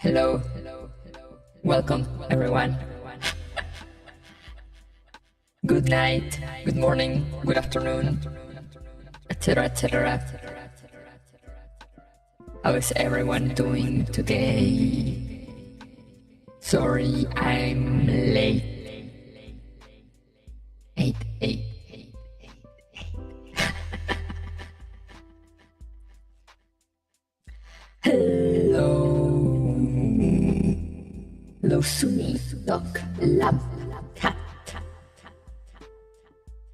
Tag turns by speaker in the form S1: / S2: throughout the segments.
S1: Hello, welcome everyone. Good night, good morning, good afternoon, etc. etc. How is everyone doing today? Sorry, I'm late. 8. Hello, Sunny, Doc, Lab, Cat,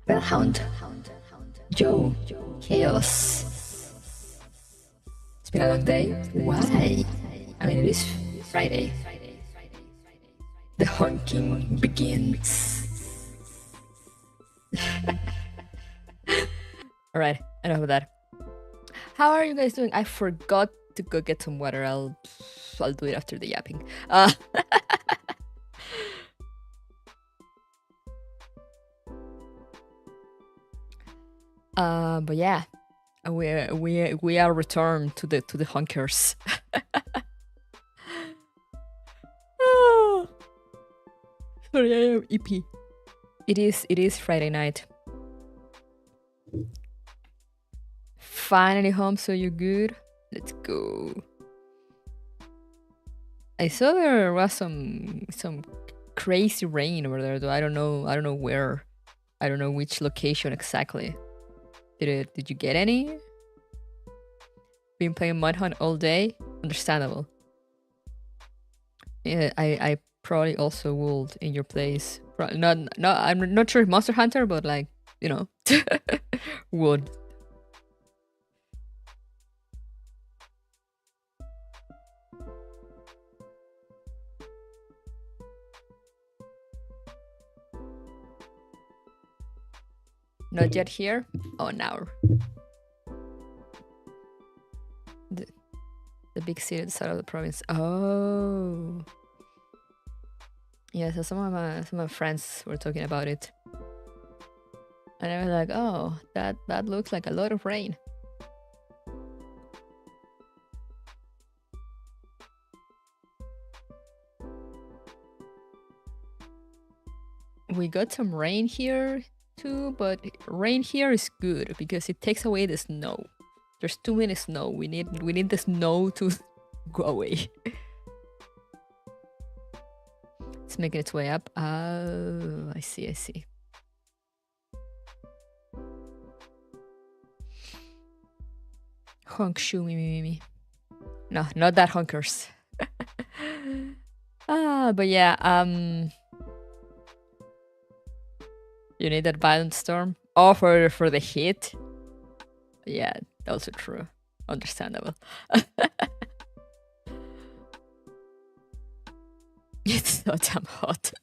S1: Bellhound, Joe, Chaos. It's been a long day. Why? I mean, it is Friday. The honking begins. Alright, enough of that. How are you guys doing? I forgot to go get some water. I'll do it after the yapping. But yeah, we are returned to the honkers. Oh. Sorry, I am EP. It is Friday night. Finally home, so you're good. Let's go. I saw there was some crazy rain over there, though I don't know where. I don't know which location exactly. Did you get any? Been playing Mud Hunt all day? Understandable. Yeah, I probably also would in your place. Not I'm not sure if Monster Hunter, but like, you know, would. Not yet here? Oh, now. The big city at the side of the province. Oh. Yeah, so some of my friends were talking about it. And I was like, oh, that looks like a lot of rain. We got some rain here too, but rain here is good because it takes away the snow. There's too many snow. We need the snow to go away. It's making its way up. Oh, I see. Honk shoo me. No, not that honkers. But yeah, you need that violent storm? Oh, for the heat? Yeah, also true. Understandable. It's so damn hot.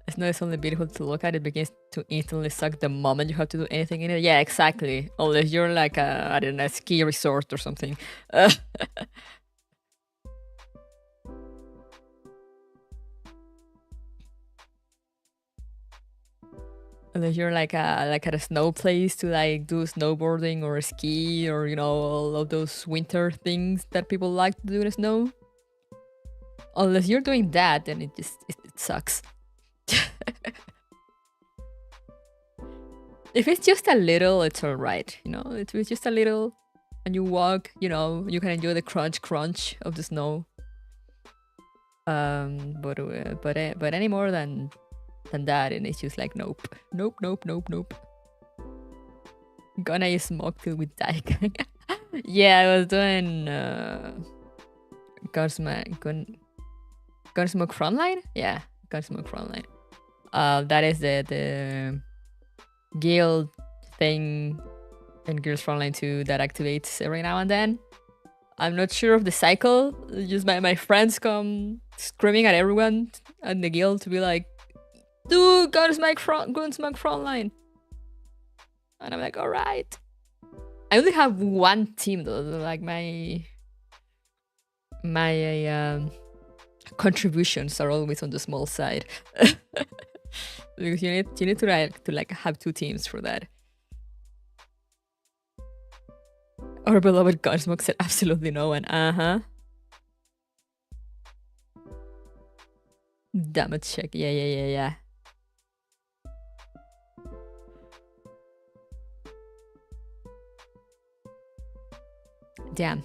S1: Snow is only beautiful to look at. It begins to instantly suck the moment you have to do anything in it. Yeah, exactly. Unless you're like I don't know, a ski resort or something. Unless you're like at a snow place to like do snowboarding or ski or, you know, all of those winter things that people like to do in the snow. Unless you're doing that, then it sucks. If it's just a little, it's alright, you know. If it's just a little and you walk, you know, you can enjoy the crunch of the snow. But any more than that, and it's just like nope. Gonna smoke till we die. Yeah, I was doing Gunsmoke Frontline? Yeah, Gunsmoke Frontline. That is the guild thing in Gears Frontline 2 that activates every now and then. I'm not sure of the cycle. Just my friends come screaming at everyone at the guild to be like, dude, Gunsmoke Frontline. And I'm like, alright. I only have one team though. Like my contributions are always on the small side. Because you need to like have two teams for that. Our beloved Gunsmoke said absolutely no one. Damage check. Yeah. Damn.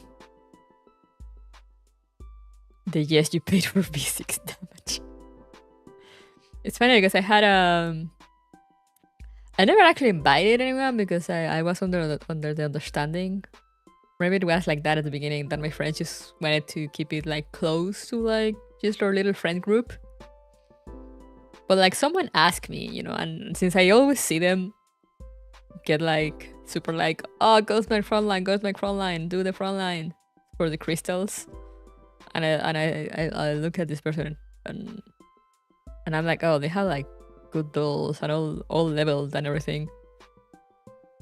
S1: The yes you paid for V6 damage. It's funny because I had I never actually invited anyone because I was under the understanding. Maybe it was like that at the beginning, that my friends just wanted to keep it like close to like just our little friend group. But like someone asked me, you know, and since I always see them get like super like, oh, goes my front line, do the front line for the crystals. And I look at this person and I'm like, oh, they have like good dolls and all levels and everything.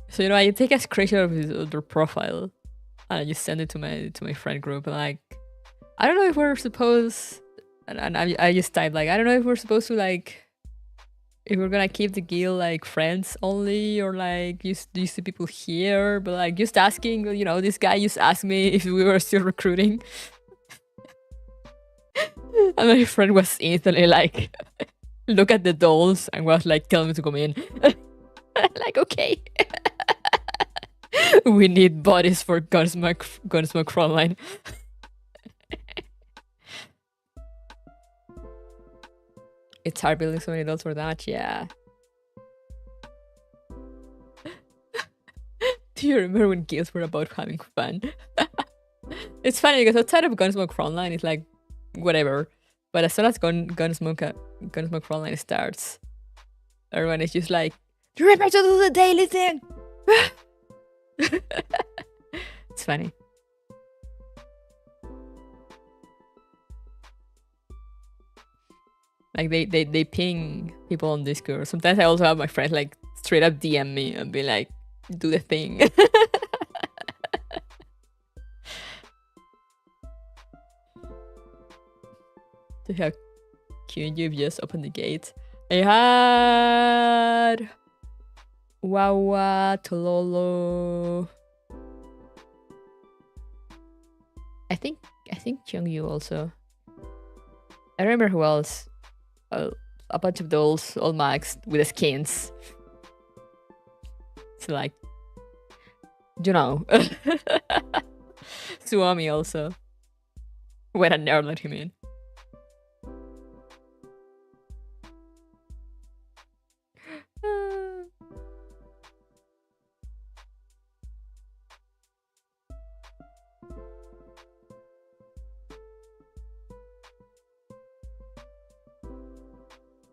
S1: So, you know, I take a screenshot of their profile and I just send it to my friend group. And like, I don't know if we're supposed, and I just type like, I don't know if we're supposed to like, if we're gonna keep the guild like friends only or like used to people here, but like just asking, you know, this guy just asked me if we were still recruiting. And my friend was instantly like, look at the dolls and was like, tell me to come in. Like, okay. We need bodies for Gunsmoke frontline. It's hard building so many dolls for that, yeah. Do you remember when guilds were about having fun? It's funny because outside of Gunsmoke frontline, it's like whatever. But as soon as Gunsmoke frontline starts, everyone is just like, remember to do the daily thing. It's funny. Like they ping people on Discord. Sometimes I also have my friends like straight up DM me and be like, do the thing. To have you've just opened the gate. I had Wawa, Tololo. I think Kyungyu also. I remember who else. A bunch of dolls, all maxed with the skins. So like, you know. Suomi also. When a nerd let him in.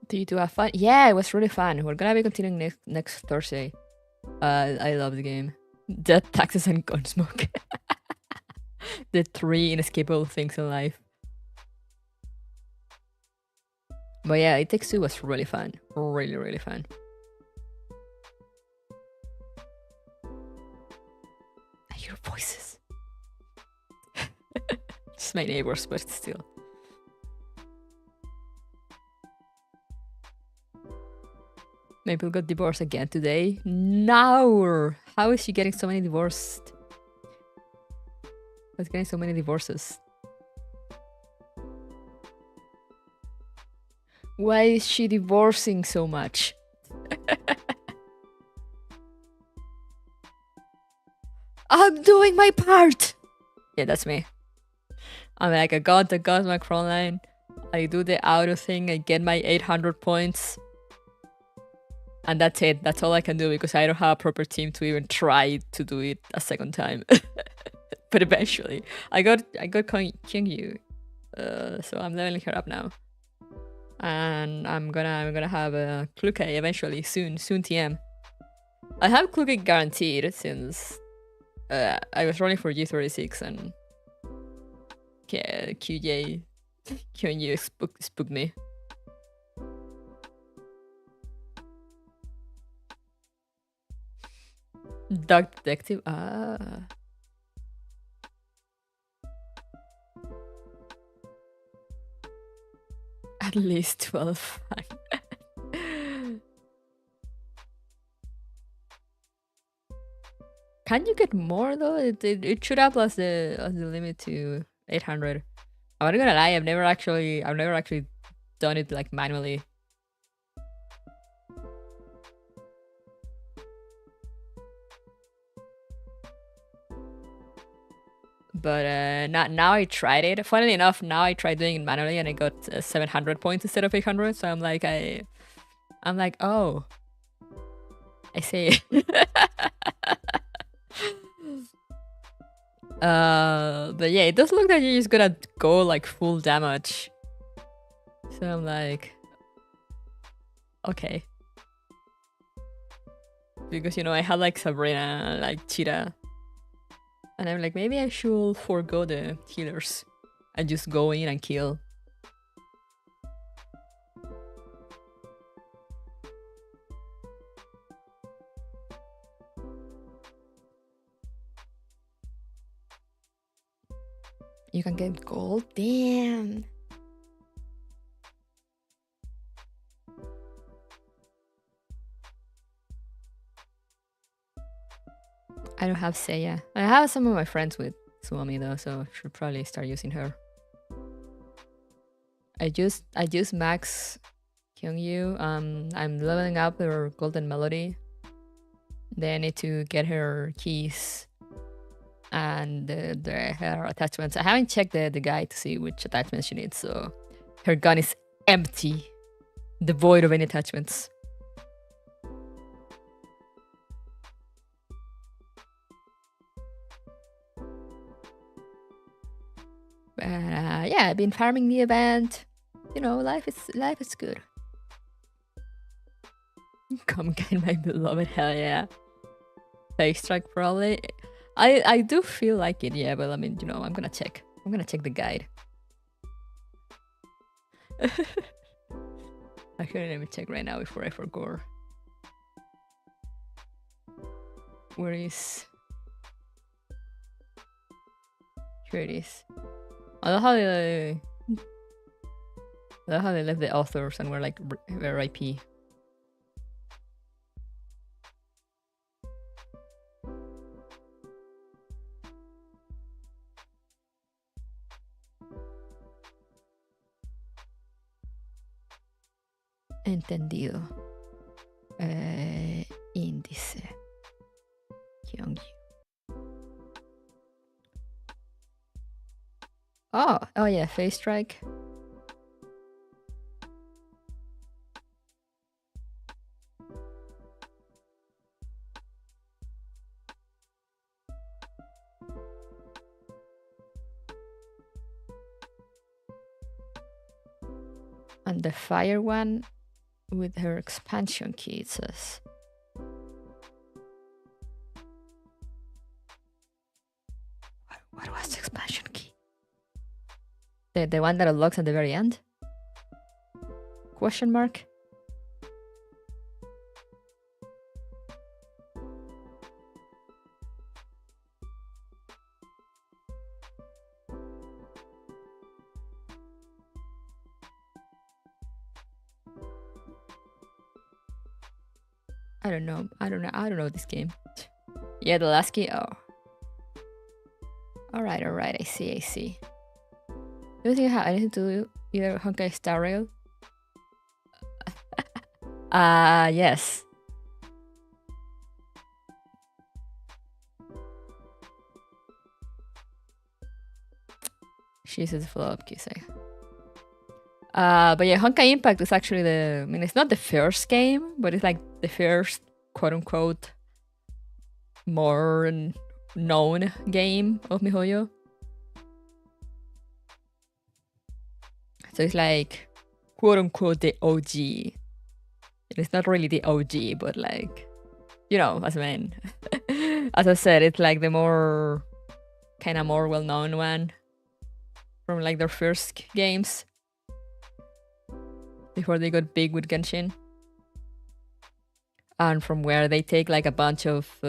S1: Do you two have fun? Yeah, it was really fun. We're gonna be continuing next Thursday. I love the game. Death, taxes, and Gunsmoke. The 3 inescapable things in life. But yeah, It Takes Two was really fun. Really, really fun. I hear voices. Just my neighbors, but still. Maybe we'll get divorced again today. No! How is she getting so many divorced? Who's getting so many divorces? Why is she divorcing so much? I'm doing my part! Yeah, that's me. I'm like, I got my front line. I do the auto thing. I get my 800 points. And that's it. That's all I can do because I don't have a proper team to even try to do it a second time. But eventually, I got Kyungyu, so I'm leveling her up now, and I'm gonna have a Kluke eventually soon TM. I have Kluke guaranteed since I was running for G36 and Kyungyu spooked me. Dark Detective, At least 12. Can you get more though? It should up as the limit to 800. I'm not gonna lie, I've never actually done it like manually. But now I tried it. Funnily enough, now I tried doing it manually and I got 700 points instead of 800. So I'm like, oh, I see. But yeah, it does look like you're just gonna go like full damage. So I'm like, okay. Because, you know, I had like Sabrina, like Cheetah. And I'm like, maybe I should forego the healers and just go in and kill. You can get gold? Damn. I don't have Seiya. I have some of my friends with Suomi though, so I should probably start using her. I just max Kyungyu. I'm leveling up her golden melody. Then I need to get her keys and her attachments. I haven't checked the guide to see which attachments she needs, so her gun is empty, devoid of any attachments. Yeah, I've been farming the event. You know, life is good. Come get my beloved, hell yeah. Face strike probably. I do feel like it, yeah, but I mean, you know, I'm gonna check the guide. Actually, let me check right now before I forget. Where is? Here it is. I love how they left the authors and were like their IP. Entendido. Índice. Kyungyu. Oh yeah, face strike. And the fire one with her expansion key, it says. What was the expansion key? The one that unlocks at the very end? Question mark? I don't know this game. Yeah, the last key. Oh. Alright, I see. Do you think I have anything to do either Honkai Star Rail? Yes. She's a follow-up Kisei. But yeah, Honkai Impact is actually it's not the first game, but it's like the first quote-unquote more known game of MiHoYo. So it's like quote-unquote the OG. It's not really the OG, but like, you know, as I said, it's like the more well-known one from like their first games before they got big with Genshin, and from where they take like a bunch of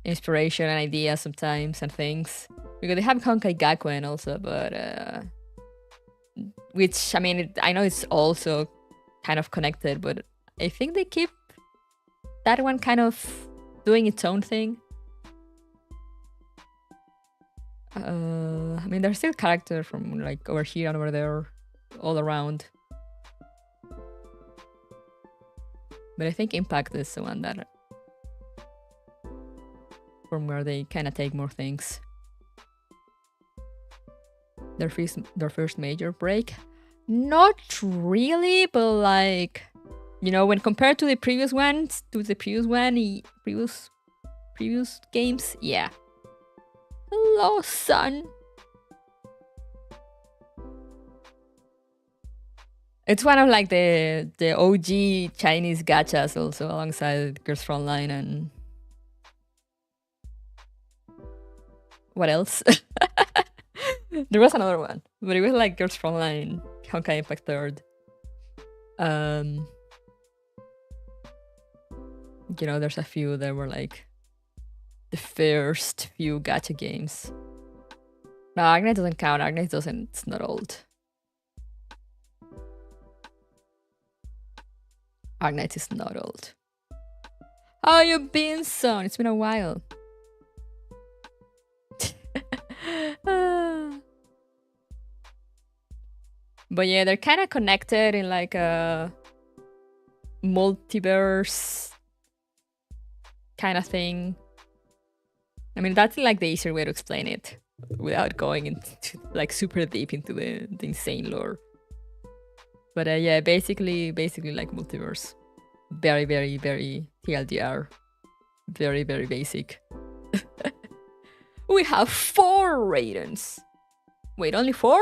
S1: inspiration and ideas sometimes and things, because they have Honkai Gakuen also, but which I mean I know it's also kind of connected, but I think they keep that one kind of doing its own thing. I mean, there's still characters from like over here and over there, all around. But I think Impact is the one that, from where they kind of take more things. Their first major break? Not really, but like, you know, when compared to the previous ones, previous games, yeah. Hello, son. It's one of like the OG Chinese gachas also, alongside Girls Frontline and what else? There was another one, but it was like Girls Frontline, Honkai Impact 3rd. You know, there's a few that were like the first few gacha games. No, Agnite doesn't count. Agnite doesn't. It's not old. Agnite is not old. How you been, son? It's been a while. But yeah, they're kind of connected in like a multiverse kind of thing. I mean, that's like the easier way to explain it without going into like super deep into the insane lore. But yeah, basically like multiverse. Very, very, very TLDR. Very, very basic. We have 4 Raidens. Wait, only 4?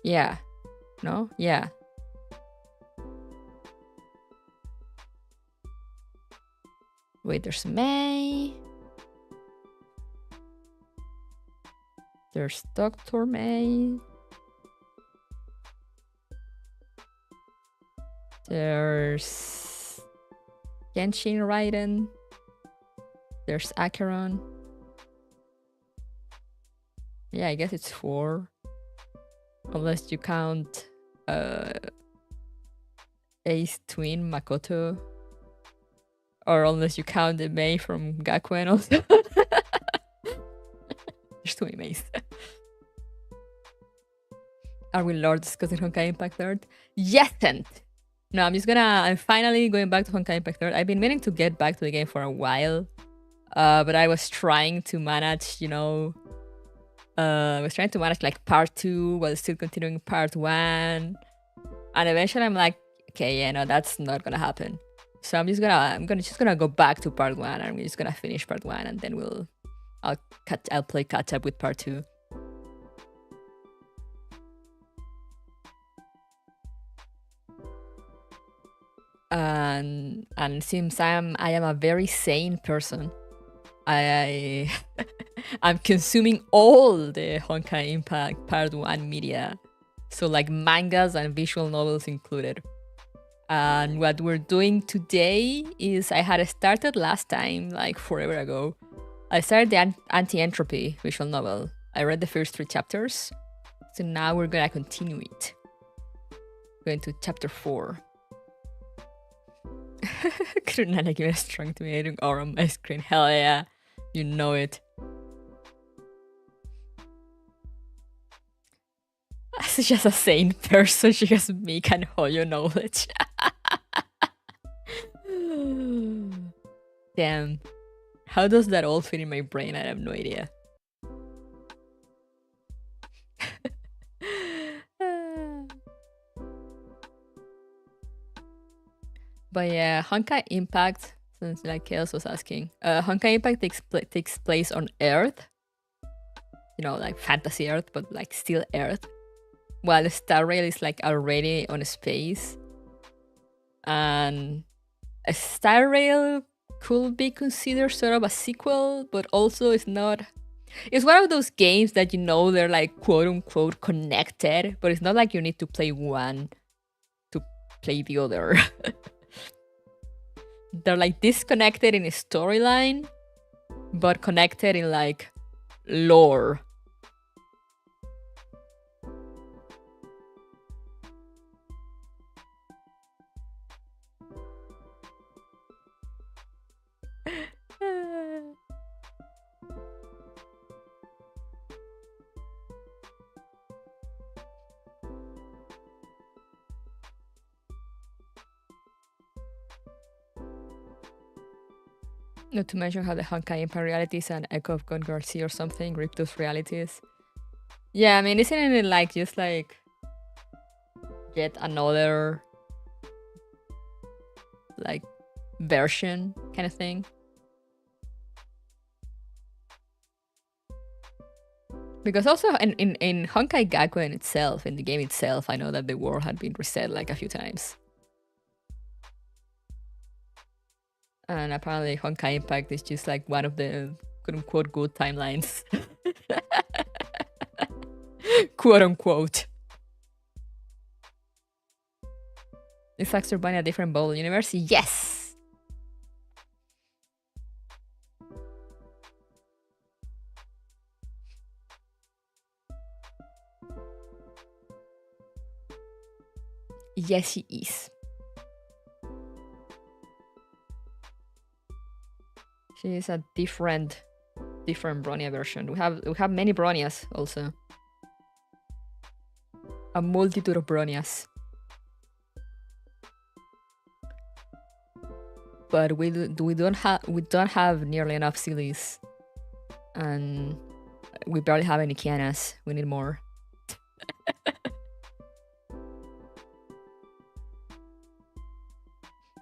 S1: Yeah. No? Yeah. Wait, there's May. There's Dr. May. There's Genshin Raiden. There's Acheron. Yeah, I guess it's 4. Unless you count Ace Twin Makoto. Or unless you count the Mei from Gakuen also. There's too many Meis. Are we Lord discussing Honkai Impact 3rd? Yesn't! No, I'm finally going back to Honkai Impact 3rd. I've been meaning to get back to the game for a while. But I was trying to manage, you know... I was trying to manage like part 2 while still continuing part 1. And eventually I'm like, okay, yeah, no, that's not gonna happen. So I'm just gonna go back to part 1 and I'm just gonna finish part 1 and then I'll play catch up with part 2. And since I am a very sane person, I'm consuming all the Honkai Impact Part 1 media. So like mangas and visual novels included. And what we're doing today is I had started last time, like forever ago. I started the Anti-Entropy visual novel. I read the first 3 chapters. So now we're gonna continue it. Going to chapter 4. Kurunana give a strong to me aura on my screen. Hell yeah. You know it. As just a sane person, she has Mika and Hoyo knowledge. Damn. How does that all fit in my brain? I have no idea. But yeah, Honkai Impact, since like Chaos was asking, Honkai Impact takes place on Earth. You know, like fantasy Earth, but like still Earth. While Star Rail is like already on space. And Star Rail could be considered sort of a sequel, but also it's not. It's one of those games that, you know, they're like quote unquote connected, but it's not like you need to play one to play the other. They're like disconnected in a storyline, but connected in like lore. Not to mention how the Honkai Empire reality is an echo of Gon Garcia or something, rip those realities. Yeah, I mean, isn't it like just like yet another like version kind of thing? Because also in Honkai Gakuen itself, in the game itself, I know that the world had been reset like a few times. And apparently Honkai Impact is just like one of the quote-unquote good timelines. Quote-unquote. Is Fox Urbania a different bubble universe? Yes! Yes, he is. She is a different Bronya version. We have many Bronias also. A multitude of Bronias. But we don't have nearly enough Sillies. And we barely have any Kianas. We need more.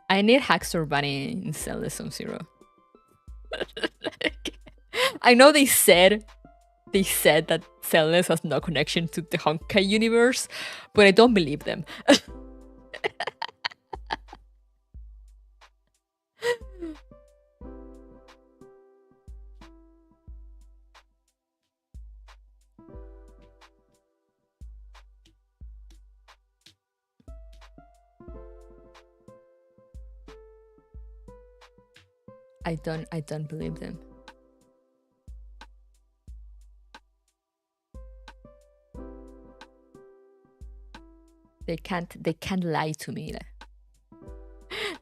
S1: I need Haxor Bunny in Celeste on Zero. I know they said that Celeste has no connection to the Honkai universe, but I don't believe them. I don't believe them. They can't lie to me.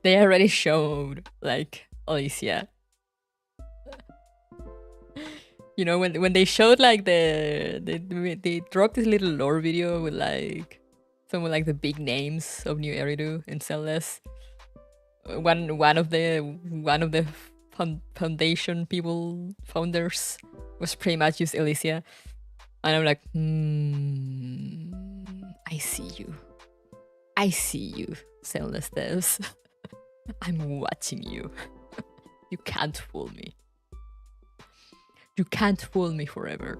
S1: They already showed like Alicia. You know, when they showed like they dropped this little lore video with like some of like the big names of New Eridu and Celeste. One of the foundation founders was pretty much just Alicia, and I'm like, I see you, Celeste. I'm watching you. You can't fool me. You can't fool me forever.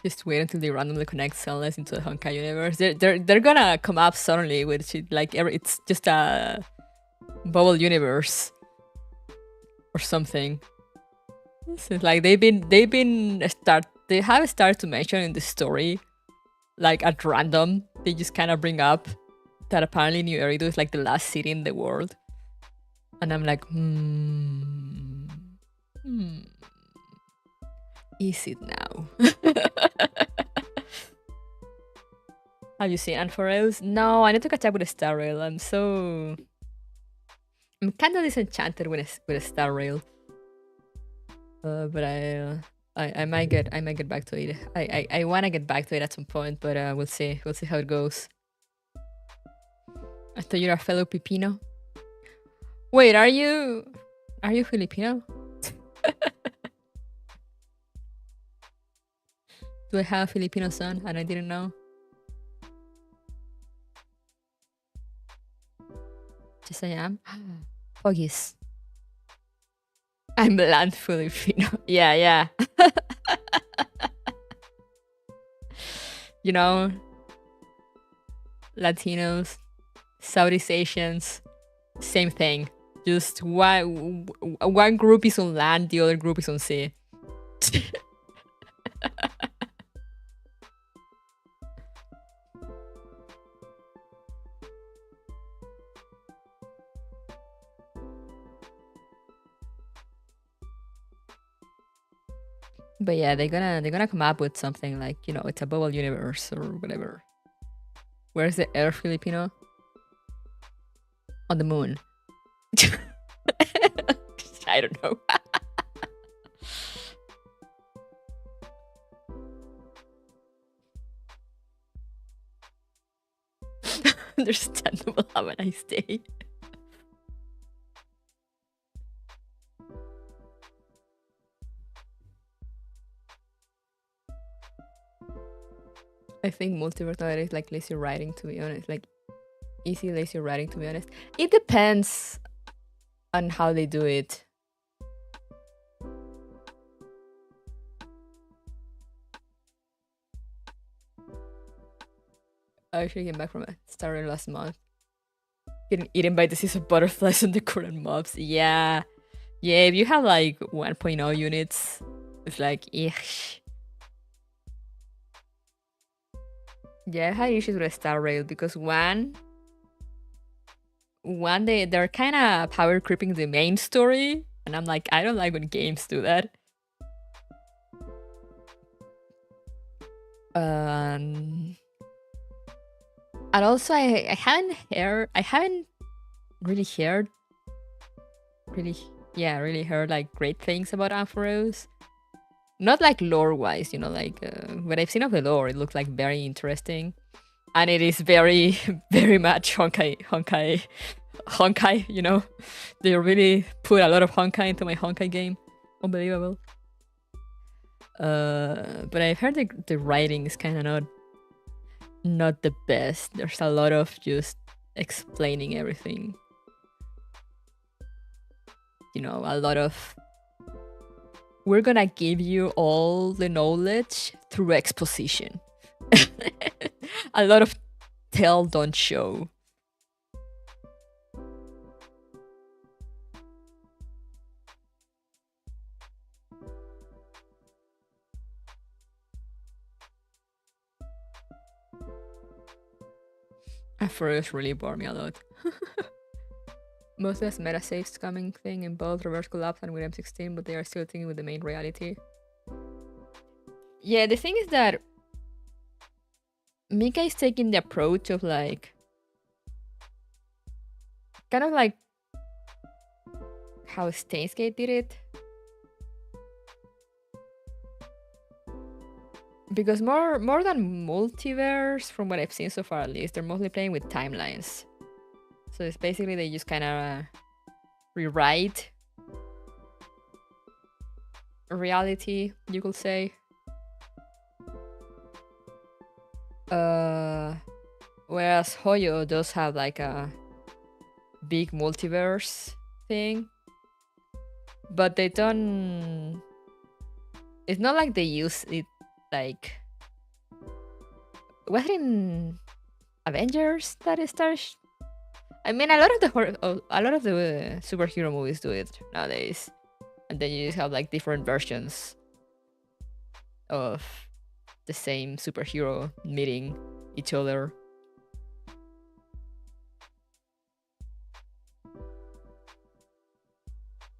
S1: Just wait until they randomly connect Celeste into the Honkai universe. They're gonna come up suddenly with shit like it's just a bubble universe or something. So it's like they have started to mention in the story, like at random, they just kind of bring up that apparently New Eridu is like the last city in the world, and I'm like, is it now? Have you seen Unfurls? No, I need to catch up with a Star Rail. I'm kind of disenchanted with a Star Rail. But I might get back to it. I wanna get back to it at some point, but we'll see how it goes. I thought you're a fellow Pipino. Wait, are you Filipino? Do I have a Filipino son and I didn't know? Yes, I am. Oh yes. I'm bland Filipino. Yeah. You know, Latinos, Southeast Asians, same thing. Just one group is on land, the other group is on sea. But yeah, they're gonna come up with something like, you know, it's a bubble universe or whatever. Where's the Earth Filipino? On the moon. I don't know. Understandable. Have a nice day. I think multiverse nowadays is like lazy writing, to be honest. Like easy lazy writing, to be honest. It depends on how they do it. I actually came back from a started last month. Getting eaten by disease of butterflies on the current mobs. Yeah. Yeah, if you have like 1.0 units, it's like, eesh. Yeah, I had issues with Star Rail because one they're kind of power creeping the main story, and I'm like, I don't like when games do that. And also I haven't really heard like great things about Ampharos. Not like lore wise, you know, like what I've seen of the lore, it looks like very interesting. And it is very, very much Honkai, you know. They really put a lot of Honkai into my Honkai game. Unbelievable. But I've heard the writing is kind of not the best. There's a lot of just explaining everything. You know, a lot of we're gonna give you all the knowledge through exposition. A lot of tell, don't show. At first, really bored me a lot. Mostly as meta saves coming thing in both Reverse Collapse and with M16, but they are still thinking with the main reality. Yeah, the thing is that Mika is taking the approach of like kind of like how Stainsgate did it. Because more than multiverse, from what I've seen so far at least, they're mostly playing with timelines. So it's basically they just kind of rewrite reality, you could say. Whereas Hoyo does have like a big multiverse thing, but they don't. It's not like they use it like. Was it in Avengers that it starts? I mean, a lot of the superhero movies do it nowadays, and then you just have like different versions of the same superhero meeting each other.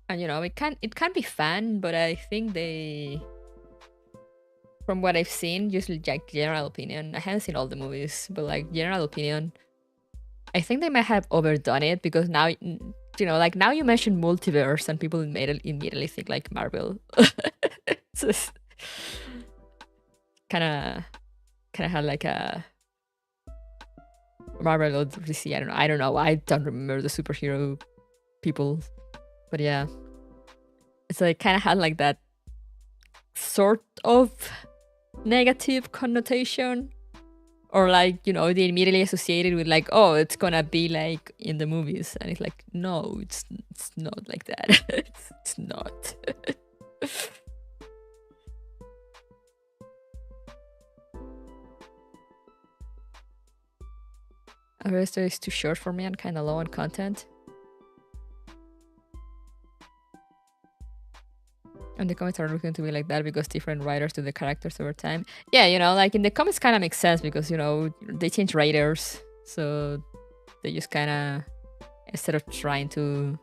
S1: And you know, it can be fun, but I think they, from what I've seen, just like general opinion, I haven't seen all the movies, but like general opinion, I think they might have overdone it because now, you know, like now you mention multiverse and people immediately think like Marvel. So kind of had like a Marvel or DC. I don't know. I don't remember the superhero people, but yeah, it's like kind of had like that sort of negative connotation. Or like, you know, they immediately associated with like, oh, it's gonna be like in the movies. And it's like, no, it's not like that. It's not. Arresto is too short for me and kind of low on content. And the comics are looking to be like that because different writers do the characters over time. Yeah, you know, like in the comics kind of makes sense because, you know, they change writers. So they just kind of, instead of trying to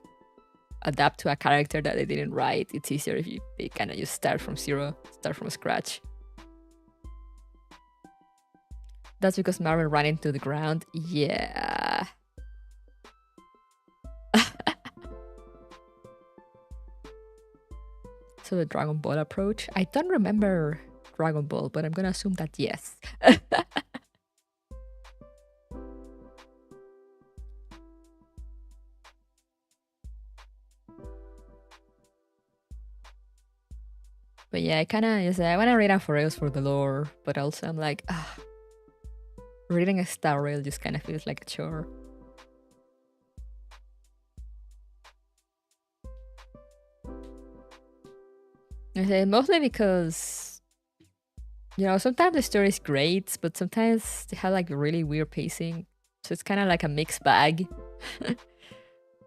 S1: adapt to a character that they didn't write, it's easier if they kind of just start from zero, start from scratch. That's because Marvel ran into the ground. Yeah. So the Dragon Ball approach. I don't remember Dragon Ball, but I'm gonna assume that yes. But yeah, I kind of I want to read Ampharos for the lore, but also I'm like, reading a star rail just kind of feels like a chore. I say mostly because, you know, sometimes the story is great, but sometimes they have like really weird pacing. So it's kind of like a mixed bag.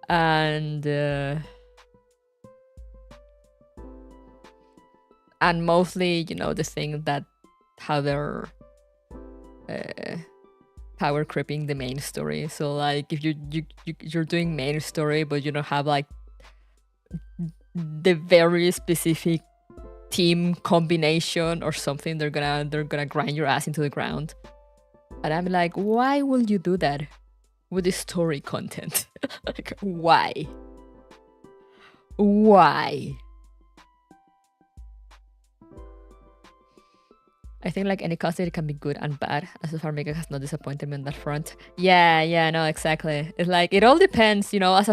S1: And mostly, you know, the thing that how they're power creeping the main story. So like if you're doing main story, but you don't have like the very specific team combination or something, they're gonna grind your ass into the ground. And I'm like, why will you do that with the story content? Like, why? I think like any concept, it can be good and bad. As far as Mega has not disappointed me on that front. Yeah, no, exactly. It's like it all depends, you know. As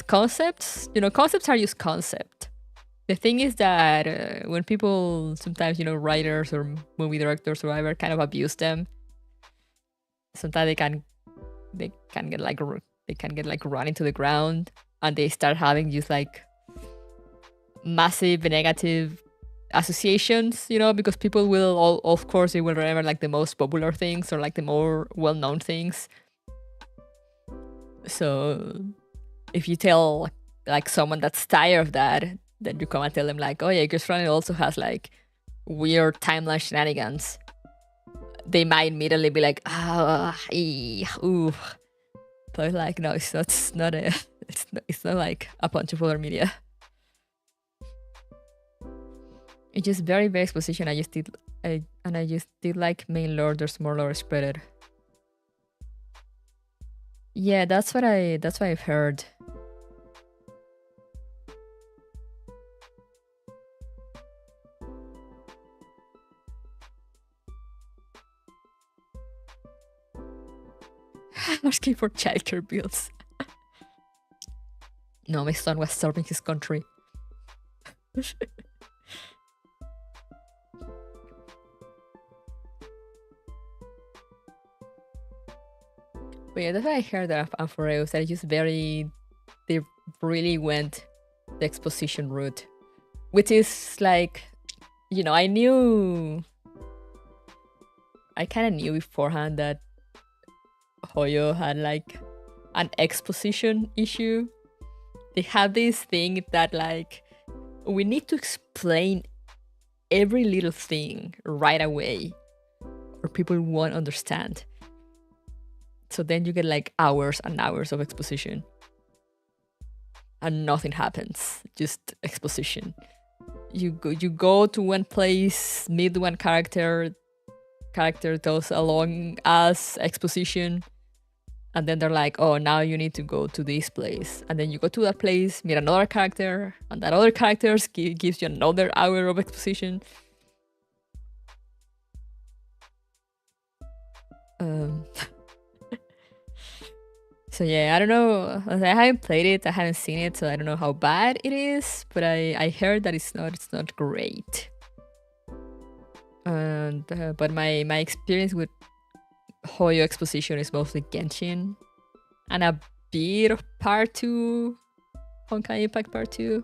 S1: concepts, you know, concepts are just concept. The thing is that when people sometimes, you know, writers or movie directors or whatever kind of abuse them, sometimes they can get like run into the ground, and they start having just like massive negative associations, you know, because people will all, of course, they will remember like the most popular things or like the more well-known things. So if you tell like someone that's tired of that, then you come and tell them like, oh yeah, Ghost Runner also has like weird timeline shenanigans, they might immediately be like, ooh. But like, no, it's not like a bunch of other media. It's just very exposition. I just did like main lore. There's more lore spreaded. Yeah, that's what I've heard. Asking for childcare bills. No, my son was serving his country. But yeah, that's what I heard of Amphoreus, that it's just they really went the exposition route. Which is like, you know, I kind of knew beforehand that Hoyo had like an exposition issue. They have this thing that like, we need to explain every little thing right away or people won't understand. So then you get like hours and hours of exposition and nothing happens, just exposition. You go to one place, meet one character does a long ass exposition, and then they're like, oh, now you need to go to this place. And then you go to that place, meet another character, and that other character gives you another hour of exposition. So yeah, I don't know. I haven't played it, I haven't seen it, so I don't know how bad it is. But I heard that it's not great. And but my experience with Hoyo exposition is mostly Genshin and a bit of Part 2, Honkai Impact Part 2.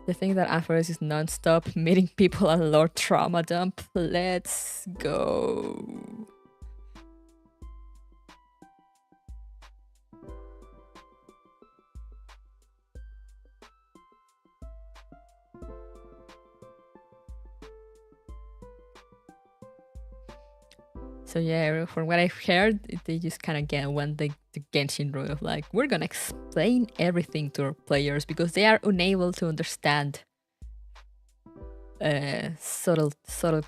S1: The thing that Amphoreus is non-stop meeting people at Lord Trauma Dump. Let's go. So yeah, from what I've heard, they just kind of went the Genshin route of like, we're gonna explain everything to our players because they are unable to understand subtle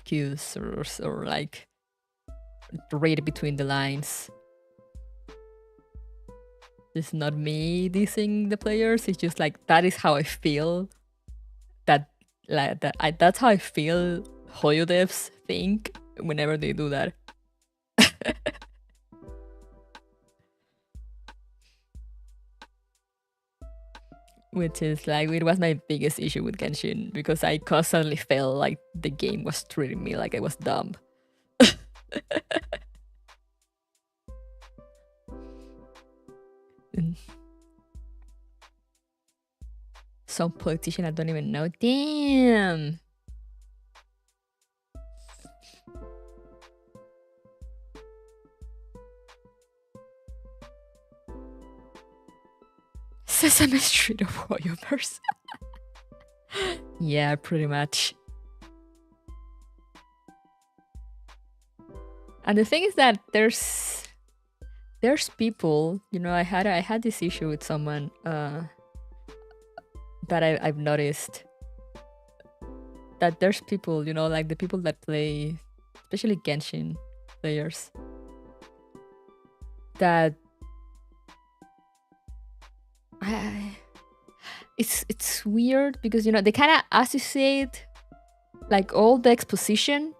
S1: cues or like read between the lines. It's not me dissing the players. It's just like that is how I feel. That's how I feel Hoyo devs think whenever they do that. which is like, it was my biggest issue with Genshin, because I constantly felt like the game was treating me like I was dumb. Some politician I don't even know. Damn. Sesame Street of Hoyoverse. Yeah, pretty much. And the thing is that there's people, you know, I had this issue with someone that I've noticed, that there's people, you know, like the people that play, especially Genshin players, that it's weird, because, you know, they kind of associate like all the exposition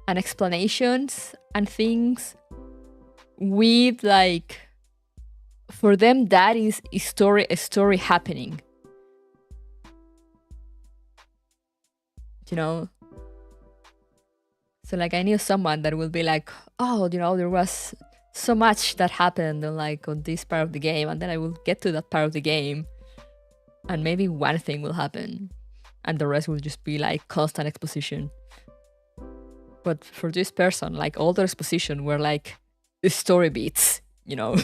S1: and explanations and things with, like, for them that is a story happening, you know. So like, I knew someone that will be like, oh, you know, there was so much that happened on this part of the game, and then I will get to that part of the game and maybe one thing will happen and the rest will just be like constant exposition. But for this person, like, all the exposition were like story beats, you know.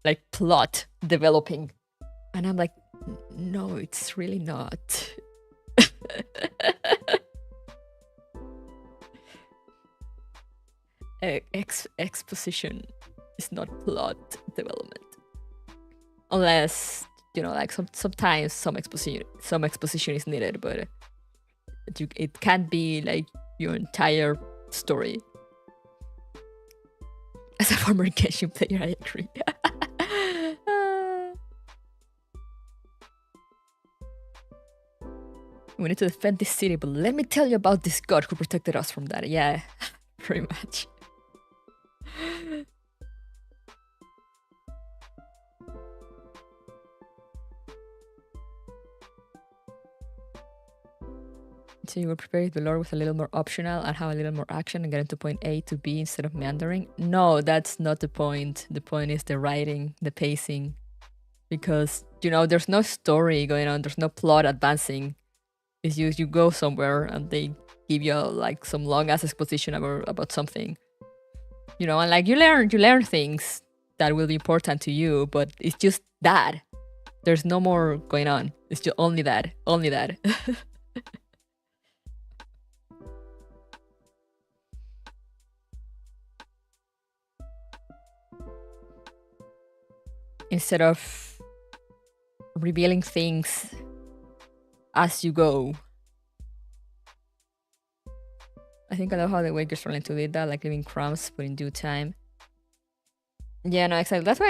S1: Like plot developing, and I'm like, no, it's really not. Exposition is not plot development, unless, you know, like sometimes some exposition is needed, but it can't be like your entire story. As a former Genshin player, I agree. We need to defend this city, but let me tell you about this god who protected us from that. Yeah, pretty much. So you were preparing the lore with a little more optional and have a little more action and getting to point A to B instead of meandering? No, that's not the point. The point is the writing, the pacing. Because, you know, there's no story going on, there's no plot advancing. It's just you go somewhere and they give you like some long ass exposition about something. You know, and like you learn things that will be important to you, but it's just that. There's no more going on. It's just only that. Only that. Instead of revealing things as you go. I think I love how the Wakers Frontline 2 did that, like leaving crumbs but in due time. Yeah, no, exactly. That's what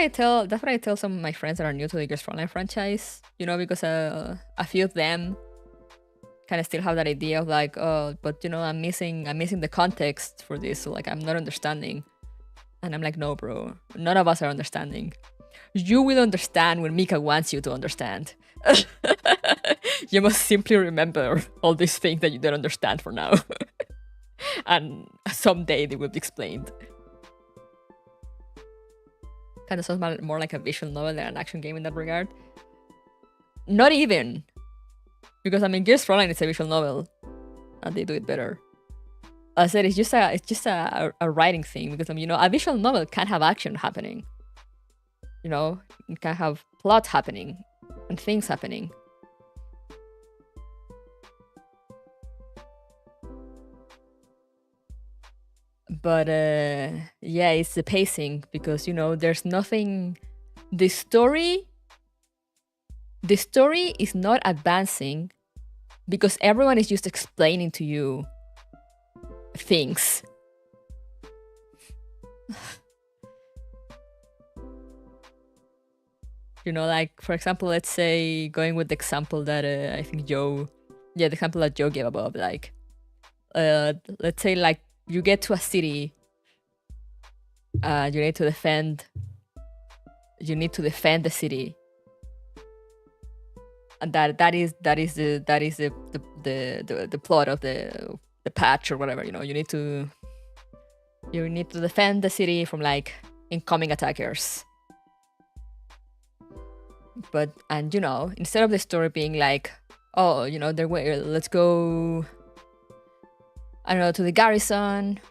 S1: I tell some of my friends that are new to the Wakers Frontline franchise, you know, because a few of them kind of still have that idea of like, oh, but you know, I'm missing the context for this, so like I'm not understanding. And I'm like, no, bro, none of us are understanding. You will understand when Mika wants you to understand. You must simply remember all these things that you don't understand for now. And someday they will be explained. Kind of sounds more like a visual novel than an action game in that regard. Not even. Because I mean, Gears Frontline is a visual novel. And they do it better. I said it's just a writing thing. Because I mean, you know, a visual novel can have action happening. You know, you can have plot happening and things happening. But yeah, it's the pacing, because, you know, there's nothing. The story is not advancing because everyone is just explaining to you things. You know, like, for example, let's say, going with the example that I think the example that Joe gave above, like, let's say, like, you get to a city, you need to defend you need to defend the city. And that is the plot of the patch or whatever. You know, you need to defend the city from like incoming attackers. But you know, instead of the story being like, oh, you know, let's go, I don't know, to the garrison,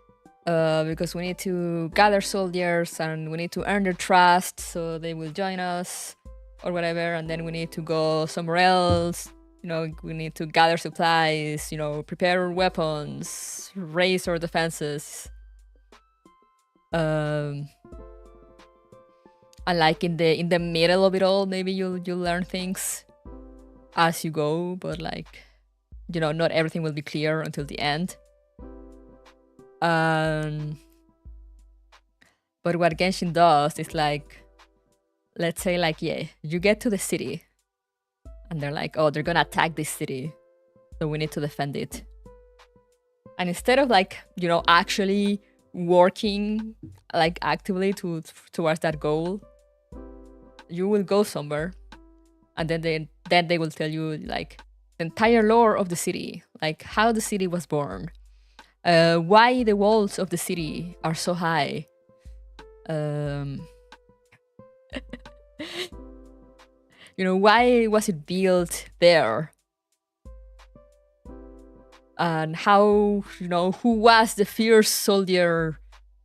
S1: because we need to gather soldiers and we need to earn their trust so they will join us or whatever, and then we need to go somewhere else, you know, we need to gather supplies, you know, prepare weapons, raise our defenses. And like in the middle of it all, maybe you'll learn things as you go, but like, you know, not everything will be clear until the end. But what Genshin does is like, let's say like, yeah, you get to the city and they're like, oh, they're gonna attack this city, so we need to defend it. And instead of like, you know, actually working like actively towards that goal, you will go somewhere and then they will tell you like the entire lore of the city, like how the city was born, why the walls of the city are so high, you know, why was it built there, and how, you know, who was the fierce soldier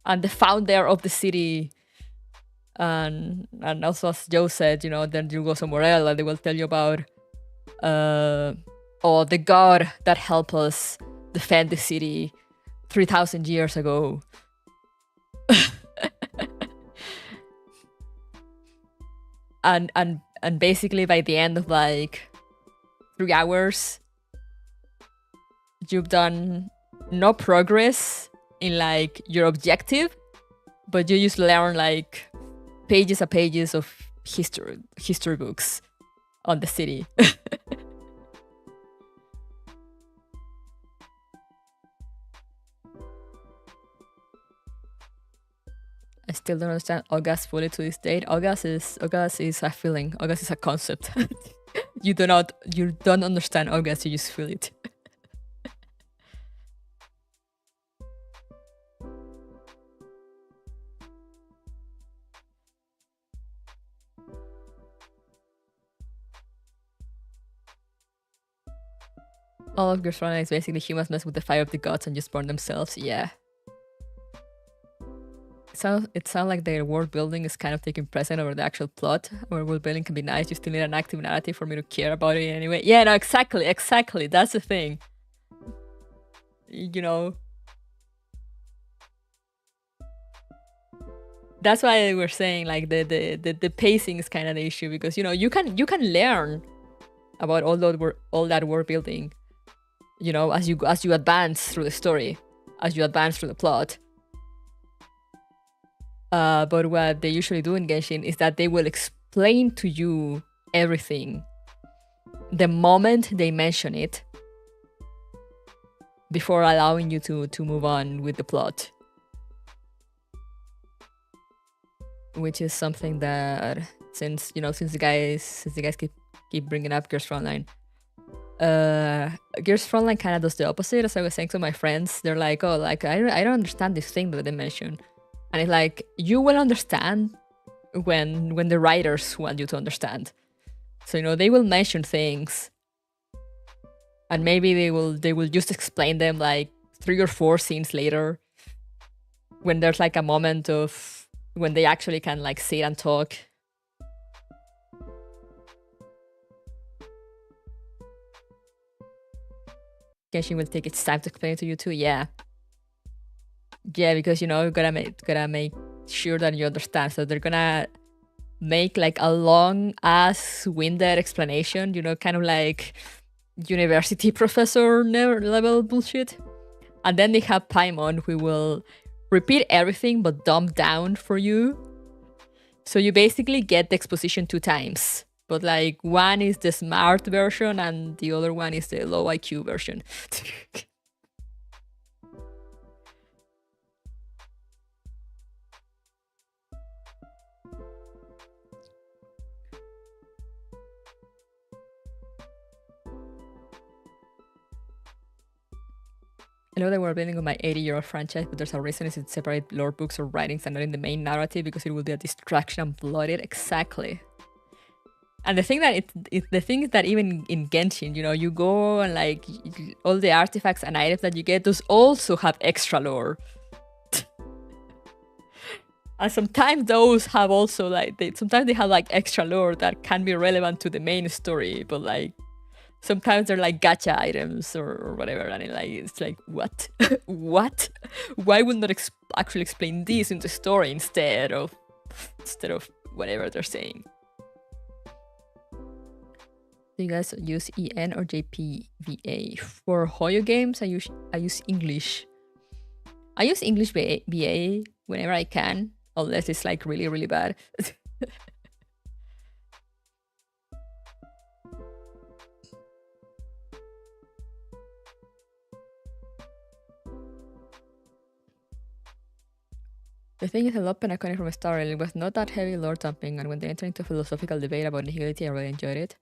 S1: and the founder of the city. And also, as Joe said, you know, then you go somewhere else and they will tell you about the god that helped us defend the city 3,000 years ago. and basically by the end of like 3 hours, you've done no progress in like your objective, but you just learn like pages and pages of history books on the city. I still don't understand August fully to this date. August is a feeling. August is a concept. You don't understand August, you just feel it. All of Girls Running is basically humans mess with the fire of the gods and just burn themselves. Yeah. It sounds like their world building is kind of taking precedent over the actual plot. Where world building can be nice, you still need an active narrative for me to care about it anyway. Yeah, no, exactly. That's the thing. You know. That's why we're saying like the pacing is kind of the issue, because you know you can learn about all that world building, you know, as you advance through the story, as you advance through the plot. But what they usually do in Genshin is that they will explain to you everything the moment they mention it, before allowing you to move on with the plot. Which is something that since the guys keep bringing up Gears Frontline, Gears Frontline kind of does the opposite. As I was saying to my friends, they're like, oh, like I don't understand this thing that they mention. And it's like, you will understand when the writers want you to understand. So, you know, they will mention things and maybe they will just explain them like 3 or 4 scenes later, when there's like a moment of when they actually can like sit and talk. Genshin will take its time to explain it to you too. Yeah, because you know you gotta make sure that you understand. So they're gonna make like a long ass winded explanation, you know, kind of like university professor level bullshit. And then they have Paimon, who will repeat everything but dumb down for you. So you basically get the exposition 2 times. But like one is the smart version and the other one is the low IQ version. I know that we're building on my 80-year-old franchise, but there's a reason it's in separate lore books or writings and not in the main narrative because it will be a distraction and bloated. Exactly. And the thing that the thing is that even in Genshin, you know, you go and like all the artifacts and items that you get, those also have extra lore. And sometimes those have also like sometimes they have like extra lore that can be relevant to the main story, but like sometimes they're like gacha items or whatever, and it's like what what? Why would not actually explain this in the story instead of whatever they're saying? Do you guys use EN or JPVA? For Hoyo games, I use English. I use English BA whenever I can, unless it's like really, really bad. The thing is, I love Penacony from a start. It was not that heavy lore dumping, and when they entered into a philosophical debate about nihility, I really enjoyed it.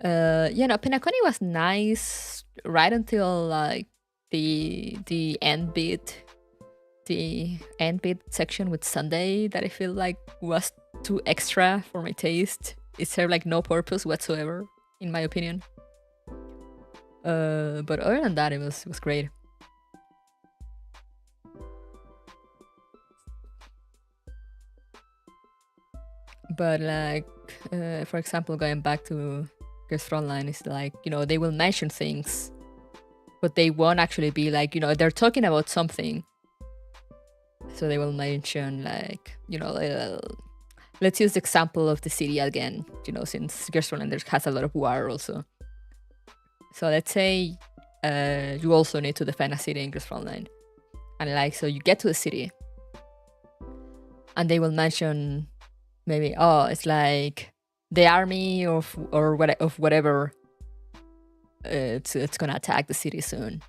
S1: Yeah, no, Penacony was nice right until like the end bit section with Tsundere that I feel like was too extra for my taste. It served like no purpose whatsoever, in my opinion. But other than that, it was great. But like, for example, going back to Girls Frontline, is like, you know, they will mention things, but they won't actually be like, you know, they're talking about something. So they will mention like, you know, let's use the example of the city again, you know, since Girls Frontline has a lot of war also. So let's say you also need to defend a city in Girls Frontline. And like, so you get to the city and they will mention maybe, oh, it's like the army of whatever, it's gonna attack the city soon,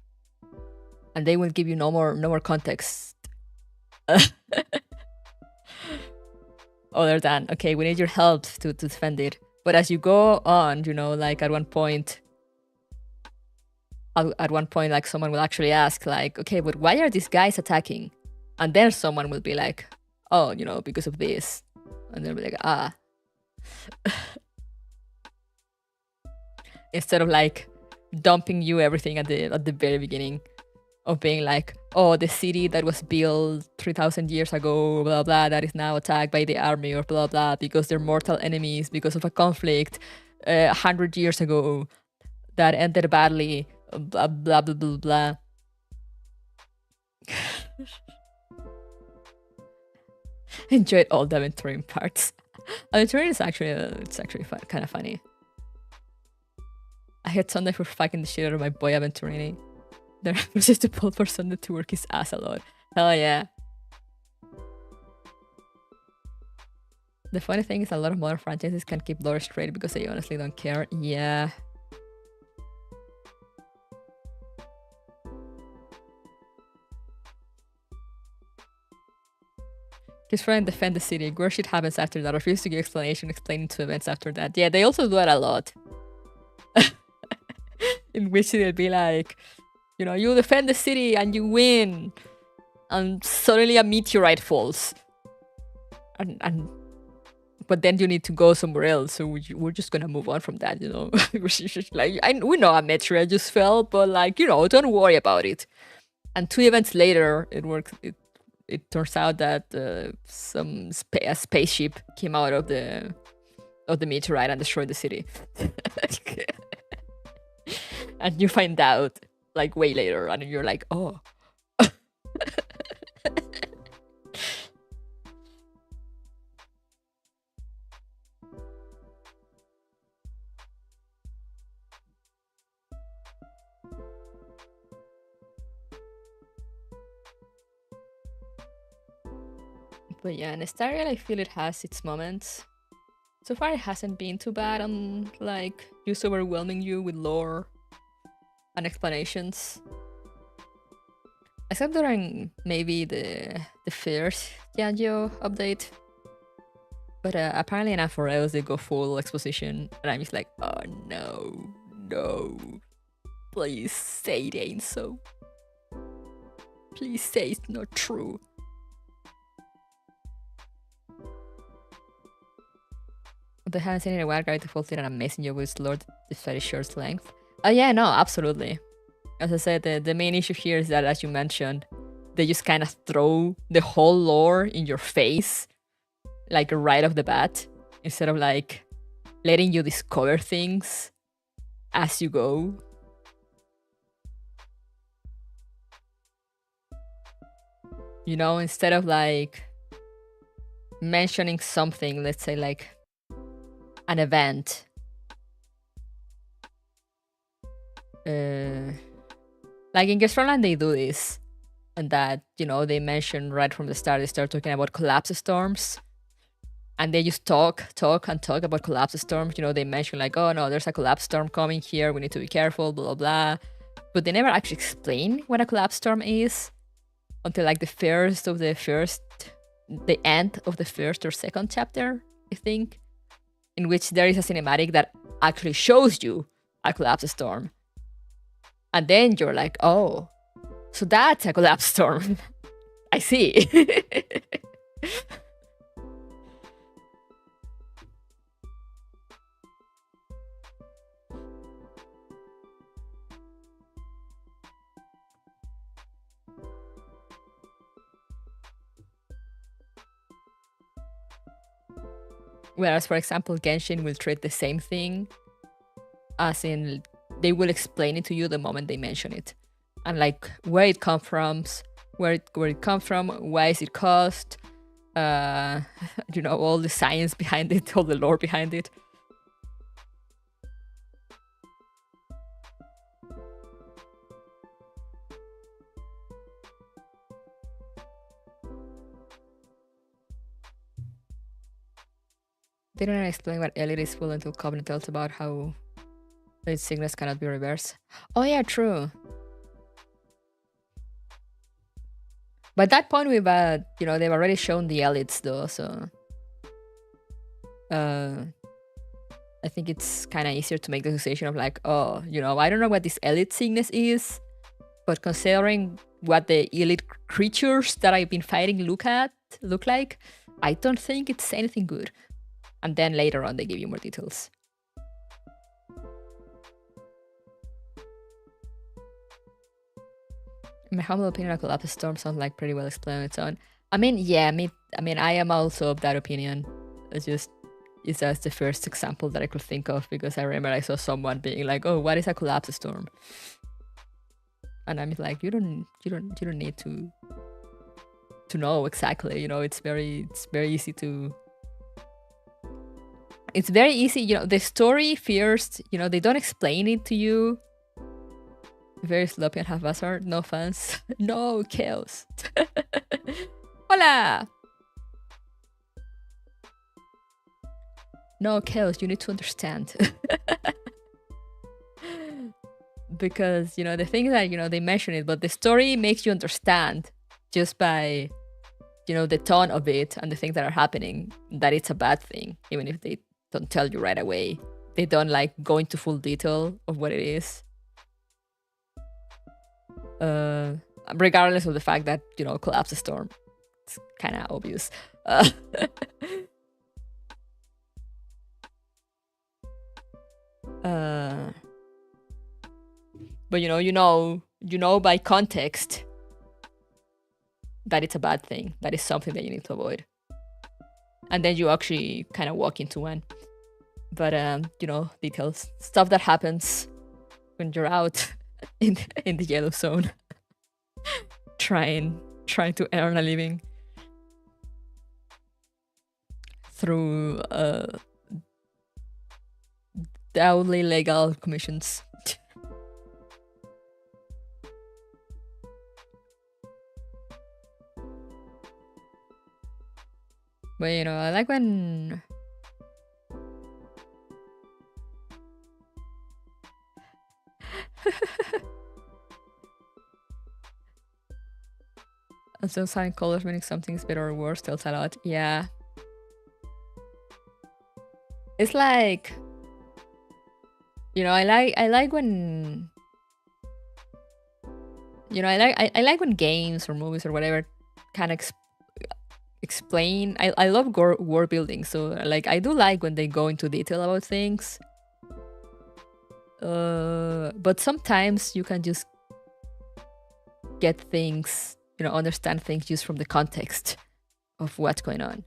S1: and they will give you no more context other than, okay, we need your help to defend it. But as you go on, you know, like at one point like someone will actually ask like, okay, but why are these guys attacking? And then someone will be like, oh, you know, because of this. And they'll be like, ah. Instead of like dumping you everything at the very beginning of being like, oh, the city that was built 3,000 years ago, blah blah, that is now attacked by the army or blah blah because they're mortal enemies because of a conflict 100 years ago that ended badly, blah blah blah blah blah. Enjoyed all the aventuring parts. Aventuring is actually fun, kind of funny. I had Sunday for fucking the shit out of my boy Aventurini. There was just to pull for Sunday to work his ass a lot. Hell yeah. The funny thing is a lot of modern franchises can keep lore straight because they honestly don't care. Yeah. His friend defend the city. Where shit happens after that. Refuse to give explanation, explaining to events after that. Yeah, they also do it a lot. In which they'll be like, you know, you defend the city and you win. And suddenly a meteorite falls. And but then you need to go somewhere else. So we're just gonna move on from that, you know. Like, we know a meteorite just fell, but like, you know, don't worry about it. And 2 events later, it turns out that a spaceship came out of the meteorite and destroyed the city. And you find out like way later, and you're like, oh. But yeah, in Astariel, I feel it has its moments. So far, it hasn't been too bad on like just overwhelming you with lore and explanations. Except during maybe the first Yanjo update. But apparently in Amphoreos they go full exposition, and I'm just like, oh no, please say it ain't so. Please say it's not true. They haven't seen any wild guy to fulfill an amazing job with Lord the very short length. Oh yeah, no, absolutely. As I said, the main issue here is that, as you mentioned, they just kind of throw the whole lore in your face, like right off the bat, instead of like letting you discover things as you go. You know, instead of like mentioning something, let's say like an event. Like in Guest Frontline, they do this. And that, you know, they mention right from the start, they start talking about collapse storms. And they just talk about collapse storms. You know, they mention like, oh no, there's a collapse storm coming here. We need to be careful, blah, blah, blah. But they never actually explain what a collapse storm is until like the end of the first or second chapter, I think, in which there is a cinematic that actually shows you a collapse storm. And then you're like, oh, so that's a collapse storm. I see. Whereas, for example, Genshin will treat the same thing, as in they will explain it to you the moment they mention it, and like where it comes from, where it comes from, why is it caused, you know, all the science behind it, all the lore behind it. They don't explain what Elite is full until Covenant tells about how its sickness cannot be reversed. Oh yeah, true. By that point, we've you know, they've already shown the elites though, so I think it's kind of easier to make the association of like, oh, you know, I don't know what this elite sickness is, but considering what the elite creatures that I've been fighting look like, I don't think it's anything good. And then later on, they give you more details. In my humble opinion, a collapse storm sounds like pretty well explained on its own. I mean, yeah, I am also of that opinion. It's just the first example that I could think of, because I remember I saw someone being like, "Oh, what is a collapse storm?" And I'm like, you don't need to know exactly. You know, it's very easy to. It's very easy, you know, the story first, you know, they don't explain it to you. Very sloppy and haphazard, no offense. No, chaos. Hola! No, chaos, you need to understand. Because, you know, the thing is that, you know, they mention it, but the story makes you understand just by, you know, the tone of it and the things that are happening, that it's a bad thing, even if they don't tell you right away. They don't like go into full detail of what it is. Regardless of the fact that, you know, collapse storm, it's kind of obvious. But you know by context that it's a bad thing, that is something that you need to avoid. And then you actually kind of walk into one. But you know, details, stuff that happens when you're out in the yellow zone, trying to earn a living through doubly legal commissions. But you know, I like when and so sign colors meaning something is better or worse tells a lot. Yeah. It's like, you know, I like when You know, I like when games or movies or whatever kind of explain. I love world building, so like I do like when they go into detail about things. But sometimes you can just get things, you know, understand things just from the context of what's going on.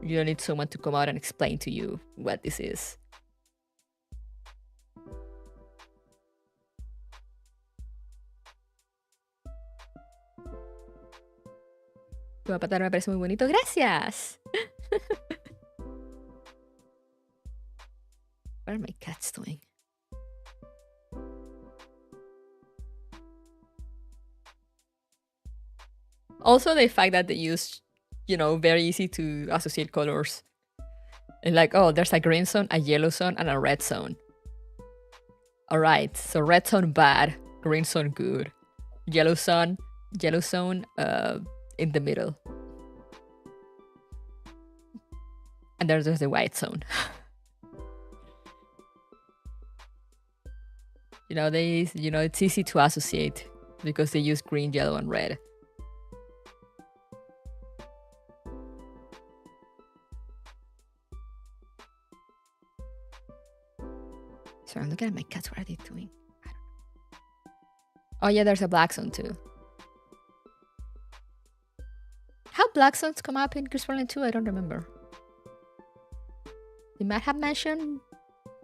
S1: You don't need someone to come out and explain to you what this is. Tu avatar me parece muy bonito. Gracias. What are my cats doing? Also, the fact that they use, you know, very easy to associate colors. And like, oh, there's a green zone, a yellow zone, and a red zone. All right, so red zone bad, green zone good, yellow zone in the middle, and there's the white zone. You know, it's easy to associate because they use green, yellow, and red. Sorry, I'm looking at my cats. What are they doing? I don't know. Oh yeah, there's a black zone too. How black zones come up in Chris Rolling 2? I don't remember. They might have mentioned...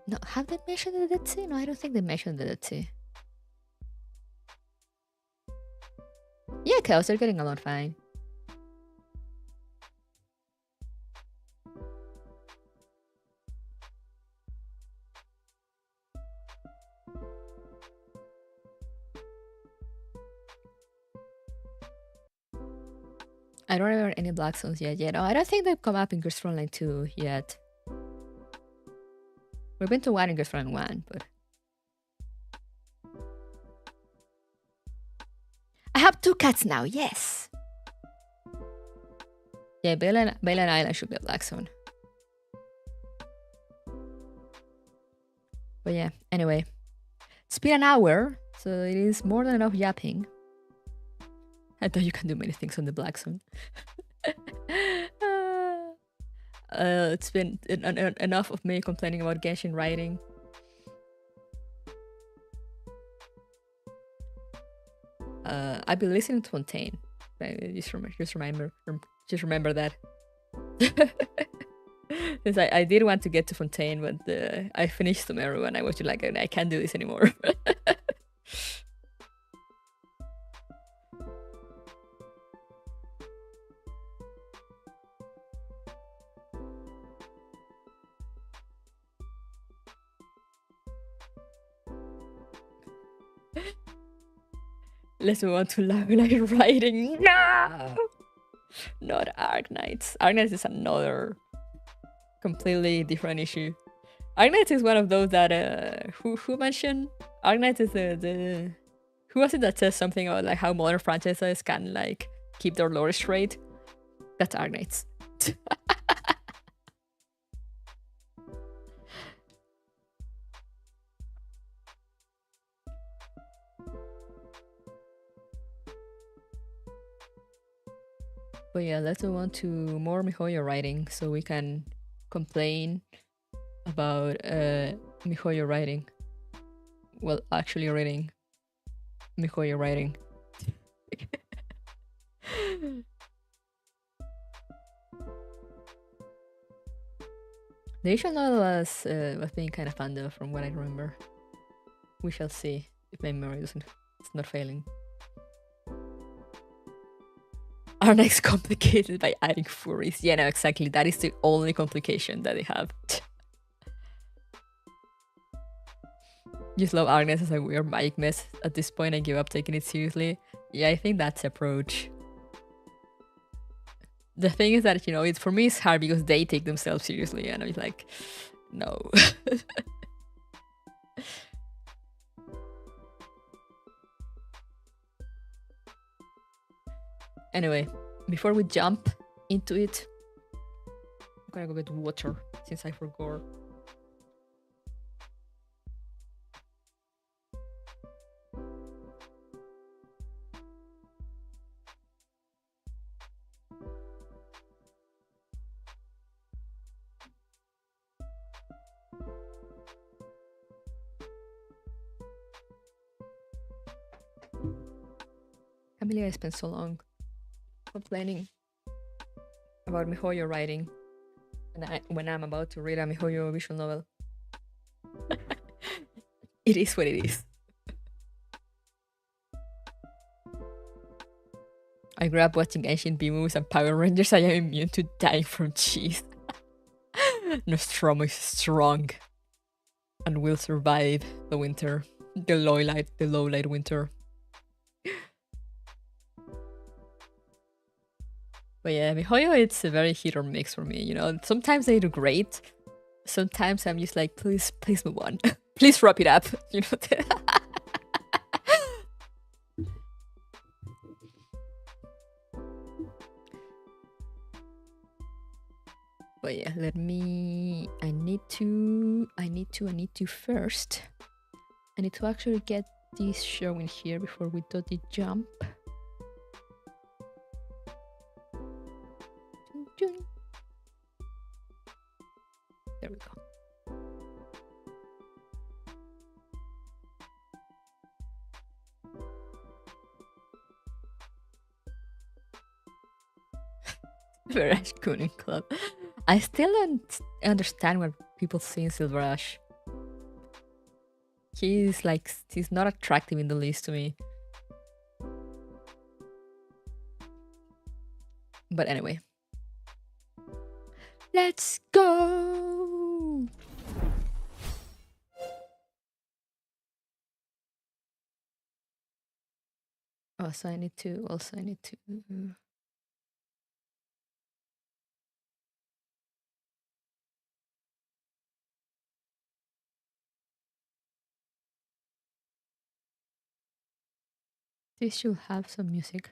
S1: No, have they mentioned the Dead Sea? No, I don't think they mentioned the Dead Sea. Yeah, Chaos, they're getting along fine. I don't remember any black zones yet. Yeah, no, I don't think they've come up in Chris Frontline 2 yet. We've been to one in Chris Frontline 1, but... I have 2 cats now, yes! Yeah, Bailan Island should be a black zone. But yeah, anyway. It's been an hour, so it is more than enough yapping. I thought you can do many things on the black zone. It's been enough of me complaining about Genshin writing. I've been listening to Fontaine. Just remember that. Because I did want to get to Fontaine, but I finished Sumeru and I was just like, I can't do this anymore. Let's move on to Love writing. No! Not Arknights. Arknights is another completely different issue. Arknights is one of those that who mentioned Arknights is the who was it that says something about like how modern franchises can like keep their lore straight? That's Arknights. But yeah, let's move on to more MiHoYo writing so we can complain about MiHoYo writing. Well, actually reading MiHoYo writing. The initial novel was being kind of fun though, from what I remember. We shall see if my memory it's not failing. Are next complicated by adding furries. Yeah, no, exactly. That is the only complication that they have. Just love Agnes as a weird magic mess. At this point, I give up taking it seriously. Yeah, I think that's the approach. The thing is that, you know, it's for me it's hard because they take themselves seriously and I'm like, no. Anyway, before we jump into it, I'm gonna go get water since I forgot. can't believe I spent so long complaining about miHoYo writing when I'm about to read a miHoYo visual novel. It is what it is. I grew up watching ancient B-movies and Power Rangers. I am immune to dying from cheese. Nostromo is strong and will survive the winter. The low light winter. But yeah, miHoYo, it's a very hit or mix for me, you know. Sometimes they do great. Sometimes I'm just like, please move on. Please wrap it up, you know. But yeah, I need to first. I need to actually get this show in here before we do the jump. There we go. Silverash Cooning Club. I still don't understand what people see in Silverash. He's not attractive in the least to me. But anyway. Let's go! Oh, so I need to... This should have some music.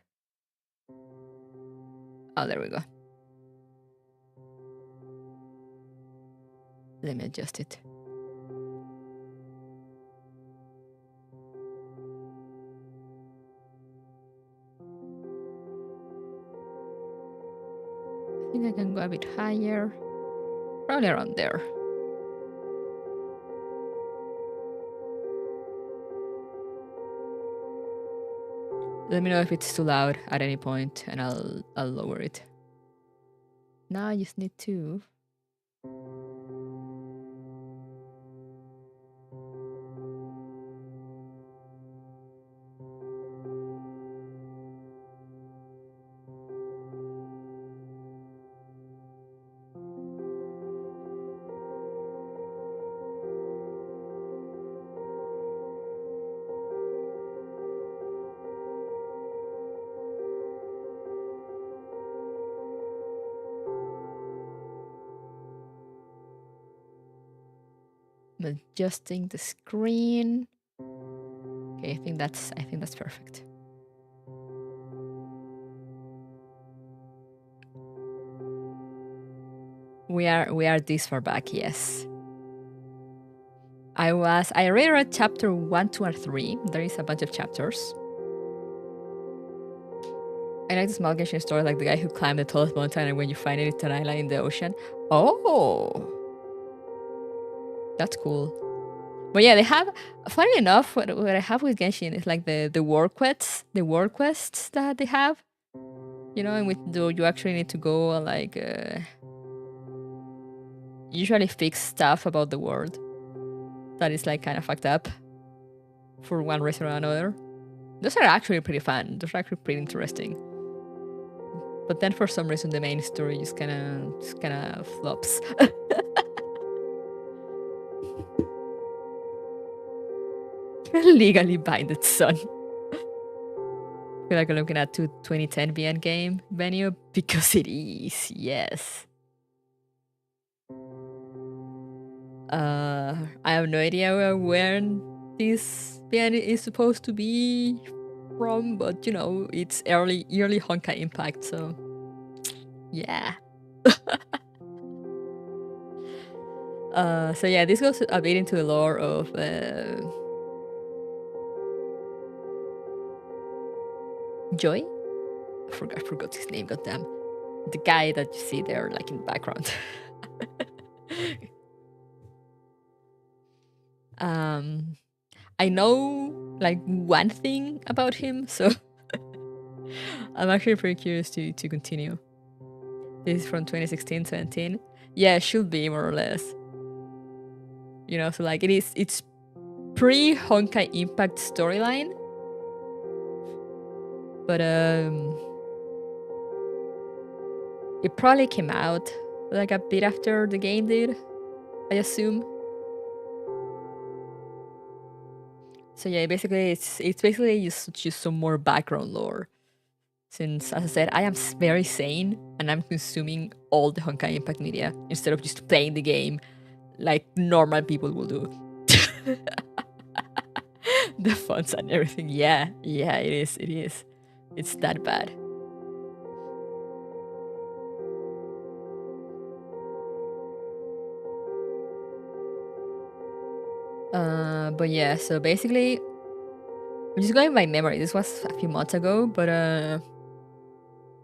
S1: Oh, there we go. Let me adjust it. I think I can go a bit higher. Probably around there. Let me know if it's too loud at any point and I'll lower it. Now I just need to... I'm adjusting the screen. Okay, I think that's perfect. We are this far back, yes. I already read chapter 1, 2, and 3. There is a bunch of chapters. I like the small Genshin story, like the guy who climbed the tallest mountain and when you find it, it's an island in the ocean. Oh! That's cool. But yeah, they have, funny enough, what I have with Genshin is like the world quests that they have. You know, in which you actually need to go and like usually fix stuff about the world that is like kind of fucked up for one reason or another. Those are actually pretty fun. Those are actually pretty interesting. But then for some reason the main story just kind of flops. Legally binded son. I feel like I'm looking at 2010 BN game venue because it is, yes. I have no idea where this BN is supposed to be from, but you know, it's early Honkai Impact, so yeah. So yeah, this goes a bit into the lore of Joy? I forgot his name, goddamn. The guy that you see there, like in the background. I know like one thing about him, so I'm actually pretty curious to continue. This is from 2016-17. Yeah, it should be more or less. You know, so like it's pre-Honkai Impact storyline. But it probably came out like a bit after the game did, I assume. So yeah, basically it's basically just some more background lore. Since, as I said, I am very sane and I'm consuming all the Honkai Impact media instead of just playing the game like normal people will do. The fonts and everything. Yeah, it is. It's that bad. But yeah, so basically, I'm just going by memory. This was a few months ago, but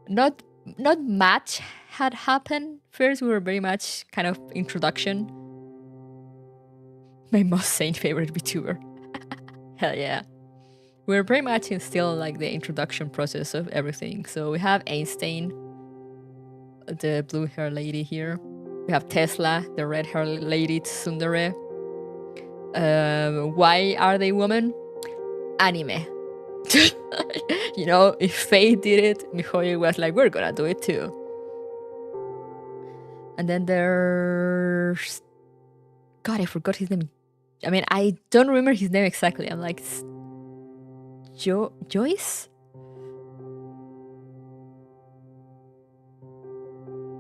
S1: not much had happened. First, we were very much kind of introduction. My most sane favorite VTuber. Hell yeah. We're pretty much in still like the introduction process of everything. So we have Einstein, the blue hair lady here. We have Tesla, the red hair lady, Tsundere. Why are they women? Anime. You know, if Fate did it, Mihoyo was like, we're gonna do it too. And then there's... God, I forgot his name. I mean, I don't remember his name exactly. I'm like... Joyce?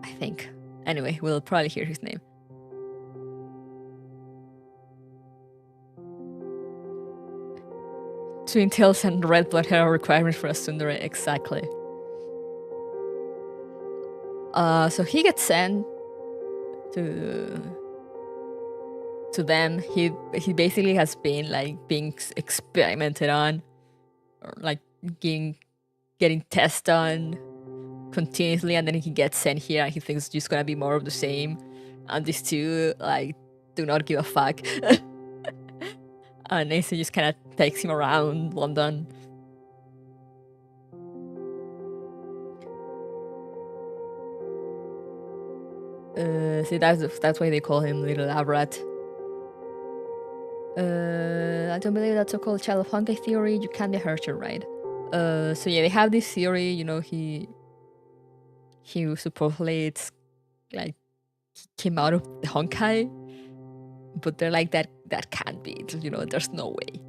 S1: I think. Anyway, we'll probably hear his name. Twin tails and red blood hair are requirements for a tsundere, exactly. So he gets sent to them. He basically has been like being experimented on, or like getting tested on continuously, and then he gets sent here and he thinks it's just gonna be more of the same. And these two like do not give a fuck. And Nathan just kind of takes him around London. See, that's why they call him Little Lab Rat. I don't believe that's so-called child of Honkai theory. You can't be hurt, right? So yeah, they have this theory. You know, he supposedly it's like he came out of the Honkai, but they're like that can't be. You know, there's no way.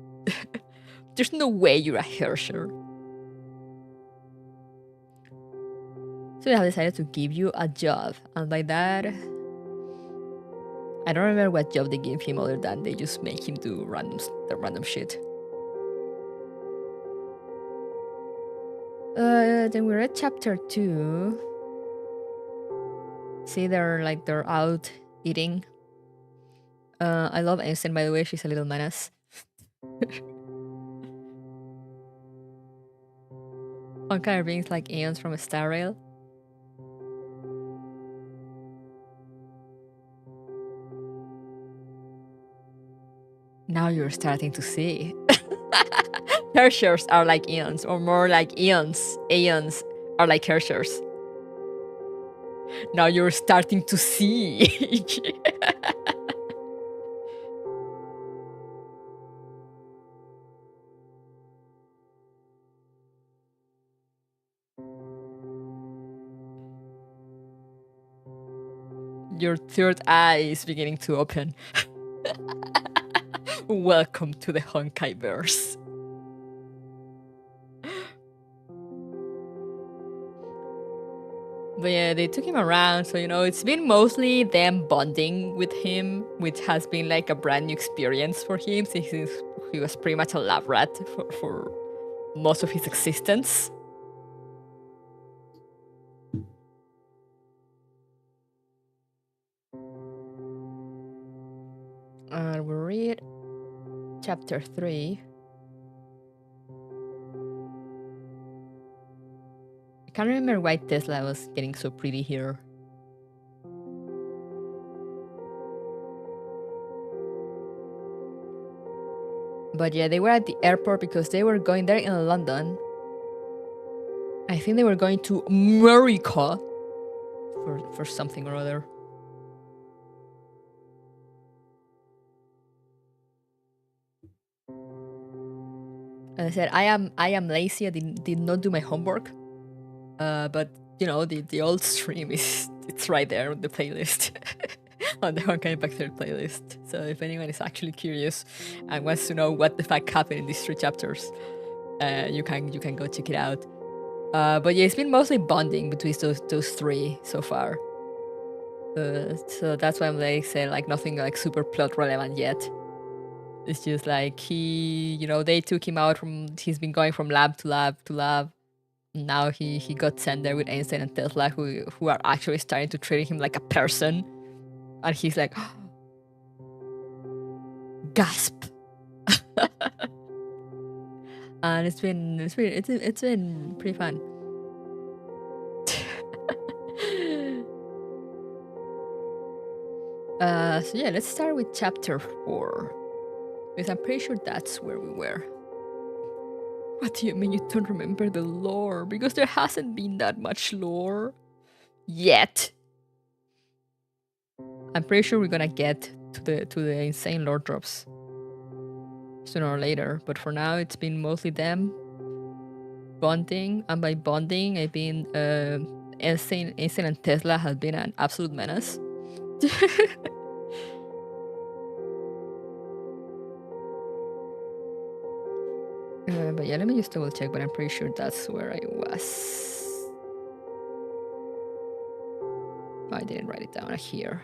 S1: There's no way you're a Herrscher. So they have decided to give you a job, and by that, I don't remember what job they gave him other than they just make him do random shit. Then we're at chapter 2. See, they're out eating. I love Einstein, by the way. She's a little menace. Honkai are beings like eons from a star rail. Now you're starting to see. Herrschers are like eons, or more like eons. Aeons are like Herrschers. Now you're starting to see. Your third eye is beginning to open. Welcome to the Honkai verse. But yeah, they took him around, so you know, it's been mostly them bonding with him, which has been like a brand new experience for him since he was pretty much a lab rat for most of his existence. And we'll read chapter 3. I can't remember why Tesla was getting so pretty here. But yeah, they were at the airport because they were going there in London. I think they were going to America for something or other. And I said, I am lazy. I did not do my homework. But you know, the old stream it's right there on the playlist. On the Honkai Backseating playlist. So if anyone is actually curious and wants to know what the fuck happened in these 3 chapters, you can go check it out. But yeah, it's been mostly bonding between those 3 so far. So that's why I'm like saying like nothing like super plot relevant yet. It's just like they took him out he's been going from lab to lab to lab. Now he got Tsundere with Einstein and Tesla who are actually starting to treat him like a person. And he's like, gasp. And it's been pretty fun. So yeah, let's start with chapter 4. Because I'm pretty sure that's where we were. What do you mean you don't remember the lore? Because there hasn't been that much lore yet. I'm pretty sure we're gonna get to the insane lore drops sooner or later. But for now, it's been mostly them bonding, and by bonding, I mean Einstein and Tesla have been an absolute menace. But yeah, let me just double check, but I'm pretty sure that's where I was. I didn't write it down here.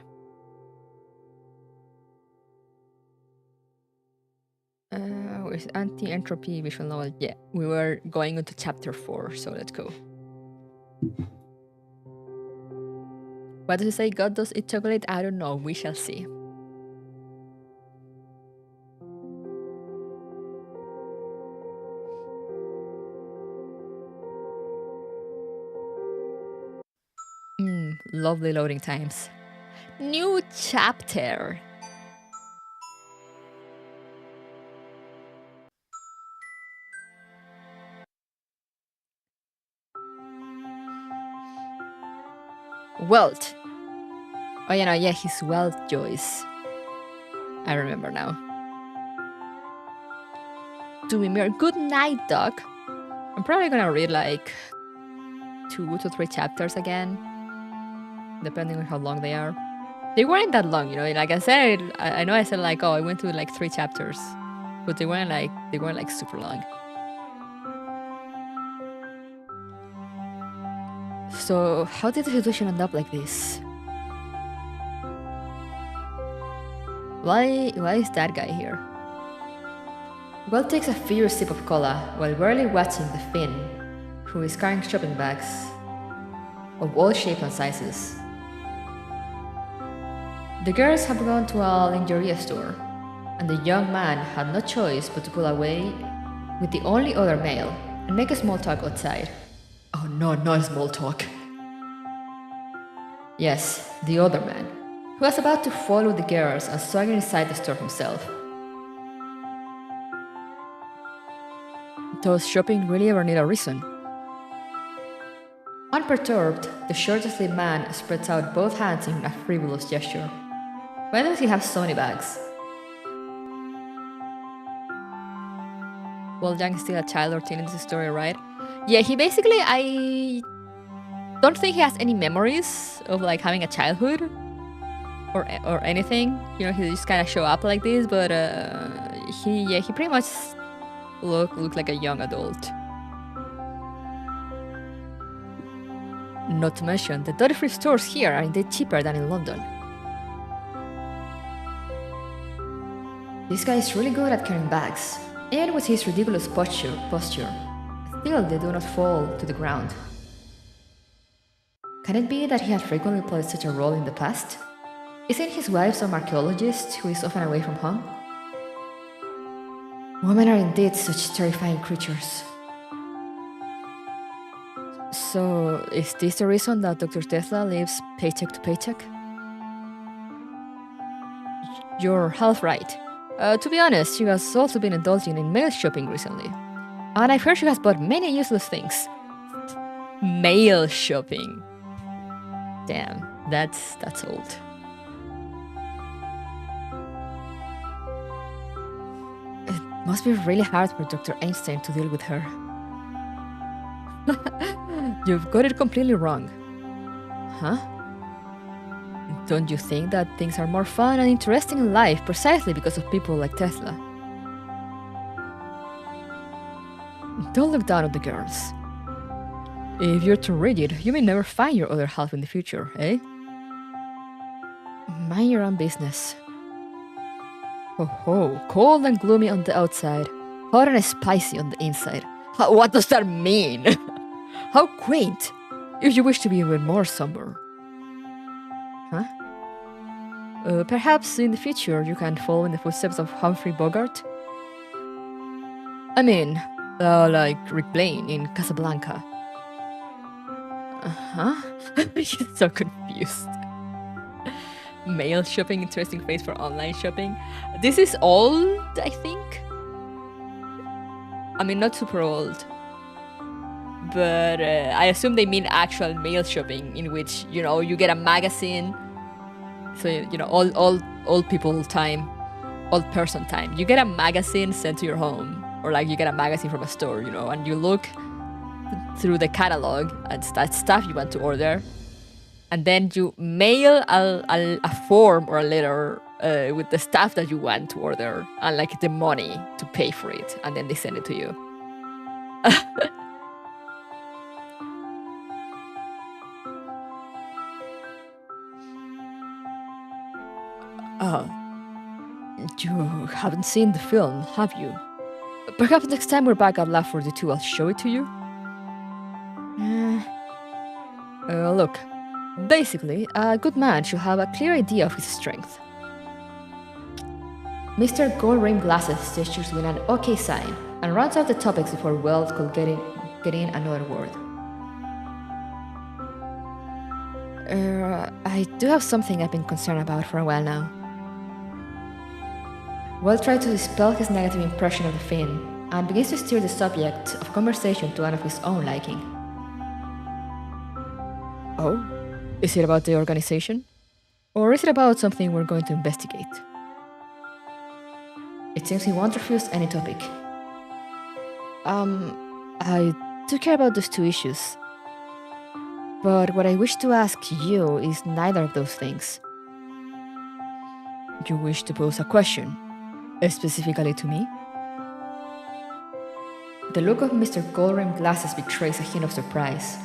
S1: Where's Anti-Entropy visual novel? Yeah, we were going into chapter 4, so let's go. What does it say? God does eat chocolate? I don't know. We shall see. Lovely loading times. New chapter. Wealth. Oh, yeah, his wealth joys. I remember now. To be mere good night, Doc. I'm probably gonna read like 2 to 3 chapters again, depending on how long they are. They weren't that long, like I said, I know I said like, oh, I went to like 3 chapters, but they weren't like super long. So how did the situation end up like this? Why is that guy here? Will takes a furious sip of cola while barely watching the Finn, who is carrying shopping bags of all shapes and sizes. The girls have gone to a lingerie store, and the young man had no choice but to pull away with the only other male and make a small talk outside. Oh no, not small talk. Yes, the other man, who was about to follow the girls and swagger inside the store himself. Does shopping really ever need a reason? Unperturbed, the short-sleeved man spreads out both hands in a frivolous gesture. Why does he have so many bags? Well, Young is still a child or teen in this story, right? Yeah, he basically, I don't think he has any memories of like having a childhood or anything. He just kind of show up like this, but he pretty much look like a young adult. Not to mention, the duty-free stores here are indeed cheaper than in London. This guy is really good at carrying bags, and with his ridiculous posture, still they do not fall to the ground. Can it be that he had frequently played such a role in the past? Isn't his wife some archaeologist who is often away from home? Women are indeed such terrifying creatures. So, is this the reason that Dr. Tesla lives paycheck to paycheck? You're half right. To be honest, she has also been indulging in male shopping recently. And I've heard she has bought many useless things. Mail shopping. Damn, that's old. It must be really hard for Dr. Einstein to deal with her. You've got it completely wrong. Huh? Don't you think that things are more fun and interesting in life precisely because of people like Tesla? Don't look down on the girls. If you're too rigid, you may never find your other half in the future, eh? Mind your own business. Ho ho, cold and gloomy on the outside, hot and spicy on the inside. What does that mean? How quaint! If you wish to be even more somber. Huh? Perhaps in the future you can follow in the footsteps of Humphrey Bogart? I mean, like Rick Blaine in Casablanca. Huh? He's so confused. Mail shopping, interesting phrase for online shopping. This is old, I think. I mean, not super old. But I assume they mean actual mail shopping, in which, you know, you get a magazine. So, you know, old people time, old person time. You get a magazine sent to your home. Or like you get a magazine from a store, you know, and you look through the catalog and that stuff you want to order. And then you mail a form or a letter with the stuff that you want to order and like the money to pay for it. And then they send it to you. You haven't seen the film, have you? Perhaps next time we're back at Lab 42, I'll show it to you. Look, basically, a good man should have a clear idea of his strength. Mr. Gold-rimmed glasses gestures with an OK sign and runs out the topics before Wells could get in another word. I do have something I've been concerned about for a while now. Will tried to dispel his negative impression of the Finn and begins to steer the subject of conversation to one of his own liking. Oh? Is it about the organization? Or is it about something we're going to investigate? It seems he won't refuse any topic. I do care about those two issues. But what I wish to ask you is neither of those things. You wish to pose a question? Specifically to me? The look of Mr. Gold-rimmed glasses betrays a hint of surprise.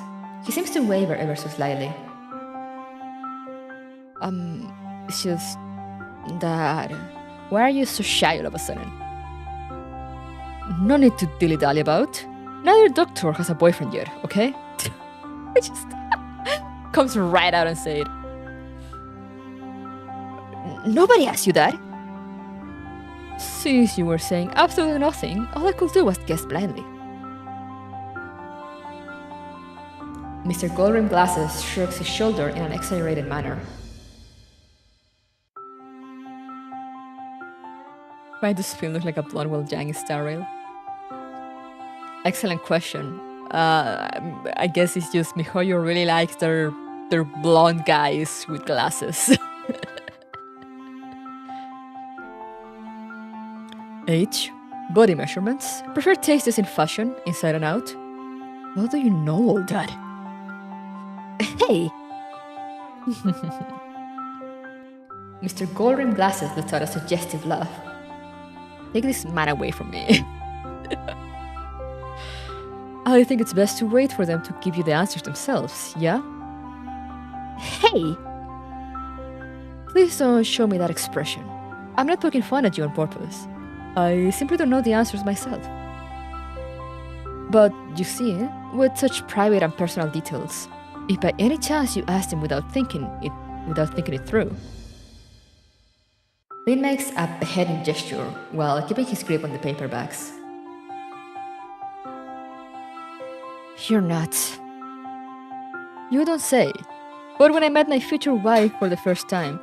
S1: He seems to waver ever so slightly. It's just that... Why are you so shy all of a sudden? No need to dilly-dally about. Neither doctor has a boyfriend yet, okay? It just comes right out and say it. Nobody asked you that. Since you were saying absolutely nothing, all I could do was guess blindly. Mr. Gold-rimmed glasses shrugs his shoulder in an exaggerated manner. Why does Finn look like a blonde while Yang is sterile? Excellent question. I guess it's just Mihoyo really likes their blonde guys with glasses. Age, body measurements, preferred tastes in fashion, inside and out. How do you know all that? Hey! Mr. Gold-rimmed glasses lets out a suggestive laugh. Take this man away from me. I think it's best to wait for them to give you the answers themselves, yeah? Hey! Please don't show me that expression. I'm not poking fun at you on purpose. I simply don't know the answers myself. But you see, with such private and personal details, if by any chance you asked him without thinking it through. Lin makes a beheading gesture while keeping his grip on the paperbacks. You're nuts. You don't say. But when I met my future wife for the first time,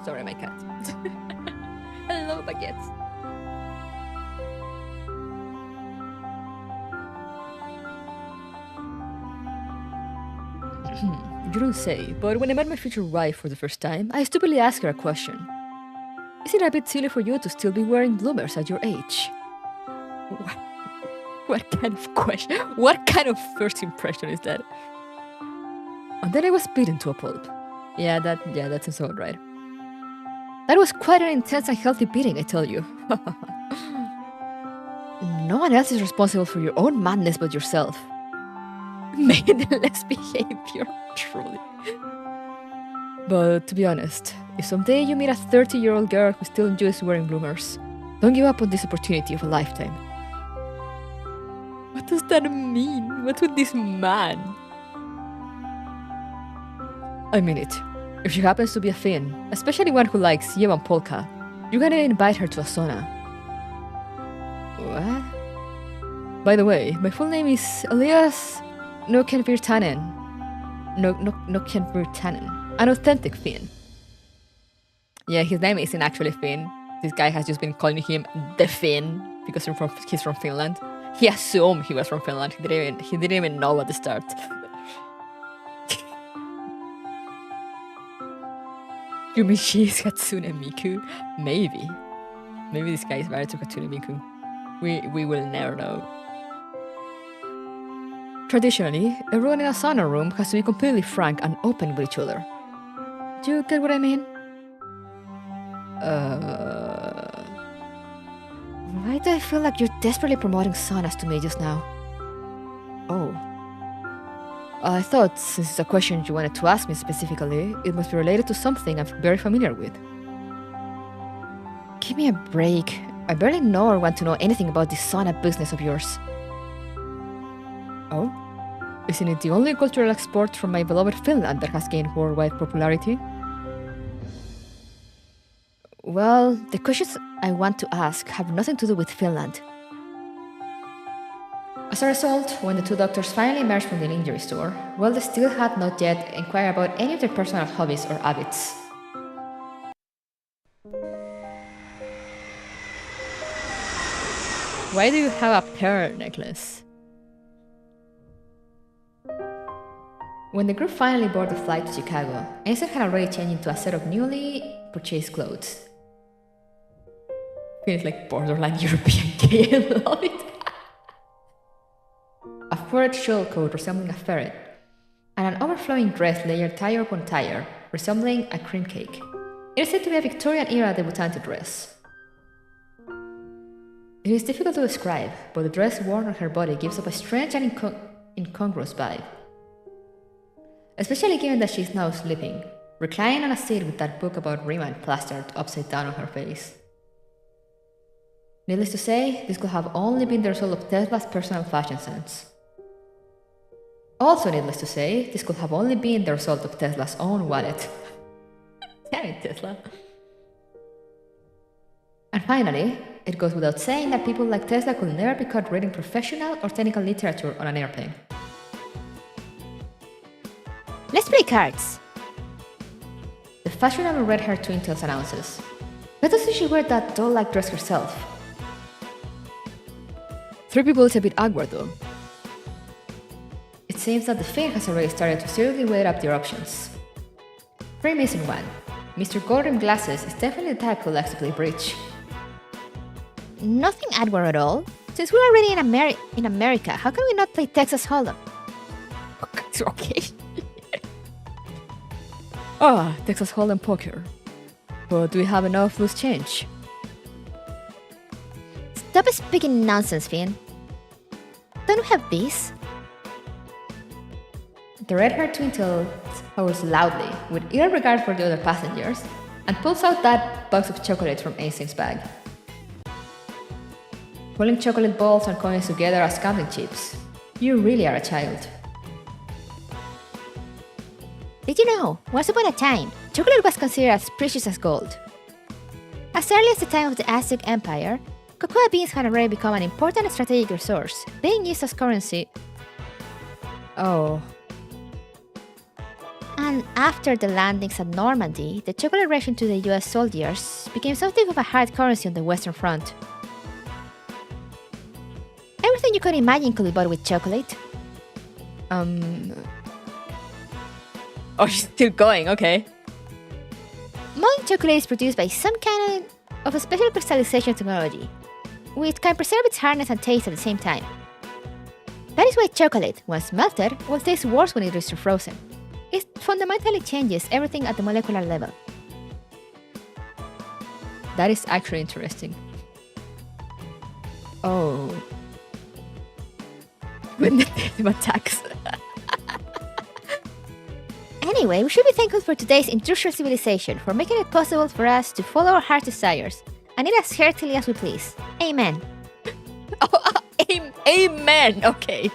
S1: Sorry, my cat. Hello, baguette. You don't say, but when I met my future wife for the first time, I stupidly asked her a question. Is it a bit silly for you to still be wearing bloomers at your age? What kind of question? What kind of first impression is that? And then I was beaten to a pulp. Yeah, that sounds about right. That was quite an intense and healthy beating, I tell you. No one else is responsible for your own madness but yourself. Maidenless behavior, truly. But to be honest, if someday you meet a 30-year-old girl who still enjoys wearing bloomers, don't give up on this opportunity of a lifetime. What does that mean? What's with this man? I mean it. If she happens to be a Finn, especially one who likes Yevan Polka, you gotta invite her to a sauna. What? By the way, my full name is Elias Nokenvirtanen. Nokenvirtanen. An authentic Finn. Yeah, his name isn't actually Finn. This guy has just been calling him the Finn because he's from Finland. He assumed he was from Finland. He didn't even know at the start. You mean she's Hatsune Miku? Maybe. Maybe this guy is married to Hatsune Miku. We will never know. Traditionally, everyone in a sauna room has to be completely frank and open with each other. Do you get what I mean? Why do I feel like you're desperately promoting saunas to me just now? Oh. I thought, since it's a question you wanted to ask me specifically, it must be related to something I'm very familiar with. Give me a break. I barely know or want to know anything about this sauna business of yours. Oh? Isn't it the only cultural export from my beloved Finland that has gained worldwide popularity? Well, the questions I want to ask have nothing to do with Finland. As a result, when the two doctors finally emerged from the injury store, well, they still had not yet inquired about any of their personal hobbies or habits. Why do you have a pearl necklace? When the group finally boarded the flight to Chicago, Einstein had already changed into a set of newly purchased clothes. Feels like borderline European gay, I love it. A furred shell coat resembling a ferret, and an overflowing dress layered tire upon tire, resembling a cream cake. It is said to be a Victorian-era debutante dress. It is difficult to describe, but the dress worn on her body gives off a strange and incongruous vibe. Especially given that she is now sleeping, reclining on a seat with that book about Riemann plastered upside down on her face. Needless to say, this could have only been the result of Tesla's personal fashion sense. Also needless to say, this could have only been the result of Tesla's own wallet. Damn it, Tesla. And finally, it goes without saying that people like Tesla could never be caught reading professional or technical literature on an airplane. Let's play cards! The fashionable red-haired twin tails announces. Why doesn't she wear that doll-like dress herself? 3 people is a bit awkward though. It seems that the Finn has already started to seriously weigh up their options. 3 missing 1. Mr. Golden Glasses is definitely the type who likes to play bridge. Nothing awkward at all. Since we're already in America, how can we not play Texas Hold'em? Okay. Texas Hold'em poker. But do we have enough loose change? Stop speaking nonsense, Finn. Don't we have these? The red-haired twin tails howls loudly, with ill regard for the other passengers, and pulls out that box of chocolates from Einstein's bag. Pulling chocolate balls and coins together as counting chips. You really are a child. Did you know, once upon a time, chocolate was considered as precious as gold. As early as the time of the Aztec Empire, cocoa beans had already become an important strategic resource, being used as currency. Oh.
S2: And after the landings at Normandy, the chocolate ration to the US soldiers became something of a hard currency on the Western Front. Everything you could imagine could be bought with chocolate.
S1: Oh, she's still going, okay.
S2: Molten chocolate is produced by some kind of a special crystallization technology, which can preserve its hardness and taste at the same time. That is why chocolate, once melted, will taste worse when it is frozen. It fundamentally changes everything at the molecular level.
S1: That is actually interesting. Oh. When the team attacks.
S2: Anyway, we should be thankful for today's industrial civilization for making it possible for us to follow our heart desires and eat as heartily as we please. Amen.
S1: Amen. Okay.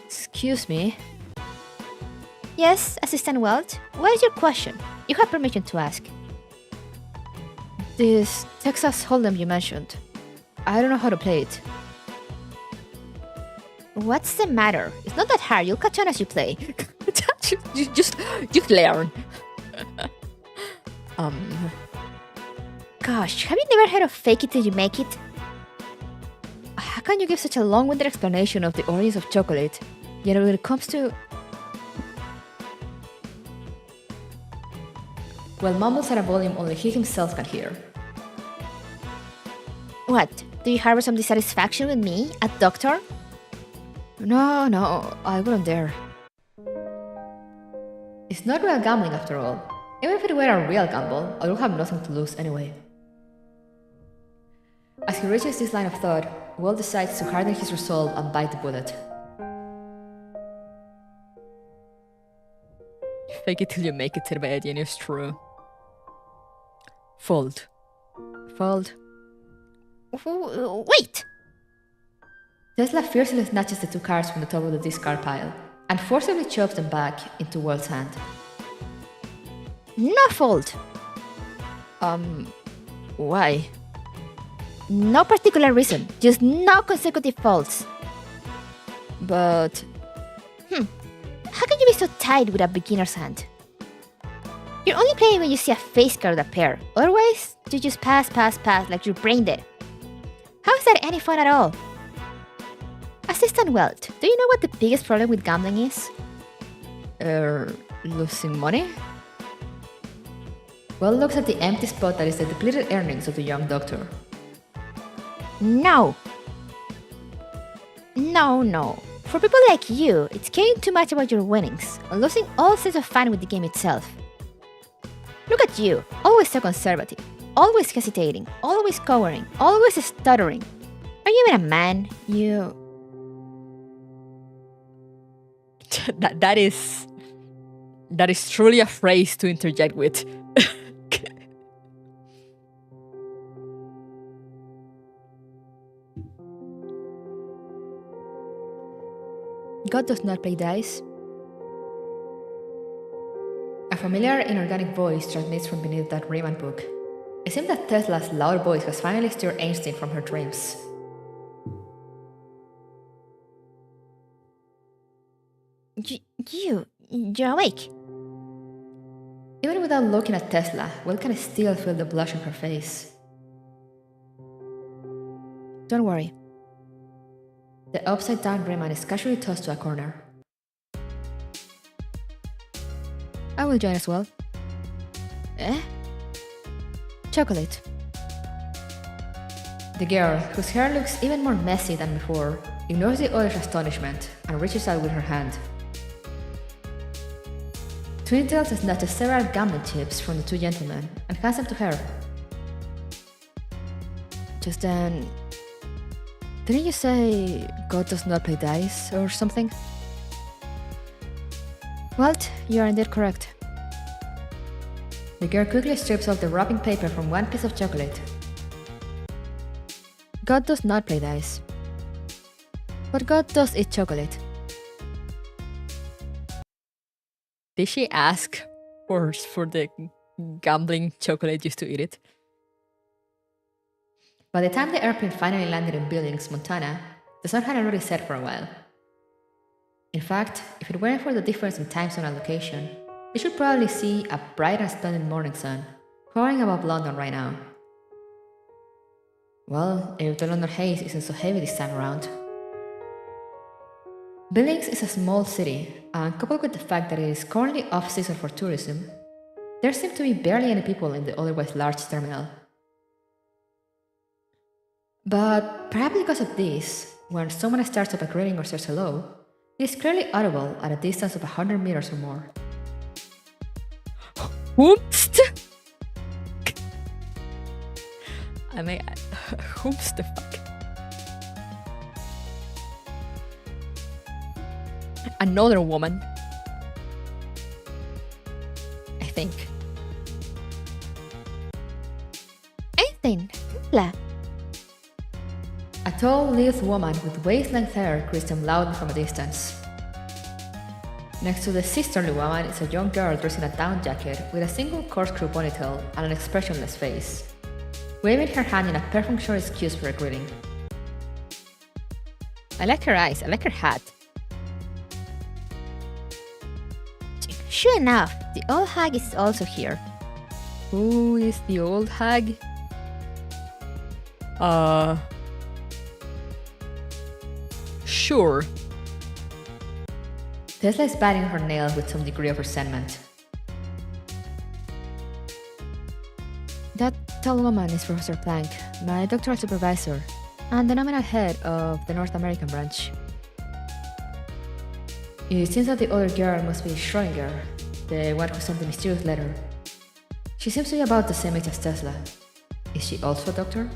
S1: Excuse me.
S2: Yes, Assistant Welt, what is your question? You have permission to ask.
S1: This Texas Hold'em you mentioned. I don't know how to play it.
S2: What's the matter? It's not that hard. You'll catch on as you play.
S1: just learn.
S2: Gosh, have you never heard of fake it till you make it?
S1: How can you give such a long-winded explanation of the origins of chocolate? Yet when it comes to... Well, mumbles at a volume only he himself can hear.
S2: What? Do you harbor some dissatisfaction with me, a doctor?
S1: No, I wouldn't dare. It's not real gambling after all. Even if it were a real gamble, I would have nothing to lose anyway. As he reaches this line of thought, Will decides to harden his resolve and bite the bullet. Fake it till you make it, said by a genius, true. Fold.
S2: Wait!
S1: Tesla fiercely snatches the two cards from the top of the discard pile and forcibly chops them back into World's hand.
S2: No fold!
S1: Why?
S2: No particular reason, just no consecutive folds.
S1: But...
S2: How can you be so tight with a beginner's hand? You're only playing when you see a face card appear, otherwise, you just pass like you're brain dead. How is that any fun at all? Assistant Welt, do you know what the biggest problem with gambling is?
S1: Losing money? Will looks at the empty spot that is the depleted earnings of the young doctor.
S2: No. For people like you, it's caring too much about your winnings and losing all sense of fun with the game itself. Look at you, always so conservative, always hesitating, always cowering, always stuttering. Are you even a man? You...
S1: That is truly a phrase to interject with. God does not play dice. A familiar inorganic voice transmits from beneath that Riemann book. It seems that Tesla's loud voice has finally stirred Einstein from her dreams.
S2: You're awake.
S1: Even without looking at Tesla, Will can still feel the blush on her face. Don't worry. The upside-down Riemann is casually tossed to a corner. I will join as well.
S2: Eh?
S1: Chocolate. The girl, whose hair looks even more messy than before, ignores the other's astonishment and reaches out with her hand. Twintails snatches several gambling chips from the two gentlemen and hands them to her. Just then... Didn't you say God does not play dice or something? Well, you are indeed correct. The girl quickly strips off the wrapping paper from one piece of chocolate. God does not play dice. But God does eat chocolate. Did she ask for the gambling chocolate just to eat it? By the time the airplane finally landed in Billings, Montana, the sun had already set for a while. In fact, if it weren't for the difference in time zone and location, you should probably see a bright and splendid morning sun hovering above London right now. Well, if the London haze isn't so heavy this time around. Billings is a small city, and coupled with the fact that it is currently off-season for tourism, there seem to be barely any people in the otherwise large terminal. But perhaps because of this, when someone starts up a greeting or says hello, it is clearly audible at a distance of 100 meters or more. Whoops! Whoops the fuck? Another woman. I think.
S2: Einstein, Tesla.
S1: A tall, lithe woman with waist-length hair greets them loudly from a distance. Next to the sisterly woman is a young girl dressed in a down jacket with a single corkscrew ponytail and an expressionless face, waving her hand in a perfunctory excuse for a greeting.
S2: I like her eyes, I like her hat. Sure enough, the old hag is also here.
S1: Who is the old hag? Sure. Tesla is biting her nails with some degree of resentment.
S2: That tall woman is Professor Plank, my doctoral supervisor, and the nominal head of the North American branch.
S1: It seems that the other girl must be Schrödinger, the one who sent the mysterious letter. She seems to be about the same age as Tesla. Is she also a doctor?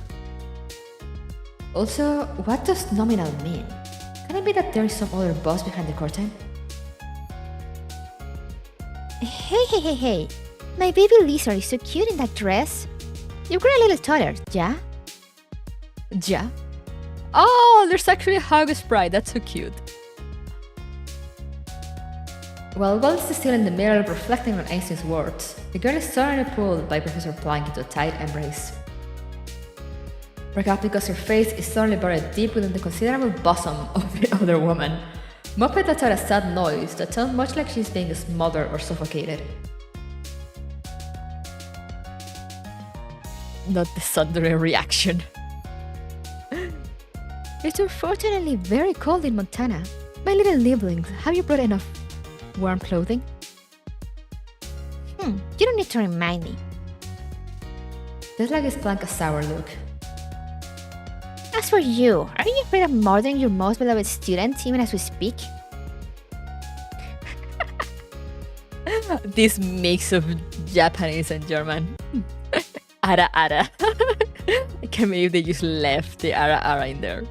S1: Also, what does nominal mean? Can it be that there is some other boss behind the curtain?
S2: Hey, my baby lizard is so cute in that dress. You grew a little taller, yeah?
S1: Yeah? Oh, there's actually a hug sprite, that's so cute. While Wallace is still in the mirror reflecting on Einstein's words, the girl is suddenly pulled by Professor Plank into a tight embrace. Perhaps because her face is suddenly buried deep within the considerable bosom of the other woman, Muppet lets out a sad noise that sounds much like she's being smothered or suffocated. Not the Tsundere reaction.
S2: It's unfortunately very cold in Montana. My little nibblings, have you brought enough warm clothing? You don't need to remind me.
S1: Tesla gives Plank a sour look.
S2: As for you, are you afraid of murdering your most beloved student even as we speak?
S1: This mix of Japanese and German. Ara ara. I can't believe they just left the ara ara in there.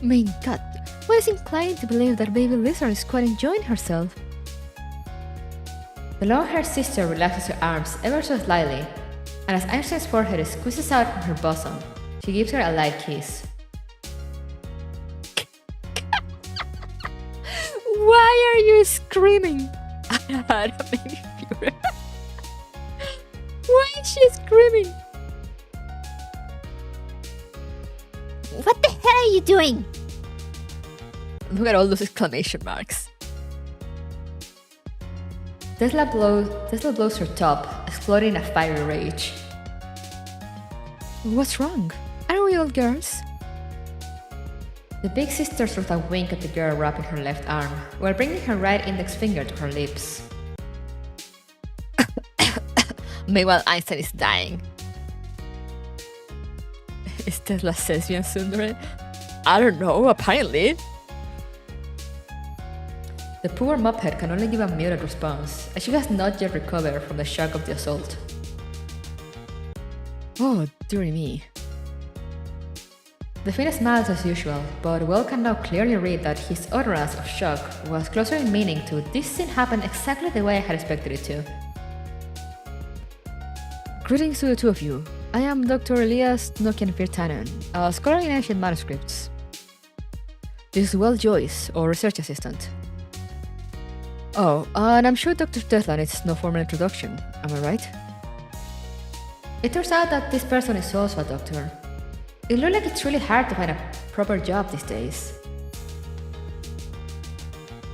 S2: My god, I was inclined to believe that baby lizard is quite enjoying herself.
S1: The long-haired sister relaxes her arms ever so slightly, and as Einstein's forehead squeezes out from her bosom, she gives her a light kiss. Why are you screaming? Ara made me furious. Why is she screaming?
S2: What the hell are you doing?
S1: Look at all those exclamation marks. Tesla blows her top, exploding in a fiery rage.
S2: What's wrong? Are we all girls?
S1: The big sister throws a wink at the girl wrapping her left arm, while bringing her right index finger to her lips. Meanwhile, Einstein is dying. Is Tesla lesbian, Tsundere? I don't know, apparently. The poor mophead can only give a muted response, as she has not yet recovered from the shock of the assault. Oh, dear me. The Finn smiles as usual, but Will can now clearly read that his utterance of shock was closer in meaning to "this scene happened exactly the way I had expected it to." Greetings to the two of you. I am Dr. Elias Nokian Virtanen, a scholar in ancient manuscripts. This is Will Joyce, our research assistant. Oh, and I'm sure Dr. Tesla needs no formal introduction, am I right? It turns out that this person is also a doctor. It looks like it's really hard to find a proper job these days.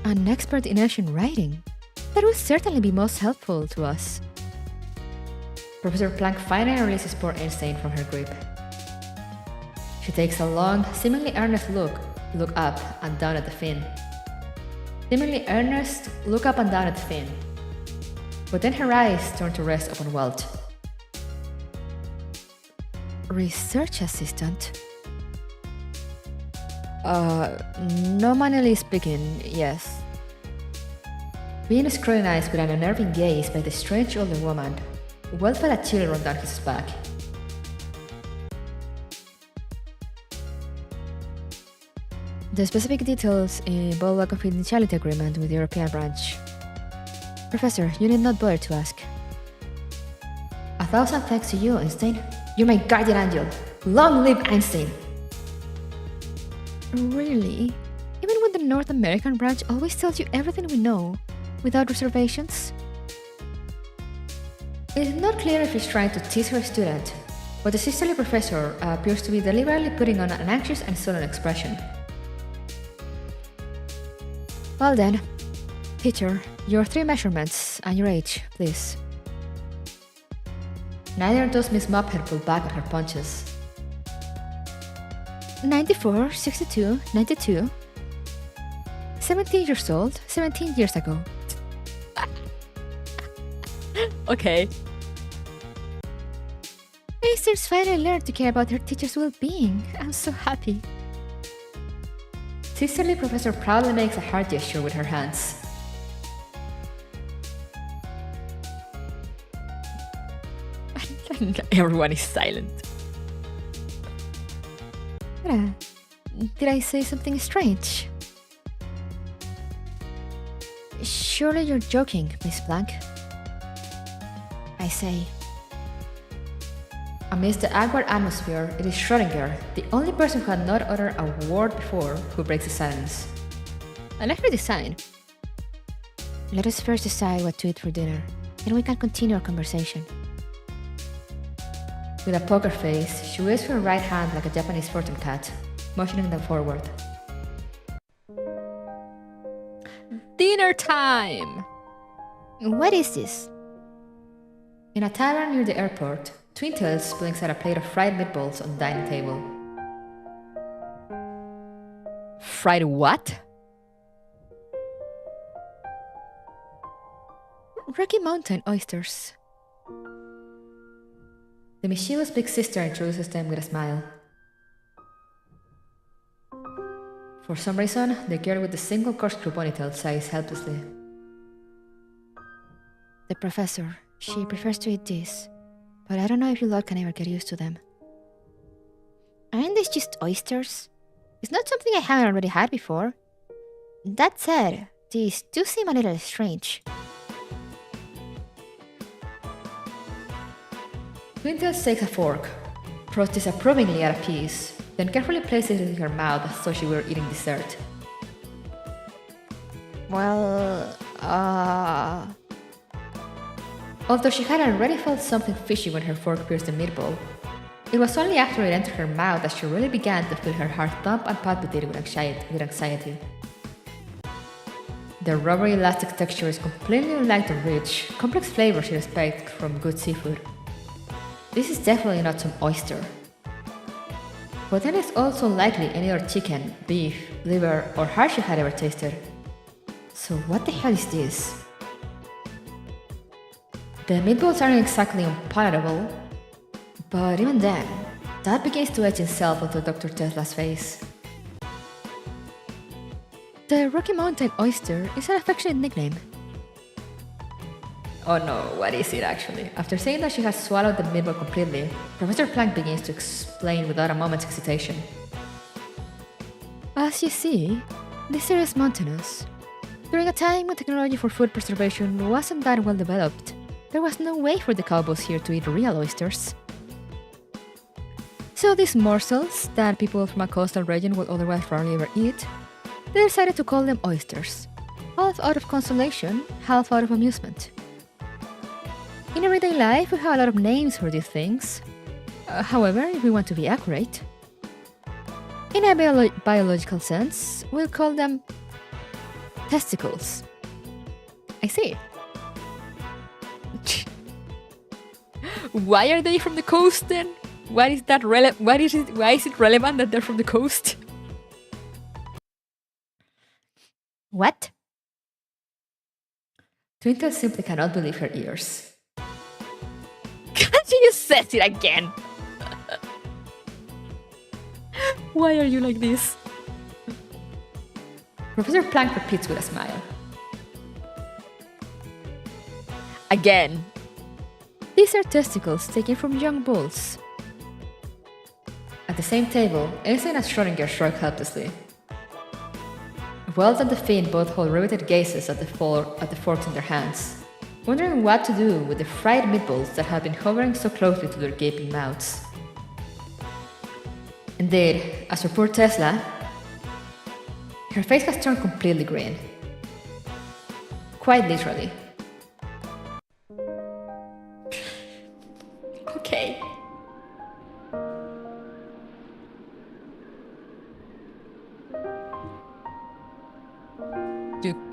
S2: An expert in ancient writing. That would certainly be most helpful to us.
S1: Professor Planck finally releases poor Einstein from her grip. She takes a long, seemingly earnest look up and down at the fin. But then her eyes turn to rest upon Walt.
S2: Research assistant?
S1: Nominally speaking, yes. Being scrutinized with an unnerving gaze by the strange older woman, Walt felt a chill run down his back.
S2: The specific details involve a confidentiality agreement with the European branch. Professor, you need not bother to ask.
S1: 1,000 thanks to you, Einstein. You're my guardian angel. Long live Einstein!
S2: Really? Even when the North American branch always tells you everything we know, without reservations?
S1: It is not clear if she's trying to tease her student, but the sisterly professor appears to be deliberately putting on an anxious and sullen expression.
S2: Well then, teacher, your 3 measurements and your age, please.
S1: Neither does Miss Mophead pull back on her punches.
S2: 94, 62, 92. 17 years old, 17 years ago.
S1: Okay.
S2: Aster's finally learned to care about her teacher's well-being. I'm so happy.
S1: Sisterly professor proudly makes a heart gesture with her hands. Everyone is silent.
S2: Did I say something strange? Surely you're joking, Miss Planck. I say.
S1: Amidst the awkward atmosphere, it is Schrödinger, the only person who had not uttered a word before, who breaks the silence.
S2: I like her design. Let us first decide what to eat for dinner, then we can continue our conversation.
S1: With a poker face, she waves her right hand like a Japanese fortune cat, motioning them forward.
S2: Dinner time! What is this?
S1: In a tavern near the airport, Twintails blinks at a plate of fried meatballs on the dining table.
S2: Fried what? Rocky Mountain oysters.
S1: The mischievous big sister introduces them with a smile. For some reason, the girl with the single corkscrew ponytail sighs helplessly.
S2: The professor, she prefers to eat this, but I don't know if your lot can ever get used to them. Aren't these just oysters? It's not something I haven't already had before. That said, these do seem a little strange.
S1: Twintails takes a fork, throws disapprovingly at a piece, then carefully places it in her mouth as though she were eating dessert.
S2: Well,
S1: Although she had already felt something fishy when her fork pierced the meatball, it was only after it entered her mouth that she really began to feel her heart thump and palpitate with anxiety. The rubbery elastic texture is completely unlike the rich, complex flavors she expects from good seafood. This is definitely not some oyster. But then it's also unlikely any other chicken, beef, liver, or heart she had ever tasted. So what the hell is this? The meatballs aren't exactly unpalatable, but even then, that begins to etch itself onto Dr. Tesla's face.
S2: The Rocky Mountain oyster is an affectionate nickname.
S1: Oh no, what is it actually? After saying that she has swallowed the meatball completely, Professor Planck begins to explain without a moment's hesitation.
S2: As you see, this area is mountainous. During a time when technology for food preservation wasn't that well developed, there was no way for the cowboys here to eat real oysters. So these morsels that people from a coastal region would otherwise rarely ever eat, they decided to call them oysters, half out of consolation, half out of amusement. In everyday life, we have a lot of names for these things. However, if we want to be accurate, in a biological sense, we'll call them
S1: testicles. I see. Why are they from the coast then? Why is it relevant that they're from the coast?
S2: What?
S1: Twinkle simply cannot believe her ears.
S2: Can't you just say it again?
S1: Why are you like this? Professor Plank repeats with a smile. Again. These are testicles taken from young bulls. At the same table, Einstein and Schrödinger shrug helplessly. Weld and the Fiend both hold riveted gazes at the forks in their hands, wondering what to do with the fried meatballs that have been hovering so closely to their gaping mouths. Indeed, as for poor Tesla, her face has turned completely green. Quite literally. Okay.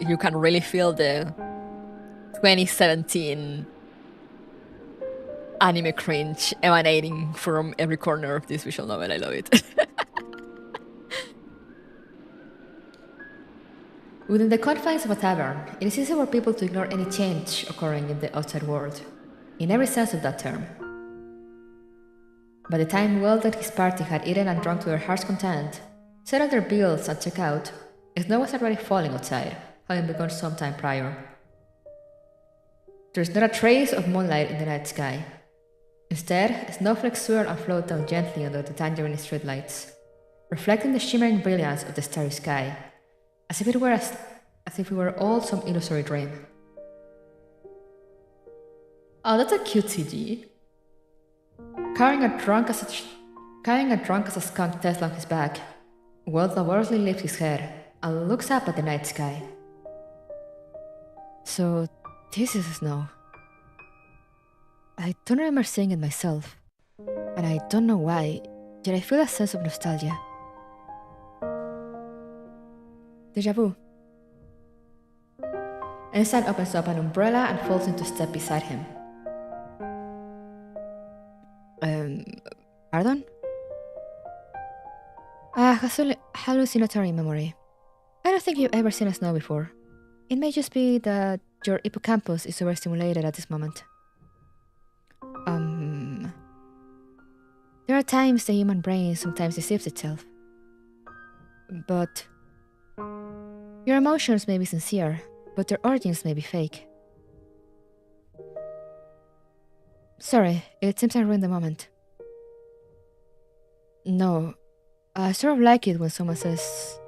S1: You can really feel the 2017 anime cringe emanating from every corner of this visual novel. I love it. Within the confines of a tavern, it is easy for people to ignore any change occurring in the outside world, in every sense of that term. By the time Weld and his party had eaten and drunk to their heart's content, settled their bills and checked out, snow was already falling outside, having begun some time prior. There is not a trace of moonlight in the night sky. Instead, snowflakes swirl and float down gently under the tangerine streetlights, reflecting the shimmering brilliance of the starry sky, as if it were all some illusory dream. Oh, that's a cute CG. Carrying a drunk as a skunk Tesla on his back, Weld laboriously lifts his head and looks up at the night sky. So, this is snow. I don't remember seeing it myself, and I don't know why, yet I feel a sense of nostalgia. Deja vu. Einstein opens up an umbrella and falls into step beside him. Pardon? Hallucinatory memory. I don't think you've ever seen snow before. It may just be that your hippocampus is overstimulated at this moment. There are times the human brain sometimes deceives itself. But your emotions may be sincere, but their origins may be fake. Sorry, it seems I ruined the moment. No, I sort of like it when someone says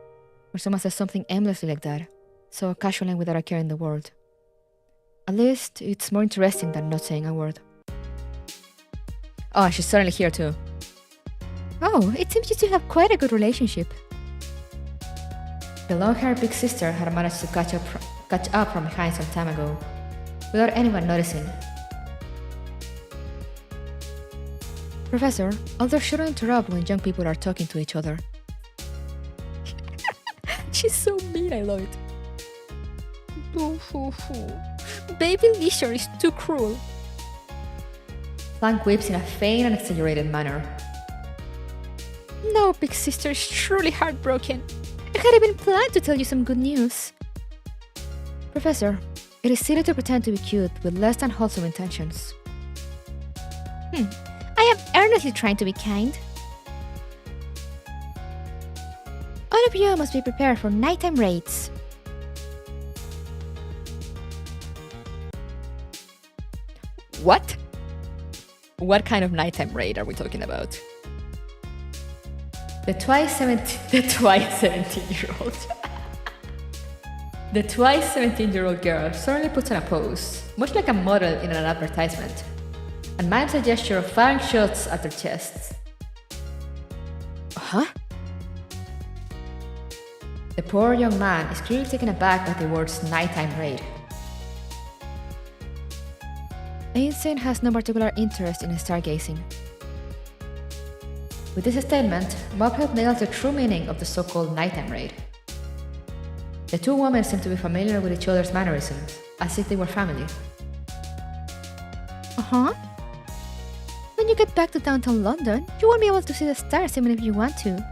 S1: something aimlessly like that, so casually and without a care in the world. At least, it's more interesting than not saying a word. Oh, she's suddenly here too. Oh, it seems you two have quite a good relationship. The long-haired big sister had managed to catch up from behind some time ago, without anyone noticing. Professor, although shouldn't interrupt when young people are talking to each other. She's so mean, I love it. Baby Leisure is too cruel. Plank weeps in a faint and exaggerated manner. No, big sister is truly heartbroken. I had even planned to tell you some good news. Professor, it is silly to pretend to be cute with less than wholesome intentions.
S2: I am earnestly trying to be kind. All of you must be prepared for nighttime raids.
S1: What? What kind of nighttime raid are we talking about? The twice 17-year-old The twice 17-year-old girl suddenly puts on a pose, much like a model in an advertisement, and mimes a gesture of firing shots at their chests. Huh? The poor young man is clearly taken aback by the words nighttime raid. Einstein has no particular interest in stargazing. With this statement, Mobhead nails the true meaning of the so-called nighttime raid.
S2: The two women seemed to be familiar with each other's mannerisms, as if they were family. Uh-huh. When you get back to downtown London, you won't be able to see the stars even if you want to.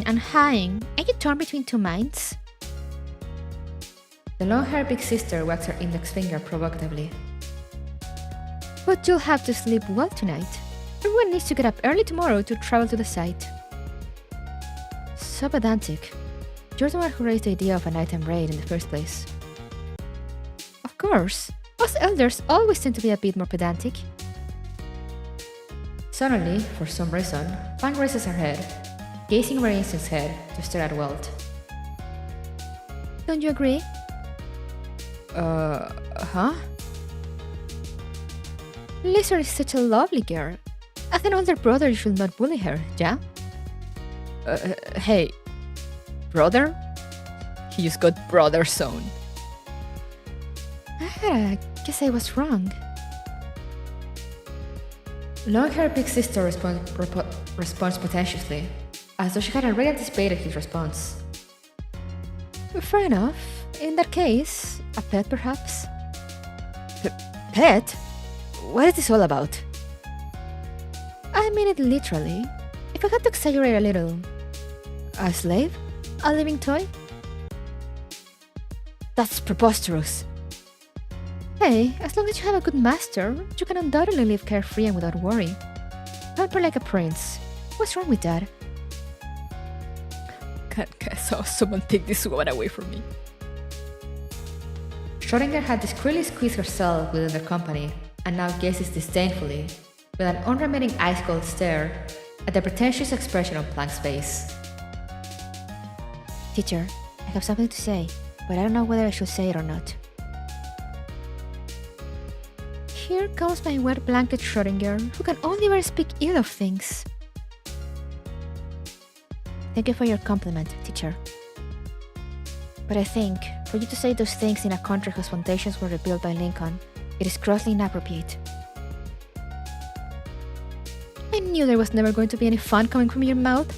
S2: And Haing, are you torn between two minds? The long-haired big sister wagged her index finger provocatively. But you'll have to sleep well tonight. Everyone needs to get up early tomorrow to travel to the site. So pedantic. You're the one who raised the idea of a nighttime raid in the first place. Of course. Us elders always tend to be a bit more pedantic. Suddenly, for some reason, Fang raises her head, gazing over Instin's head to stare at Walt. Don't you agree? Huh? Lizard is such a lovely girl. As an older brother, you should not bully her, yeah?
S1: Hey, brother? He just got brother zone.
S2: I guess I was wrong. Long-haired big sister responds pretentiously, as though she had already anticipated his response. Fair enough. In that case, a pet perhaps? Pet? What is this all about? I mean it literally. If I had to exaggerate a little. A slave? A living toy? That's preposterous. Hey, as long as you have a good master, you can undoubtedly live carefree and without worry. Pamper like a prince. What's wrong with that?
S1: Can't saw someone take this woman away from me.
S2: Schrödinger had discreetly squeezed herself within their company and now gazes disdainfully, with an unremitting ice-cold stare, at the pretentious expression on Planck's face. Teacher, I have something to say, but I don't know whether I should say it or not. Here comes my wet blanket Schrödinger, who can only ever speak ill of things. Thank you for your compliment, teacher. But I think, for you to say those things in a country whose foundations were rebuilt by Lincoln, it is grossly inappropriate. I knew there was never going to be any fun coming from your mouth.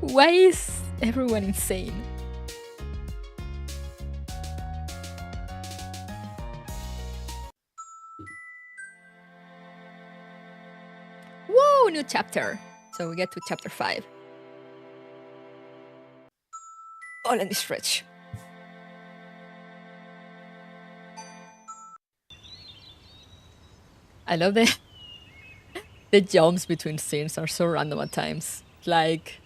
S1: Why is everyone insane? Whoa, new chapter. So we get to chapter 5. Oh, let me stretch. I love the jumps between scenes are so random at times. Like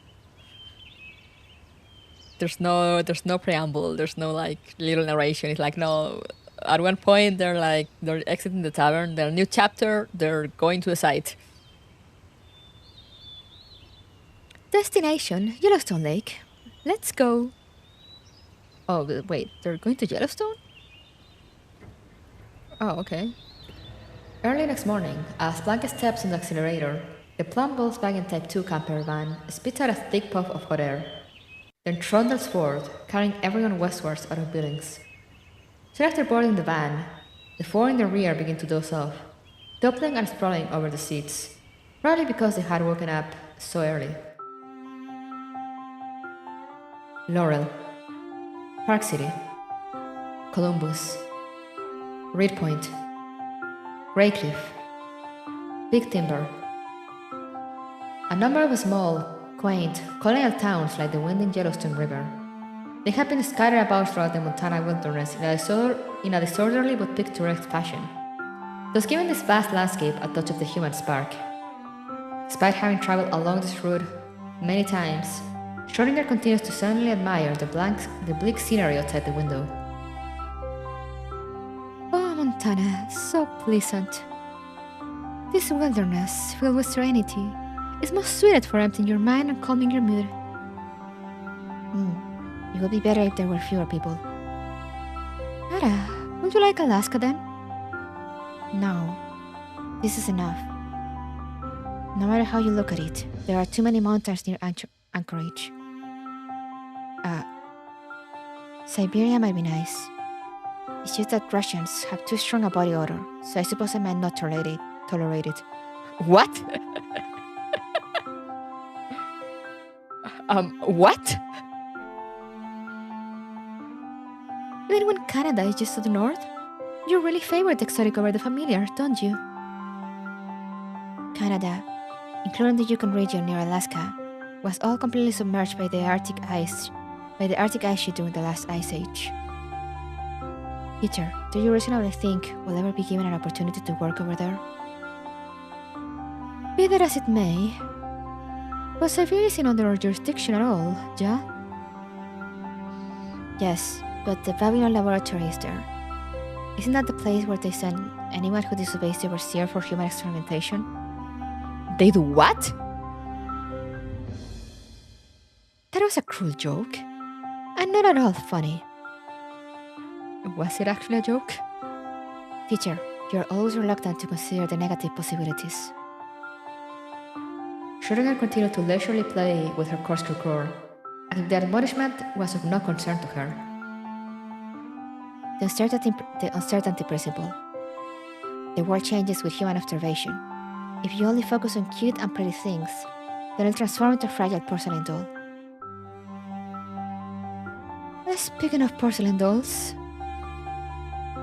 S1: there's no preamble, there's no like little narration. It's like no, at one point they're exiting the tavern, they're new chapter, they're going to the site.
S2: Destination, Yellowstone Lake. Let's go. Oh, wait, they're going to Yellowstone?
S1: Oh, okay.
S2: Early next morning, as Blanca steps on the accelerator, the plump Volkswagen Type 2 camper van spits out a thick puff of hot air, then trundles forward, carrying everyone westwards out of Billings. Soon after boarding the van, the four in the rear begin to doze off, toppling and sprawling over the seats, probably because they had woken up so early. Laurel, Park City, Columbus, Reed Point, Graycliff, Big Timber. A number of small, quaint, colonial towns like the winding Yellowstone River. They have been scattered about throughout the Montana wilderness in a disorderly but picturesque fashion, thus giving this vast landscape a touch of the human spark. Despite having traveled along this route many times, Schrödinger continues to silently admire the bleak scenery outside the window. Oh, Montana, so pleasant. This wilderness, filled with serenity, is most suited for emptying your mind and calming your mood. It would be better if there were fewer people. Ada, would you like Alaska then? No, this is enough. No matter how you look at it, there are too many mountains near Anchorage. Siberia might be nice. It's just that Russians have too strong a body odor, so I suppose I might not tolerate it. What?
S1: What?
S2: Even when Canada is just to the north, you really favor the exotic over the familiar, don't you? Canada, including the Yukon region near Alaska, was all completely submerged by the Arctic ice sheet during the last ice age. Peter, do you reasonably think we'll ever be given an opportunity to work over there? Be that as it may, was Siberia isn't under our jurisdiction at all, yeah? Yes, but the Babylon laboratory is there. Isn't that the place where they send anyone who disobeys the overseer for human experimentation?
S1: They do what?
S2: That was a cruel joke, and not at all funny.
S1: Was it actually a joke?
S2: Teacher, you're always reluctant to consider the negative possibilities.
S1: Schrödinger continued to leisurely play with her corkscrew core, as if the admonishment was of no concern to her.
S2: The uncertainty principle. The world changes with human observation. If you only focus on cute and pretty things, then it'll transform into a fragile porcelain doll. Speaking of porcelain dolls,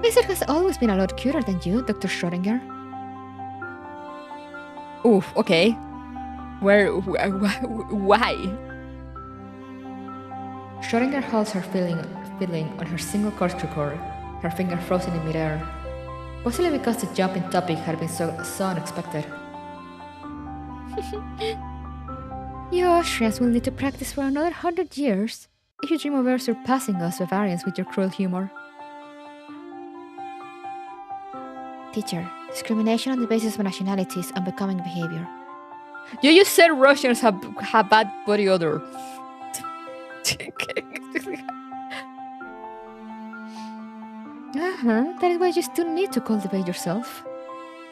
S2: Lizard has always been a lot cuter than you, Dr. Schrödinger.
S1: Oof, okay. Why? Schrödinger holds her fiddling on her single corkscrew core, her finger frozen in midair, possibly because the jumping topic had been so unexpected.
S2: You Austrians will need to practice for another 100 years if you dream of ever surpassing us Bavarians with your cruel humor. Teacher, discrimination on the basis of nationality is unbecoming behavior.
S1: You just said Russians have bad body odor.
S2: That is why you still need to cultivate yourself.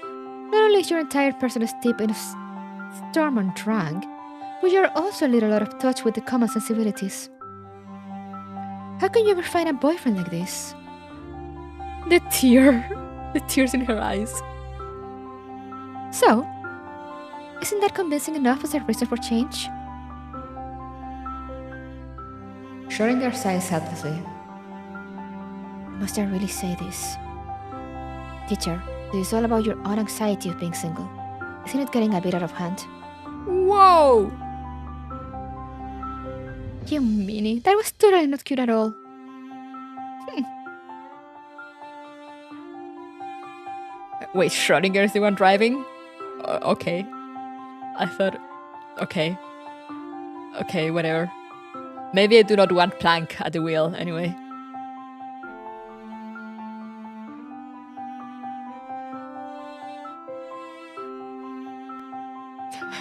S2: Not only is your entire person steeped in a storm and drunk, but you're also a little out of touch with the common sensibilities. How can you ever find a boyfriend like this?
S1: The tears in her eyes.
S2: So, isn't that convincing enough as a reason for change?
S1: Schrödinger sighs helplessly.
S2: Must I really say this? Teacher, this is all about your own anxiety of being single. Isn't it getting a bit out of hand?
S1: Whoa!
S2: You meanie, that was totally not cute at all.
S1: Wait, Schrödinger is the one driving? Okay. I thought... Okay, whatever. Maybe I do not want Planck at the wheel, anyway.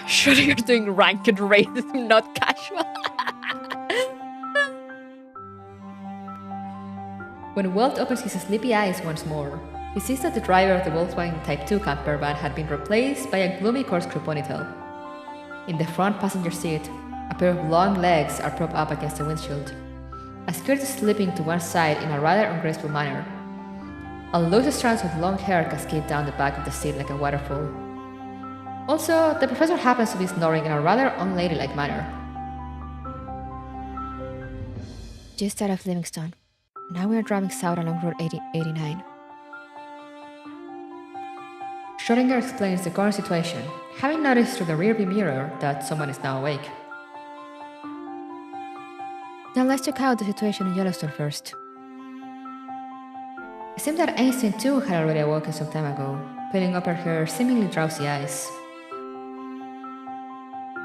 S1: Schrödinger's doing ranked racism, not casual. When Walt opens his sleepy eyes once more, he sees that the driver of the Volkswagen Type 2 camper van had been replaced by a gloomy corkscrew ponytail. In the front passenger seat, a pair of long legs are propped up against the windshield. A skirt is slipping to one side in a rather ungraceful manner. A loose strands of long hair cascade down the back of the seat like a waterfall. Also, the professor happens to be snoring in a rather unladylike manner.
S2: Just out of Livingston. Now we are driving south along Route 89.
S1: Schrödinger explains the current situation, having noticed through the rearview mirror that someone is now awake.
S2: Now let's check out the situation in Yellowstone first.
S1: It seemed that Einstein too had already awoken some time ago, pulling up her seemingly drowsy eyes.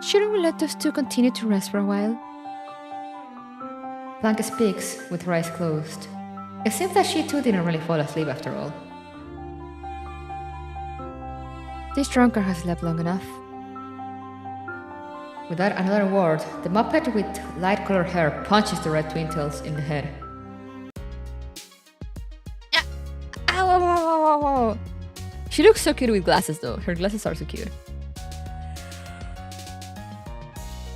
S2: Shouldn't we let those two continue to rest for a while?
S1: Planck speaks with her eyes closed. It seems that she too didn't really fall asleep after all.
S2: This drunkard has slept long enough.
S1: Without another word, the Muppet with light-colored hair punches the red twin tails in the head.
S2: Ow.
S1: She looks so cute with glasses though. Her glasses are so cute.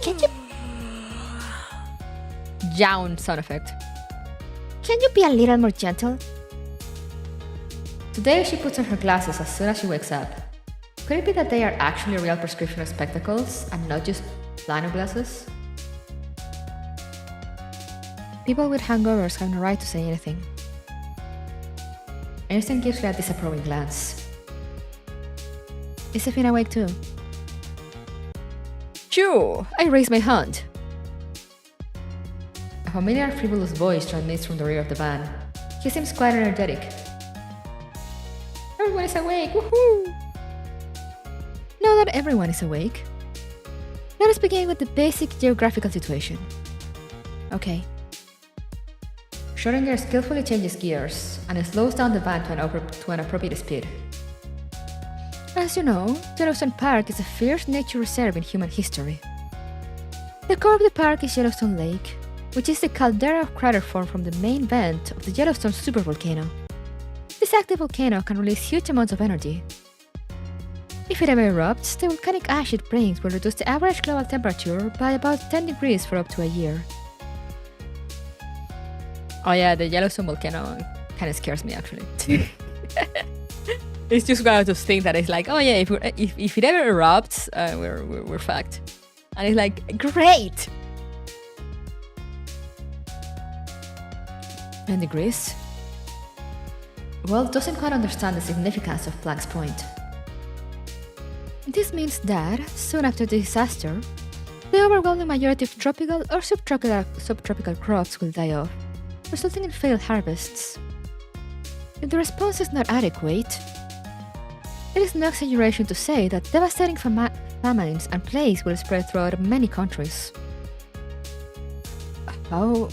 S2: Can you...
S1: Yawn sound effect.
S2: Can you be a little more gentle?
S1: Today she puts on her glasses as soon as she wakes up. Could it be that they are actually real prescription spectacles and not just plano glasses?
S2: People with hangovers have no right to say anything. Einstein gives her a disapproving glance. Is Sophie awake too?
S1: Sure, I raise my hand.
S2: A familiar, frivolous voice transmits from the rear of the van. He seems quite energetic.
S1: Everyone is awake, woohoo!
S2: Now that everyone is awake, let us begin with the basic geographical situation. Okay. Schrödinger skillfully changes gears and slows down the van to an appropriate speed. As you know, Yellowstone Park is the first nature reserve in human history. The core of the park is Yellowstone Lake, which is the caldera of crater formed from the main vent of the Yellowstone supervolcano. This active volcano can release huge amounts of energy. If it ever erupts, the volcanic ash it brings will reduce the average global temperature by about 10 degrees for up to a year.
S1: Oh yeah, the Yellowstone volcano kind of scares me actually. It's just one of those things that is like, oh yeah, if it ever erupts, we're fucked. And it's like, great!
S2: 10 degrees? Well, doesn't quite understand the significance of Planck's point. This means that, soon after the disaster, the overwhelming majority of tropical or subtropical crops will die off, resulting in failed harvests. If the response is not adequate, it is no exaggeration to say that devastating famines and plagues will spread throughout many countries.
S1: How?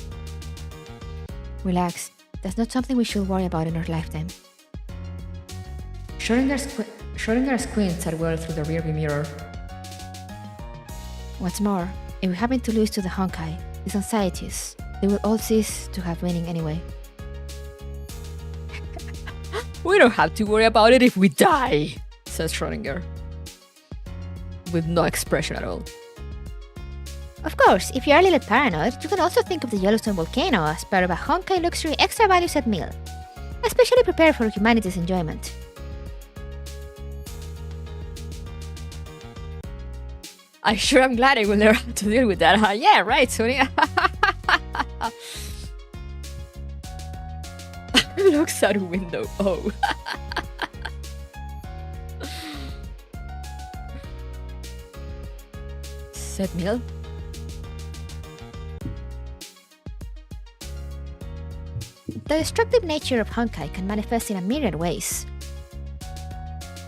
S2: Relax, that's not something we should worry about in our lifetime. Schrödinger squints at Will through the rearview mirror. What's more, if we happen to lose to the Honkai, these anxieties, they will all cease to have meaning anyway.
S1: We don't have to worry about it if we die, says Schrödinger, with no expression at all.
S2: Of course, if you are a little paranoid, you can also think of the Yellowstone volcano as part of a Honkai luxury extra value set meal, especially prepared for humanity's enjoyment.
S1: I sure am glad I will never have to deal with that. Yeah, right, Sonia. Looks out a window. Oh.
S2: Set meal? The destructive nature of Honkai can manifest in a myriad ways.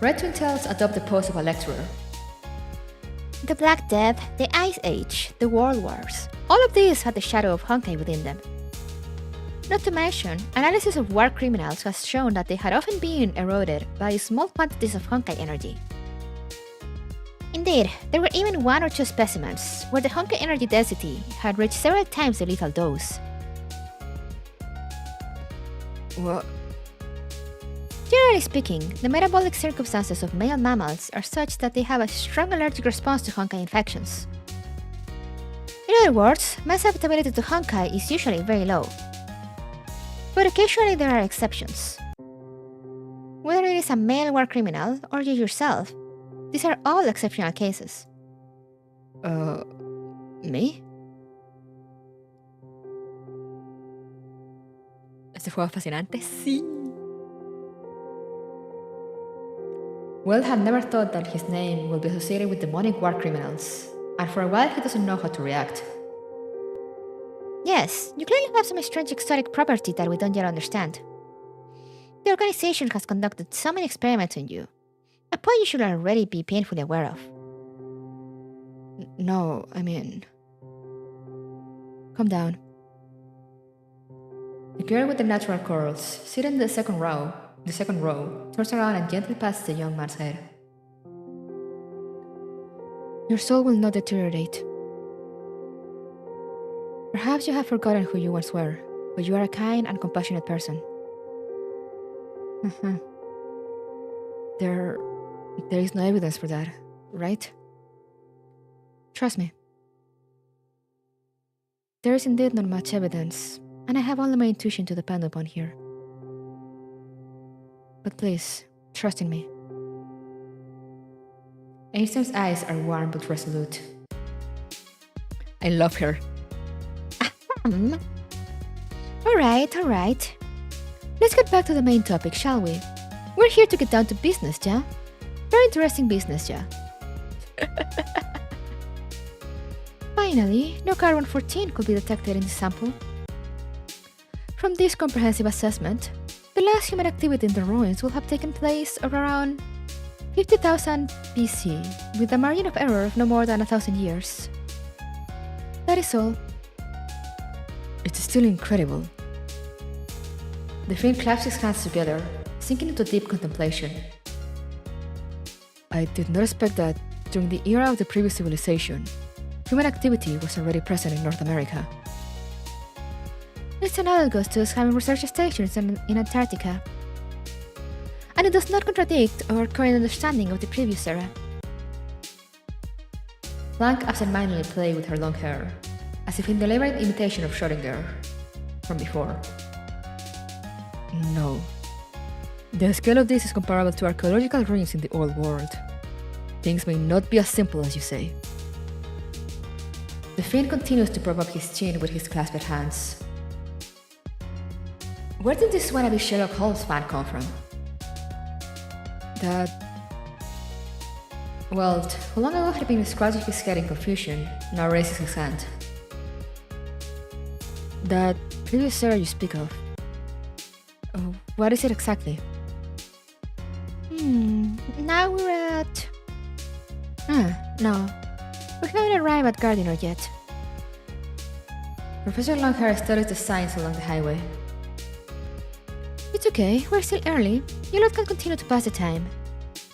S2: Red Twin Tails adopt the pose of a lecturer. The Black Death, the Ice Age, the World Wars, all of these had the shadow of Honkai within them. Not to mention, analysis of war criminals has shown that they had often been eroded by small quantities of Honkai energy. Indeed, there were even one or two specimens where the Honkai energy density had reached several times the lethal dose.
S1: What?
S2: Generally speaking, the metabolic circumstances of male mammals are such that they have a strong allergic response to Honkai infections. In other words, men's susceptibility to Honkai is usually very low. But occasionally there are exceptions. Whether it is a male war criminal or you yourself, these are all exceptional cases.
S1: Me? Este juego es fascinante, sí.
S2: Will had never thought that his name would be associated with demonic war criminals, and for a while he doesn't know how to react. Yes, you clearly have some strange exotic property that we don't yet understand. The organization has conducted so many experiments on you, a point you should already be painfully aware of.
S1: No, I mean...
S2: Calm down. The girl with the natural curls, seated in the second row, turns around and gently passes the young man's head. Your soul will not deteriorate. Perhaps you have forgotten who you once were, but you are a kind and compassionate person. There is no evidence for that, right? Trust me. There is indeed not much evidence, and I have only my intuition to depend upon here. But please, trust in me. Einstein's eyes are warm but resolute.
S1: I love her.
S2: Alright. Let's get back to the main topic, shall we? We're here to get down to business, yeah? Very interesting business, yeah? Finally, no carbon-14 could be detected in the sample. From this comprehensive assessment, the last human activity in the ruins will have taken place around 50,000 BC, with a margin of error of no more than 1,000 years. That is all.
S1: It's still incredible.
S2: The Finn clasped his hands together, sinking into deep contemplation.
S1: I did not expect that during the era of the previous civilization, human activity was already present in North America.
S2: It's analogous to us having research stations in Antarctica. And it does not contradict our current understanding of the previous era.
S1: Blanc absentmindedly played with her long hair, as if in deliberate imitation of Schrödinger from before. No. The scale of this is comparable to archaeological ruins in the old world. Things may not be as simple as you say.
S2: The Finn continues to prop up his chin with his clasped hands. Where did this wannabe Sherlock Holmes fan come from?
S1: Well, how long ago had been scratching his head in confusion, now raises his hand. That previous era you speak of. What is it exactly?
S2: Now we're at... no. We haven't arrived at Gardiner yet.
S1: Professor Longhair studies the signs along the highway.
S2: It's okay, we're still early. You lot can continue to pass the time.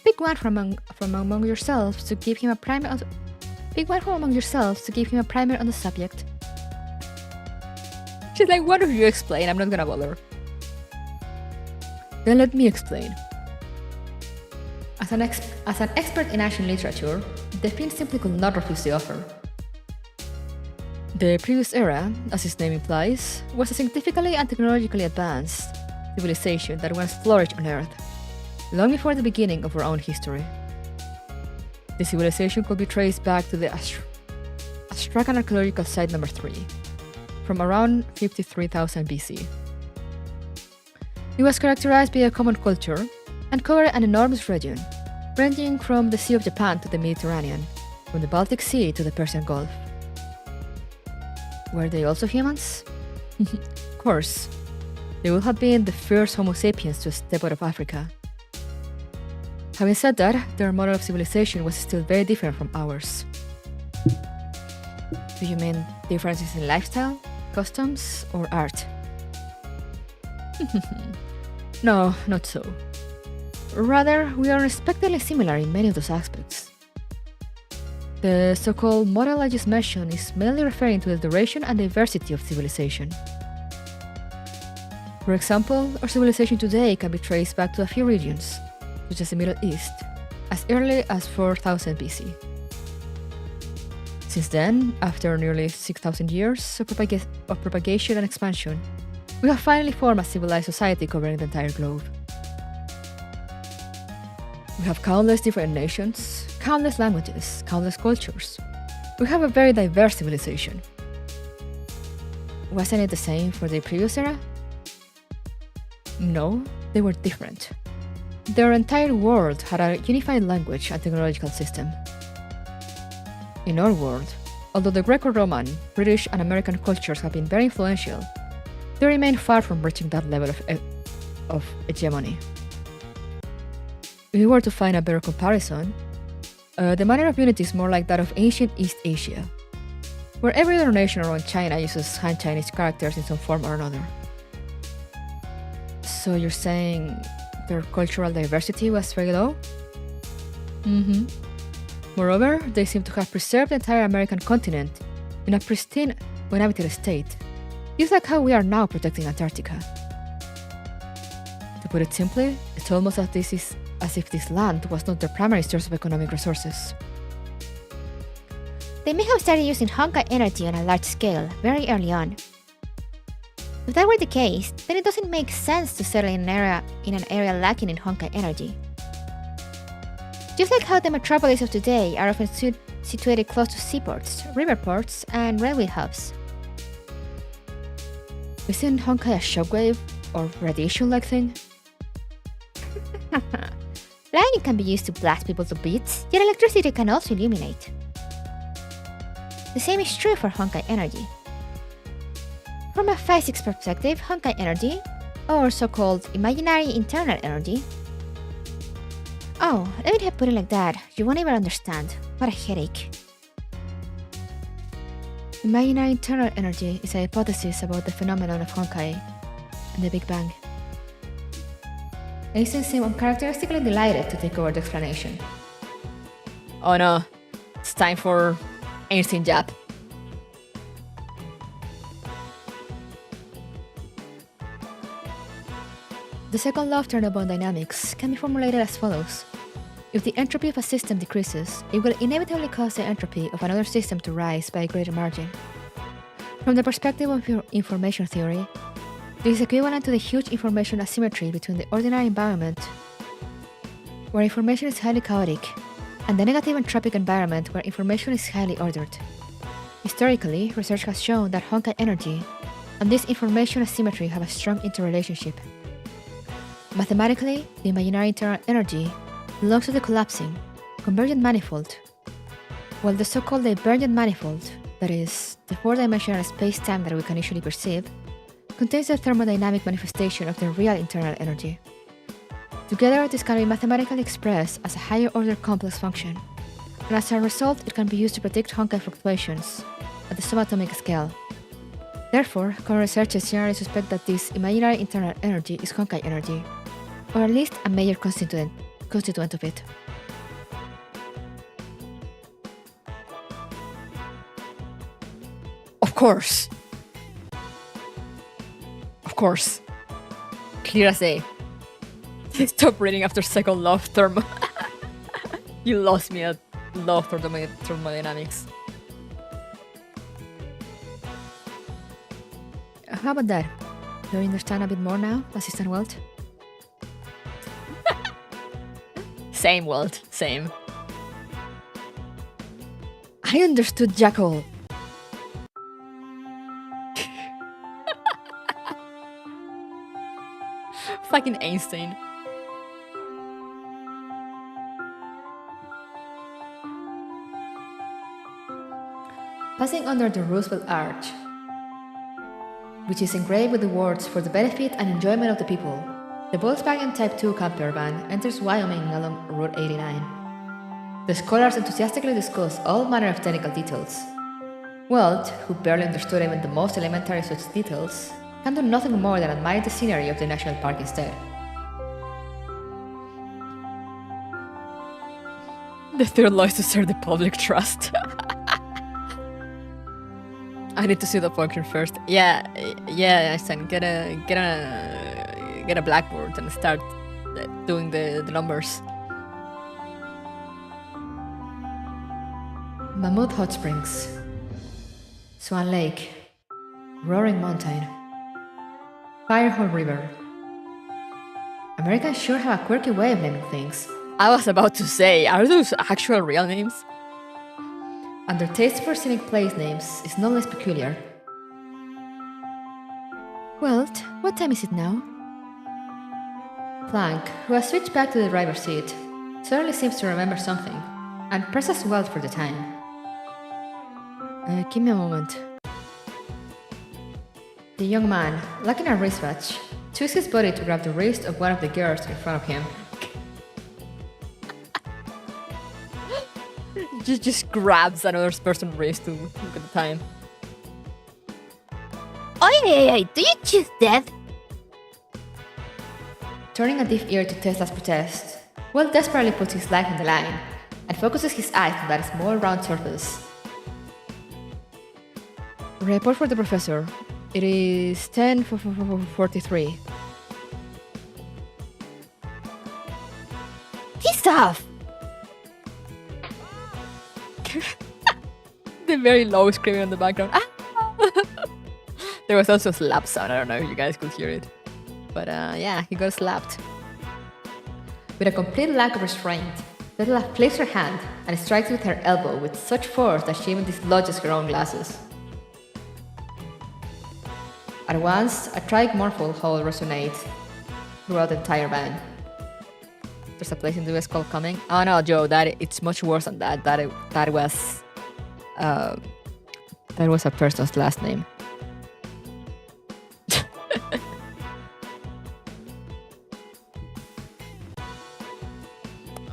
S2: Pick one from among yourselves to give him a primer on the subject.
S1: She's like, why don't you explain? I'm not gonna bother. Then let me explain. As an expert in ancient literature, the Finn simply could not refuse the offer. The previous era, as its name implies, was a scientifically and technologically advanced civilization that once flourished on Earth, long before the beginning of our own history. The civilization could be traced back to the Astrakhan archaeological site number 3, from around 53,000 BC. It was characterized by a common culture and covered an enormous region, ranging from the Sea of Japan to the Mediterranean, from the Baltic Sea to the Persian Gulf. Were they also humans? Of course. They would have been the first Homo sapiens to step out of Africa. Having said that, their model of civilization was still very different from ours. Do you mean differences in lifestyle, customs, or art? No, not so. Rather, we are unexpectedly similar in many of those aspects. The so-called model I just mentioned is mainly referring to the duration and diversity of civilization. For example, our civilization today can be traced back to a few regions, such as the Middle East, as early as 4000 BC. Since then, after nearly 6,000 years of propagation and expansion, we have finally formed a civilized society covering the entire globe. We have countless different nations, countless languages, countless cultures. We have a very diverse civilization. Wasn't it the same for the previous era? No, they were different. Their entire world had a unified language and technological system. In our world, although the Greco-Roman, British, and American cultures have been very influential, they remain far from reaching that level of hegemony. If we were to find a better comparison, the manner of unity is more like that of ancient East Asia, where every other nation around China uses Han Chinese characters in some form or another. So you're saying their cultural diversity was very low? Moreover, they seem to have preserved the entire American continent in a pristine, uninhabited state, just like how we are now protecting Antarctica. To put it simply, it's almost as if this land was not their primary source of economic resources.
S2: They may have started using Honkai energy on a large scale very early on. If that were the case, then it doesn't make sense to settle in an area lacking in Honkai energy. Just like how the metropolis of today are often situated close to seaports, river ports, and railway hubs. Isn't Honkai a shockwave or radiation-like thing? Lightning can be used to blast people to bits, yet electricity can also illuminate. The same is true for Honkai energy. From a physics perspective, Honkai energy, or so-called imaginary internal energy. Oh, let me put it like that, you won't even understand. What a headache. Imaginary internal energy is a hypothesis about the phenomenon of Honkai and the Big Bang. Aizen seemed uncharacteristically delighted to take over the explanation.
S1: Oh no, it's time for Einstein Jap.
S2: The second law of thermodynamics can be formulated as follows. If the entropy of a system decreases, it will inevitably cause the entropy of another system to rise by a greater margin. From the perspective of your information theory, this is equivalent to the huge information asymmetry between the ordinary environment, where information is highly chaotic, and the negative entropic environment where information is highly ordered. Historically, research has shown that Honkai energy and this information asymmetry have a strong interrelationship. Mathematically, the imaginary internal energy belongs to the collapsing, convergent manifold, while the so-called divergent manifold, that is, the four-dimensional space-time that we can usually perceive, contains the thermodynamic manifestation of the real internal energy. Together, this can be mathematically expressed as a higher-order complex function, and as a result, it can be used to predict Honkai fluctuations at the subatomic scale. Therefore, current researchers generally suspect that this imaginary internal energy is Honkai energy, or at least a major constituent of it.
S1: Of course. Clear as day. Stop reading after second law of thermo. You lost me at law of thermodynamics.
S2: How about that? Do you understand a bit more now, Assistant Walt?
S1: Same, Walt, same.
S2: I understood Jackal.
S1: Fucking Einstein.
S2: Passing under the Roosevelt Arch, which is engraved with the words "for the benefit and enjoyment of the people," the Volkswagen Type 2 camper van enters Wyoming along Route 89. The scholars enthusiastically discuss all manner of technical details. Walt, who barely understood even the most elementary such details, can do nothing more than admire the scenery of the national park instead.
S1: The third law is to serve the public trust. I need to see the function first. Yeah, Einstein, get a blackboard and start doing the numbers.
S2: Mammoth Hot Springs, Swan Lake, Roaring Mountain, Firehole River. Americans sure have a quirky way of naming things.
S1: I was about to say, are those actual real names?
S2: And their taste for scenic place names is no less peculiar. Walt, what time is it now? Plank, who has switched back to the driver's seat, suddenly seems to remember something, and presses Walt for the time. Give me a moment. The young man, lacking a wristwatch, twists his body to grab the wrist of one of the girls in front of him.
S1: Just grabs another person's wrist to look at the time.
S2: Oi, do you choose death? Turning a deaf ear to Tesla's protest, Will desperately puts his life on the line and focuses his eyes on that small round surface. Report for the professor. It is 10:43. Piss off!
S1: The very low screaming in the background. Ah! There was also a slap sound. I don't know if you guys could hear it. But yeah, he got slapped.
S2: With a complete lack of restraint, Tesla flips her hand and strikes with her elbow with such force that she even dislodges her own glasses. At
S1: At once, a tragic mournful howl resonates throughout the entire band. There's a place in the US called Coming. Oh no, Joe, it's much worse than that. That was a person's last name.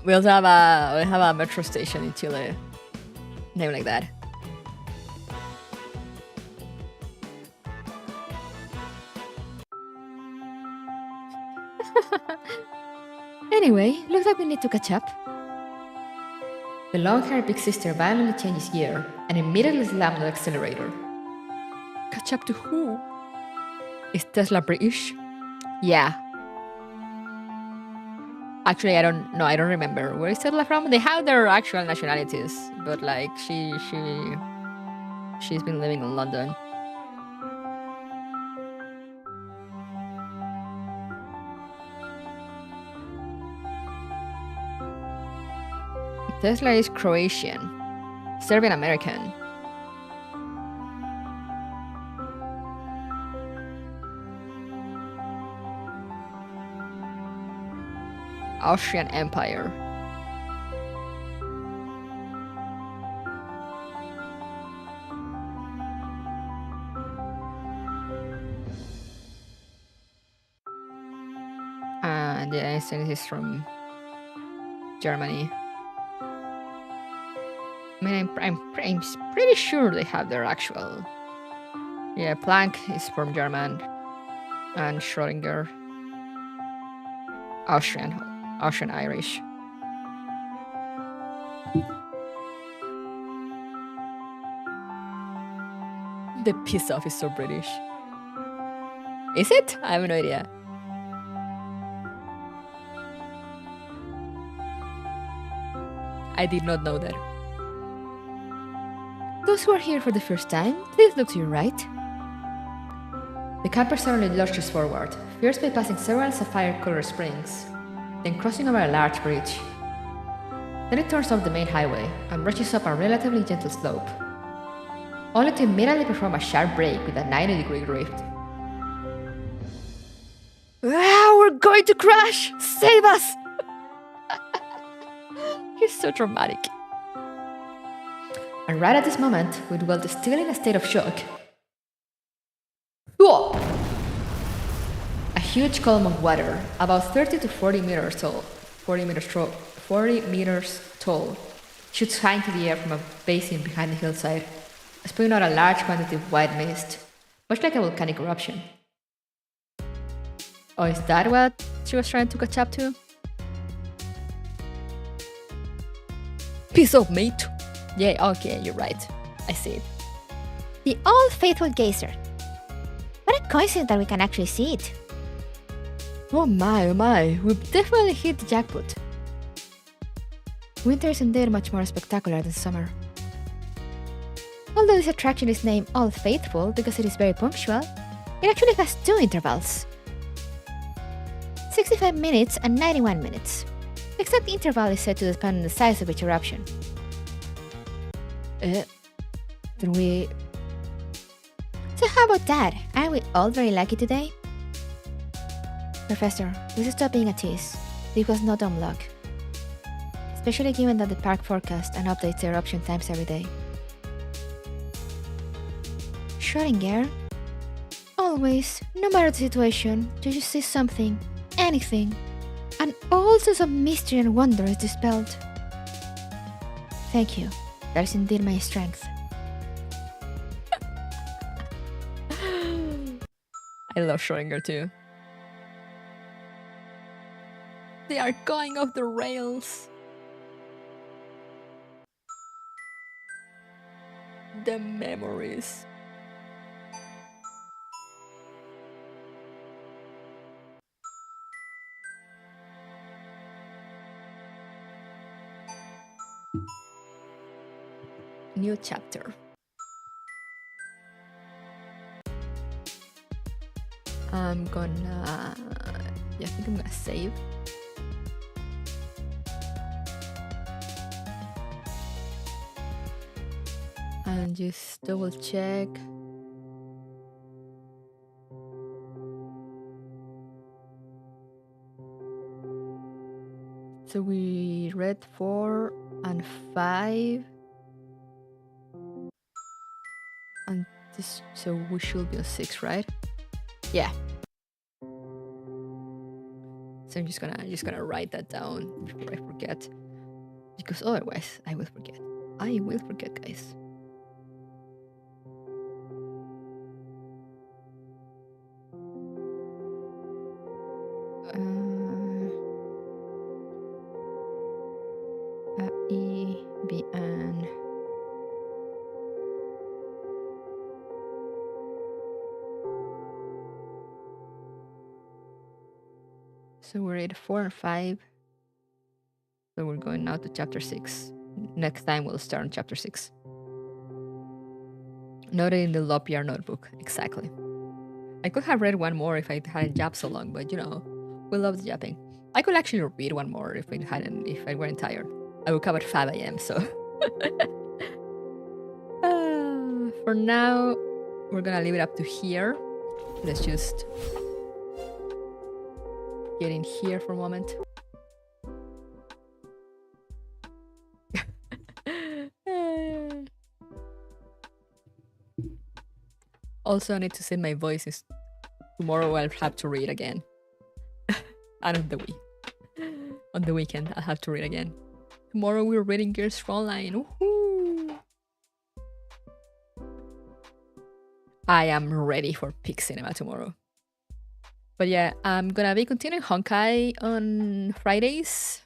S1: We also have a metro station in Chile, named like that. Anyway, looks like we need to catch up. The long-haired big sister violently changes gear and immediately slams the accelerator. Catch up to who? Is Tesla British? Yeah. Actually, I don't know. I don't remember. Where is Tesla from? They have their actual nationalities, but like she's been living in London. Tesla is Croatian, Serbian American. Austrian Empire. And the Einstein is from Germany. I mean, I'm pretty sure they have their actual. Yeah, Planck is from German, and Schrödinger, Austrian Irish. The piss off is so British. Is it? I have no idea. I did not know that. Those who are here for the first time, please look to your right. The camper suddenly lurches forward, first by passing several sapphire-colored springs, then crossing over a large bridge. Then it turns off the main highway and rushes up a relatively gentle slope, only to immediately perform a sharp brake with a 90-degree drift. Ah, we're going to crash! Save us! He's so dramatic. And right at this moment, with Walt still in a state of shock, a huge column of water, about 30 to 40 meters tall, shoots high into the air from a basin behind the hillside, spewing out a large quantity of white mist, much like a volcanic eruption. Oh, is that what she was trying to catch up to? Piece of meat! Yeah, okay, you're right. I see it.
S2: The old faithful geyser. What a coincidence that we can actually see it.
S1: Oh my, we've definitely hit the jackpot. Winter is indeed much more spectacular than summer.
S2: Although this attraction is named Old Faithful because it is very punctual, it actually has two intervals. 65 minutes and 91 minutes. The exact interval is said to depend on the size of each eruption.
S1: Then we...
S2: So how about that? Aren't we all very lucky today? Professor, please stop being a tease. This was not dumb luck. Especially given that the park forecasts and updates the eruption times every day. Schrödinger? Always, no matter the situation, you just see something, anything, and all sorts of mystery and wonder is dispelled. Thank you. That is indeed my strength.
S1: I love Schrödinger too. They are going off the rails. The memories. New chapter. I think I'm gonna save. And just double check. So we read 4 and 5. And this, so we should be on 6, right? Yeah. So I'm just gonna write that down before I forget. Because otherwise I will forget. I will forget, guys. IBN. So we're at 4 and 5. So we're going now to chapter 6. Next time we'll start on chapter 6. Noted in the Lopiar notebook. Exactly. I could have read one more if I hadn't jabbed so long, but you know, we love the jabbing. I could actually read one more if I weren't tired. I woke up at 5 a.m. so for now we're gonna leave it up to here. Let's just get in here for a moment. Also, I need to say my voice is tomorrow. I'll have to read again. Out of the week. On the weekend, I'll have to read again. Tomorrow we're reading Girls Frontline. Woohoo! I am ready for peak cinema tomorrow. But yeah, I'm gonna be continuing Honkai on Fridays.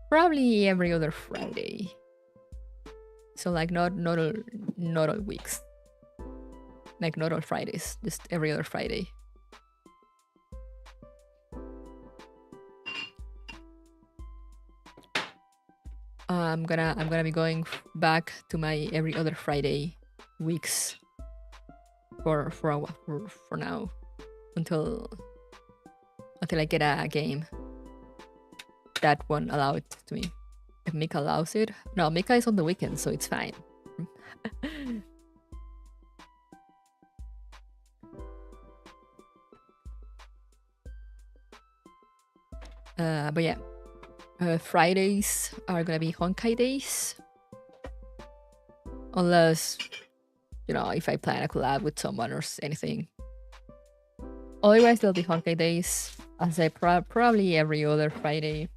S1: Probably every other Friday. So like not all weeks. Like not all Fridays, just every other Friday. I'm gonna be going back to my every other Friday weeks for now until I get a game that won't allow it to me. If Mika allows it, no, Mika is on the weekend, so it's fine. But yeah. Fridays are gonna be Honkai days. Unless, you know, if I plan a collab with someone or anything. Otherwise, there'll be Honkai days. As I probably every other Friday.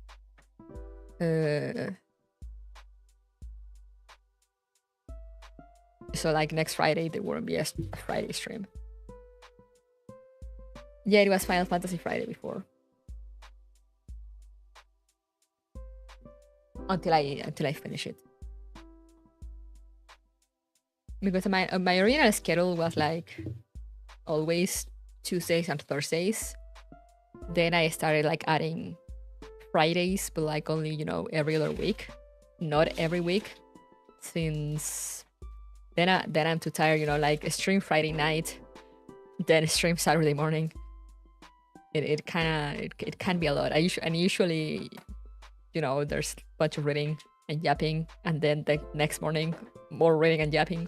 S1: So like next Friday, there won't be a Friday stream. Yeah, it was Final Fantasy Friday before. Until I finish it, because my original schedule was like always Tuesdays and Thursdays. Then I started like adding Fridays, but like only, you know, every other week, not every week. Since then I'm too tired, you know, like stream Friday night, then stream Saturday morning. It can be a lot. Usually, you know, there's a bunch of reading and yapping, and then the next morning, more reading and yapping.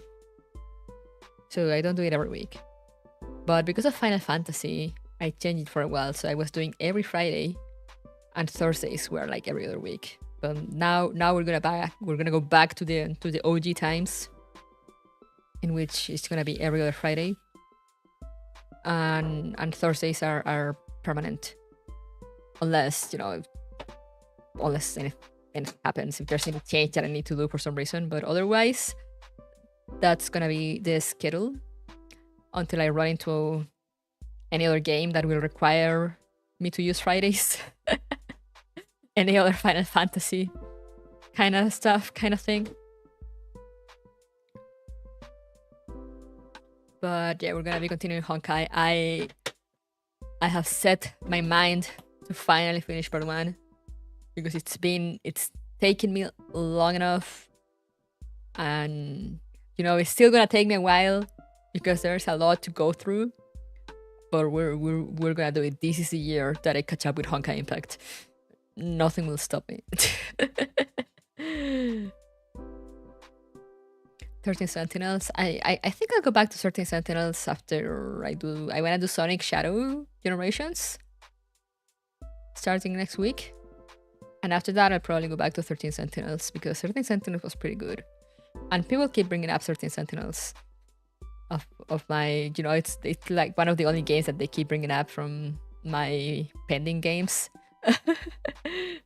S1: So I don't do it every week. But because of Final Fantasy, I changed it for a while. So I was doing every Friday, and Thursdays were like every other week. But now we're gonna go back to the OG times, in which it's gonna be every other Friday, and Thursdays are permanent, unless, you know, unless anything happens, if there's any change that I need to do for some reason. But otherwise, that's gonna be the schedule until I run into any other game that will require me to use Fridays. Any other Final Fantasy kind of stuff, kind of thing. But yeah, we're gonna be continuing Honkai. I have set my mind to finally finish part 1. Because it's taken me long enough, and you know, it's still gonna take me a while because there's a lot to go through. But we're gonna do it. This is the year that I catch up with Honkai Impact. Nothing will stop me. 13 Sentinels. I think I'll go back to 13 Sentinels after I wanna do Sonic Shadow Generations starting next week. And after that, I'll probably go back to 13 Sentinels because 13 Sentinels was pretty good. And people keep bringing up 13 Sentinels of my, you know, it's like one of the only games that they keep bringing up from my pending games,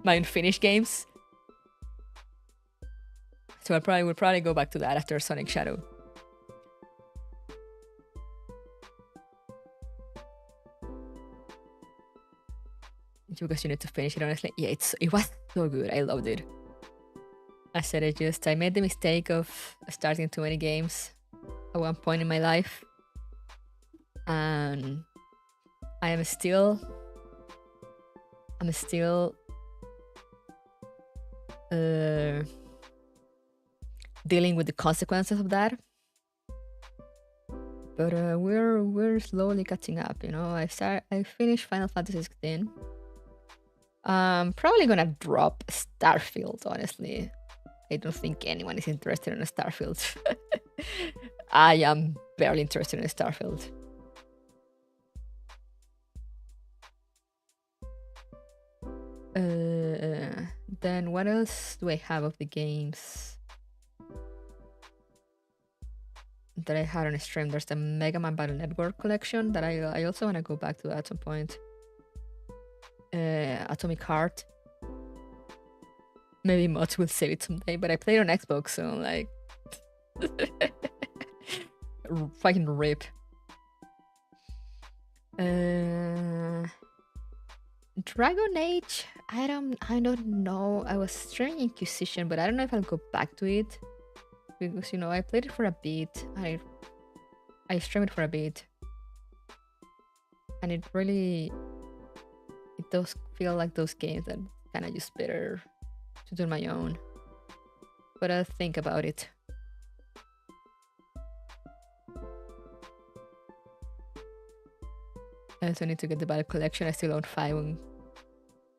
S1: my unfinished games. So we'll probably go back to that after Sonic Shadow. Because you need to finish it, honestly. Yeah, it was so good. I loved it. I said I made the mistake of starting too many games at one point in my life. And I'm still dealing with the consequences of that. But we're slowly catching up, you know. I finished Final Fantasy 16. Probably gonna drop Starfield, honestly. I don't think anyone is interested in a Starfield. I am barely interested in a Starfield. Then what else do I have of the games that I had on a stream? There's the Mega Man Battle Network collection that I also want to go back to at some point. Atomic Heart. Maybe Mods will save it someday, but I played on Xbox, so I'm like fucking rip. Dragon Age, I don't know. I was streaming Inquisition, but I don't know if I'll go back to it because, you know, I played it for a bit. I streamed it for a bit, and it does feel like those games that kind of just better to do on my own. But I'll think about it. I also need to get the Battle Collection. I still own 5 on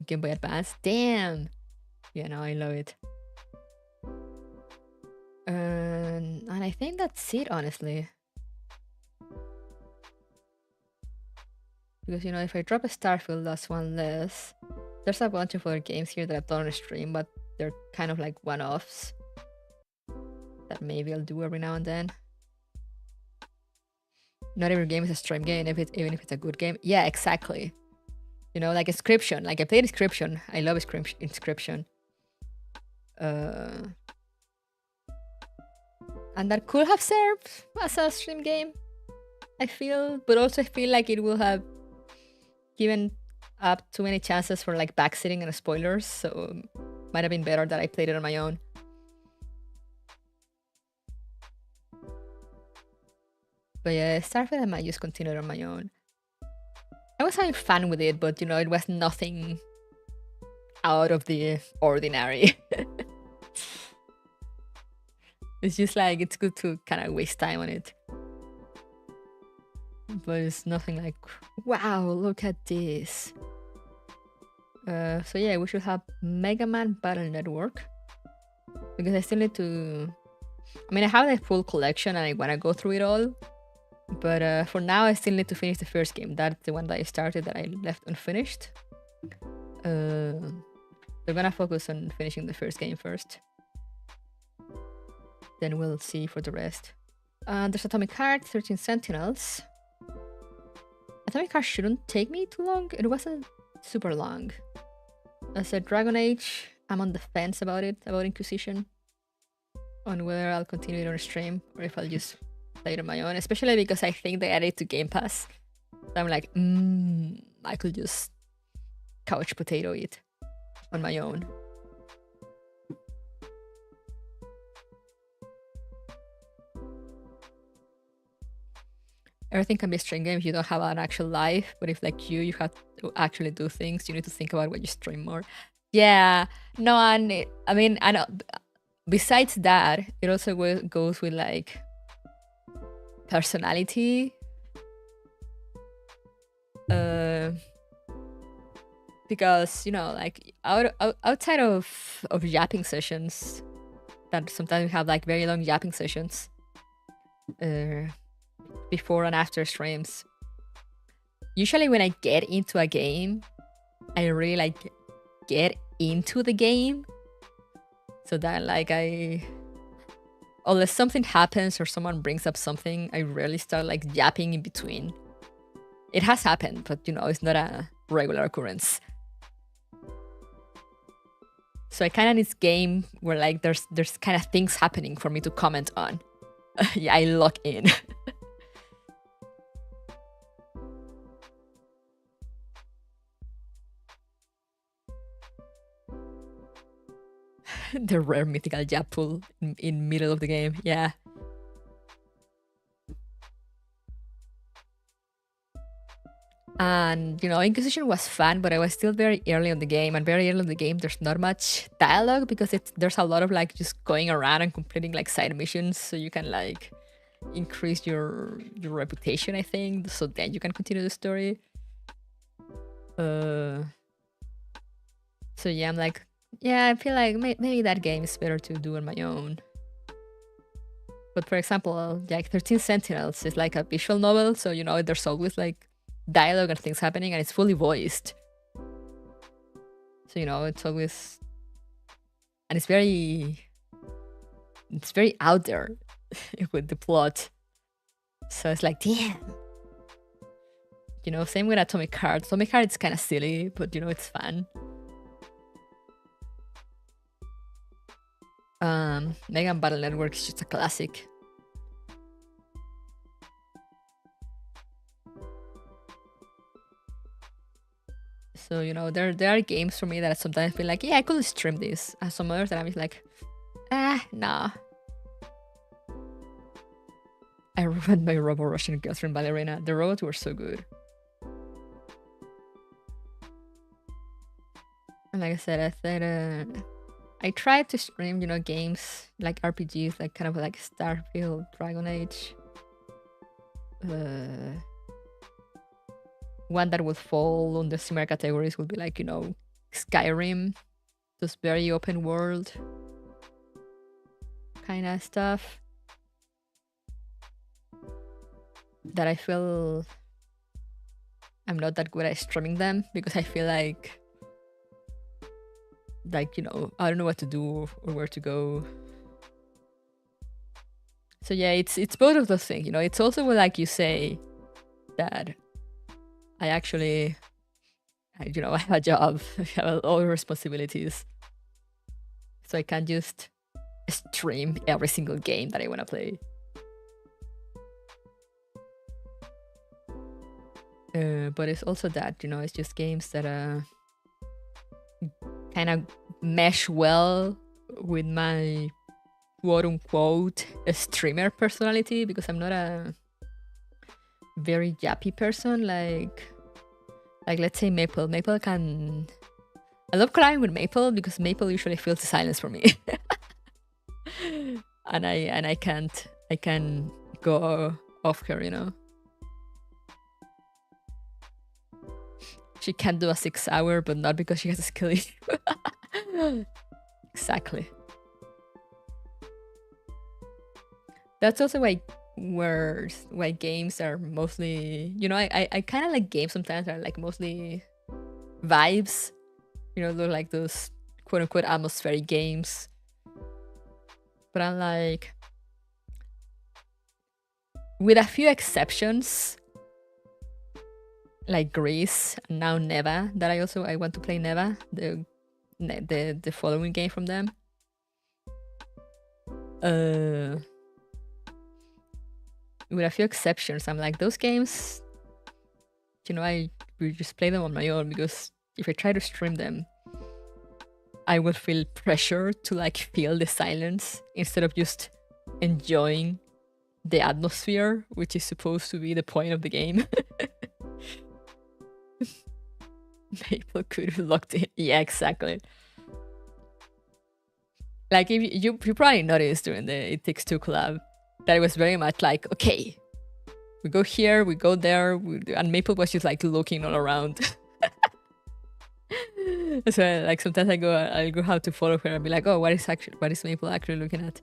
S1: Game Boy Advance. Damn! Yeah, no, I love it. And I think that's it, honestly. Because, you know, if I drop a Starfield, that's one less. There's a bunch of other games here that I've done on stream, but they're kind of like one-offs that maybe I'll do every now and then. Not every game is a stream game, even if it's a good game. Yeah, exactly. You know, like Inscription. Like, I played Inscription. I love Inscription. And that could have served as a stream game, I feel. But also I feel like it will have given up too many chances for like backseating and spoilers. So might have been better that I played it on my own. But yeah, Starfield I might just continue it on my own. I was having fun with it, but, you know, it was nothing out of the ordinary. It's just like, it's good to kind of waste time on it. But it's nothing like, wow, look at this. So yeah, we should have Mega Man Battle Network. Because I still need to... I mean, I have the full collection and I want to go through it all. But for now, I still need to finish the first game. That's the one that I started that I left unfinished. We're gonna focus on finishing the first game first. Then we'll see for the rest. There's Atomic Heart, 13 Sentinels. Atomic Heart shouldn't take me too long. It wasn't super long. I said Dragon Age. I'm on the fence about it, about Inquisition. On whether I'll continue it on stream or if I'll just play it on my own. Especially because I think they added it to Game Pass. So I'm like, I could just couch potato it on my own. Everything can be a stream game if you don't have an actual life, but if like you have to actually do things, you need to think about what you stream more. Yeah, no, and I mean, I know. Besides that, it also goes with like personality. Because, you know, like outside of yapping sessions, that sometimes we have like very long yapping sessions. Before and after streams. Usually when I get into a game, I really like get into the game. So that like unless something happens or someone brings up something, I rarely start like yapping in between. It has happened, but it's not a regular occurrence. So I kind of need this game where like there's kind of things happening for me to comment on. Yeah, I lock in. The rare mythical jab pull in middle of the game, yeah. And Inquisition was fun, but I was still very early in the game, and very early in the game there's not much dialogue because there's a lot of like just going around and completing like side missions, so you can like increase your reputation, I think, so then you can continue the story. So yeah, I'm like, yeah, I feel like maybe that game is better to do on my own. But for example, like 13 Sentinels is like a visual novel, so there's always like dialogue and things happening, and it's fully voiced. So it's always, and it's very out there with the plot. So it's like, damn. Same with Atomic Heart. Atomic Heart is kind of silly, but it's fun. Megan Battle Network is just a classic. So there are games for me that I sometimes feel like, yeah, I could stream this, and some others that I'm just like, nah. I ruined my Robo-Russian girlfriend ballerina. The robots were so good. And like I said, I tried to stream, games like RPGs, like kind of like Starfield, Dragon Age. One that would fall on the similar categories would be like, Skyrim, just very open world kind of stuff. That I feel I'm not that good at streaming them because I feel like I don't know what to do or where to go. So yeah, it's both of those things. It's also like you say that I actually, I have a job, I have all the responsibilities, so I can't just stream every single game that I want to play. But it's also that it's just games that kind of mesh well with my quote-unquote streamer personality, because I'm not a very yappy person like let's say Maple. I love crying with Maple because Maple usually fills the silence for me. and I can go off her, She can do a 6 hour, but not because she has a skill issue. Exactly. That's also why games are mostly, I kind of like games sometimes are like mostly vibes, they're like those quote unquote atmospheric games. But I'm like, with a few exceptions, like Greece and now Neva, that I want to play Neva, the following game from them. With a few exceptions, I'm like, those games, I will just play them on my own, because if I try to stream them, I will feel pressure to like feel the silence instead of just enjoying the atmosphere, which is supposed to be the point of the game. Maple could have locked in. Yeah, exactly. Like, if you probably noticed during the It Takes Two collab that it was very much like, okay, we go here, we go there, and Maple was just like looking all around. So like sometimes I'll go how to follow her and be like, oh, what is Maple actually looking at?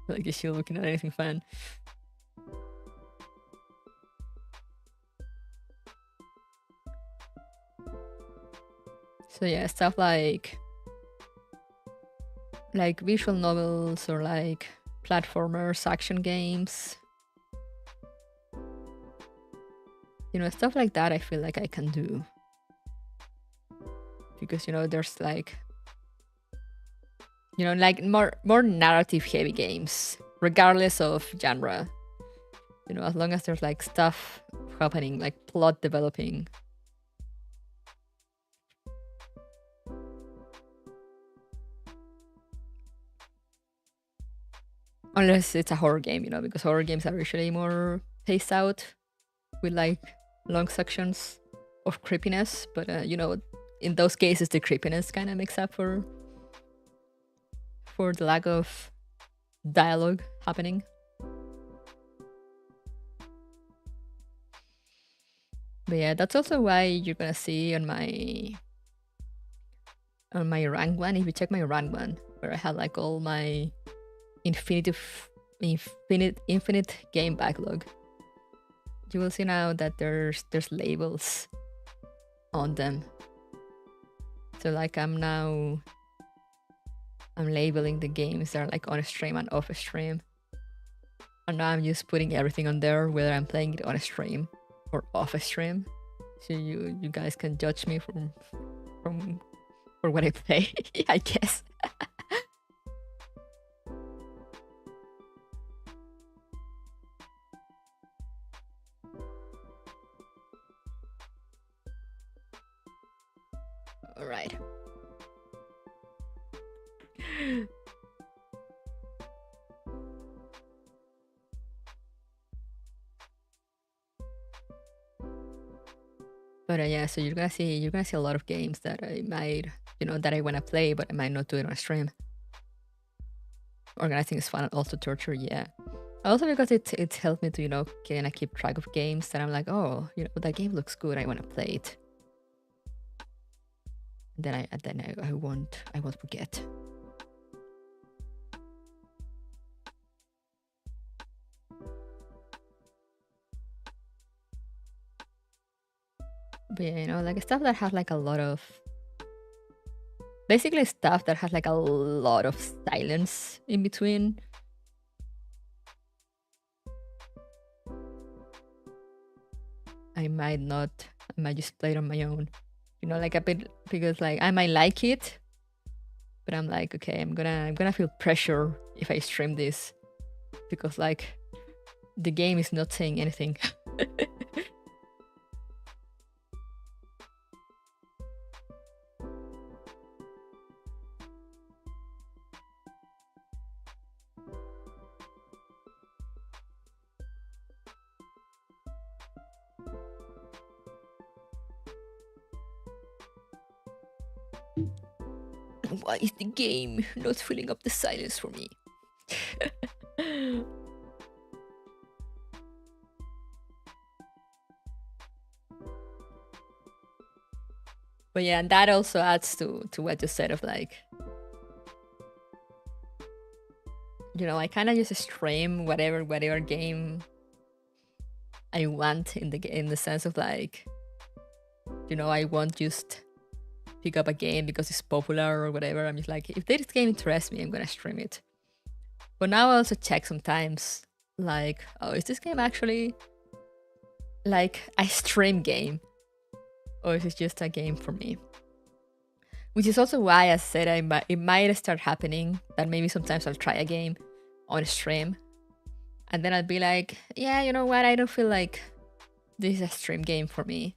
S1: Like, is she looking at anything fun? So yeah, stuff like visual novels or like platformers, action games. You know, stuff like that I feel like I can do. Because, you know, there's like, you know, like more narrative heavy games, regardless of genre. You know, as long as there's like stuff happening, like plot developing. Unless it's a horror game, you know, because horror games are usually more paced out with like long sections of creepiness. But, you know, in those cases, the creepiness kind of makes up for the lack of dialogue happening. But yeah, that's also why you're gonna see on my rank one, if you check my rank one, where I have like all my infinite game backlog, you will see now that there's labels on them. So like I'm labeling the games that are like on stream and off stream, and now I'm just putting everything on there, whether I'm playing it on a stream or off a stream, so you guys can judge me for what I play. I guess. All right. But yeah, so you're gonna see a lot of games that I might, you know, that I wanna play, but I might not do it on stream. Organizing is fun and also torture, yeah. Also because it helped me to, you know, kind of keep track of games that I'm like, oh, you know, that game looks good, I wanna play it. Then I won't forget. But yeah, you know, like stuff that has like a lot of, basically stuff that has like a lot of silence in between. I might just play it on my own. You know, like a bit, because like I might like it, but I'm like, okay, I'm gonna feel pressure if I stream this, because like the game is not saying anything. Why is the game not filling up the silence for me? But yeah, and that also adds to what you said of like, you know, I kind of just stream whatever game I want in the sense of like, you know, I won't just pick up a game because it's popular or whatever. I'm just like, if this game interests me, I'm gonna stream it. But now I also check sometimes, like, oh, is this game actually like a stream game, or is it just a game for me? Which is also why I said it might start happening that maybe sometimes I'll try a game on stream, and then I'll be like, yeah, you know what, I don't feel like this is a stream game for me,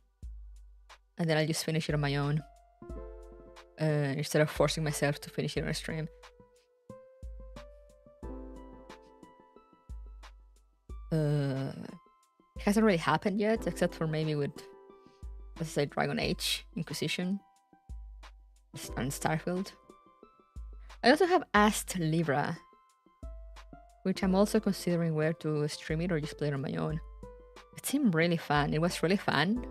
S1: and then I'll just finish it on my own, instead of forcing myself to finish it on a stream. It hasn't really happened yet, except for maybe with, let's say, Dragon Age Inquisition and Starfield. I also have asked Libra, which I'm also considering where to stream it or just play it on my own. It seemed really fun. It was really fun.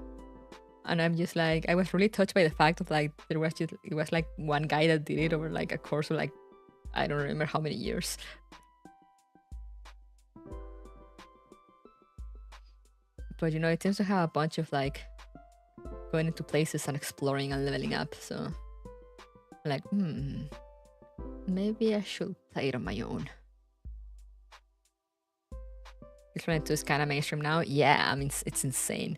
S1: And I'm just like, I was really touched by the fact of like, it was like one guy that did it over like a course of like, I don't remember how many years. But you know, it seems to have a bunch of like going into places and exploring and leveling up. So I'm like, maybe I should play it on my own. It's trying to kind of mainstream now. Yeah, I mean, it's insane.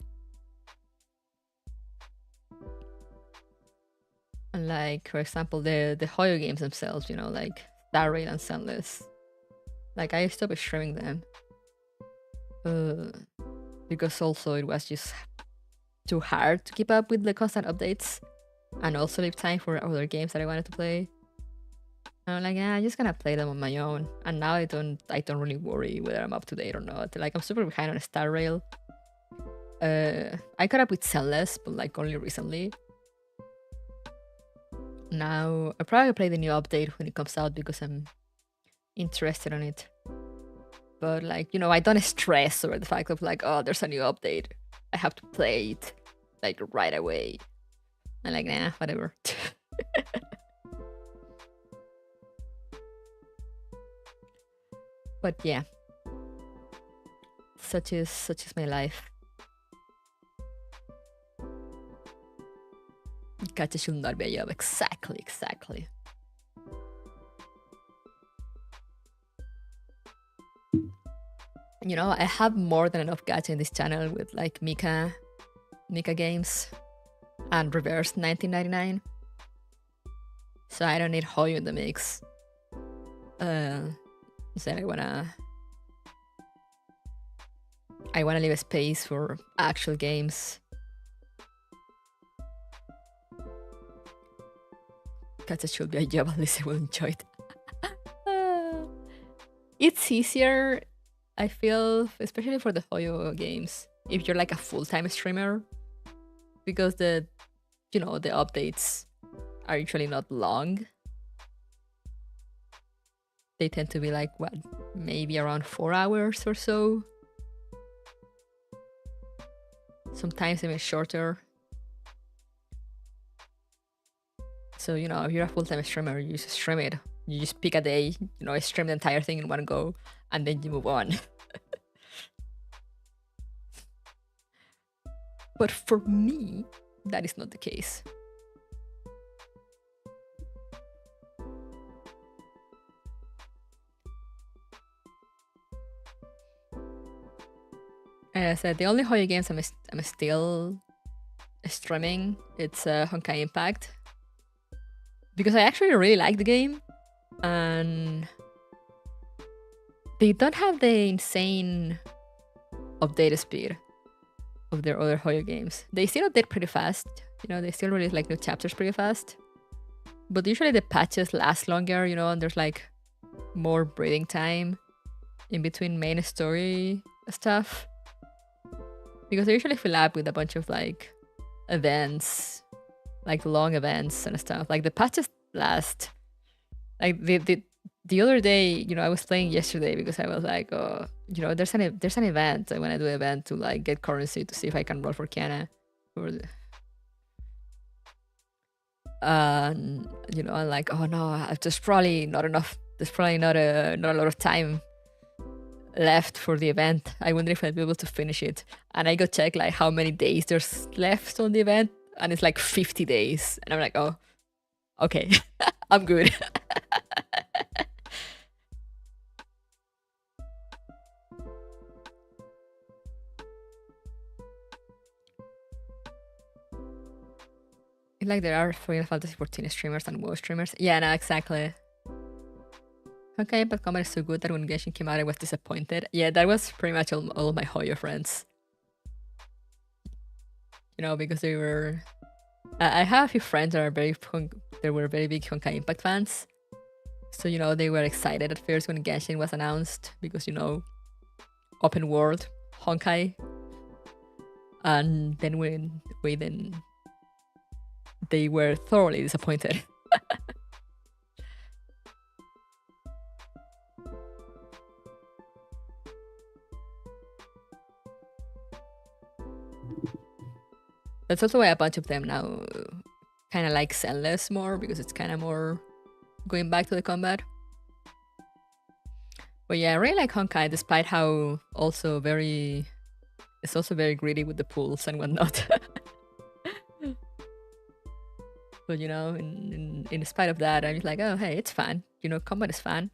S1: And like, for example, the Hoyo games themselves, you know, like Star Rail and Sunless. Like, I stopped streaming them. Because also it was just too hard to keep up with the constant updates. And also leave time for other games that I wanted to play. And I'm like, yeah, I'm just gonna play them on my own. And now I don't really worry whether I'm up to date or not. Like, I'm super behind on Star Rail. I caught up with Sunless, but like only recently. Now I'll probably play the new update when it comes out because I'm interested in it. But like, you know, I don't stress over the fact of like, oh, there's a new update, I have to play it like right away. I'm like, nah, whatever. But yeah, such is my life. Gacha should not be a job. Exactly. You know, I have more than enough gacha in this channel with like Mika games and Reverse 1999. So I don't need Hoyo in the mix. So I wanna leave a space for actual games. Gacha should be a job, at least I will enjoy it. It's easier, I feel, especially for the Hoyo games, if you're like a full-time streamer, because the updates are usually not long. They tend to be like, what, maybe around 4 hours or so. Sometimes even shorter. So, you know, if you're a full-time streamer, you just stream it. You just pick a day, you know, stream the entire thing in one go, and then you move on. But for me, that is not the case. As I said, the only Hoyo games I'm still streaming, it's Honkai Impact. Because I actually really like the game, and they don't have the insane update speed of their other Hoyo games. They still update pretty fast, you know, they still release like new chapters pretty fast. But usually the patches last longer, you know, and there's like more breathing time in between main story stuff. Because they usually fill up with a bunch of like events, like long events and stuff. Like the patches last, like the other day, you know, I was playing yesterday because I was like, oh, you know, there's an event. I want to do an event to like get currency to see if I can roll for Kiana. You know, I'm like, oh no, there's probably not enough. There's probably not a lot of time left for the event. I wonder if I'll be able to finish it. And I go check like how many days there's left on the event, and it's like 50 days. And I'm like, oh, okay, I'm good. Like there are Final Fantasy 14 streamers and WoW streamers. Yeah, no, exactly. Okay, but combat is so good that when Genshin came out, I was disappointed. Yeah, that was pretty much all my Hoyo friends. You know, because they were... I have a few friends that were very big Honkai Impact fans. So, you know, they were excited at first when Genshin was announced because, you know, open world, Honkai. And then they were thoroughly disappointed. That's also why a bunch of them now kind of like Zenless more, because it's kind of more going back to the combat. But yeah, I really like Honkai, despite how it's also very greedy with the pools and whatnot. But in spite of that, I'm like, oh hey, it's fun. Combat is fun.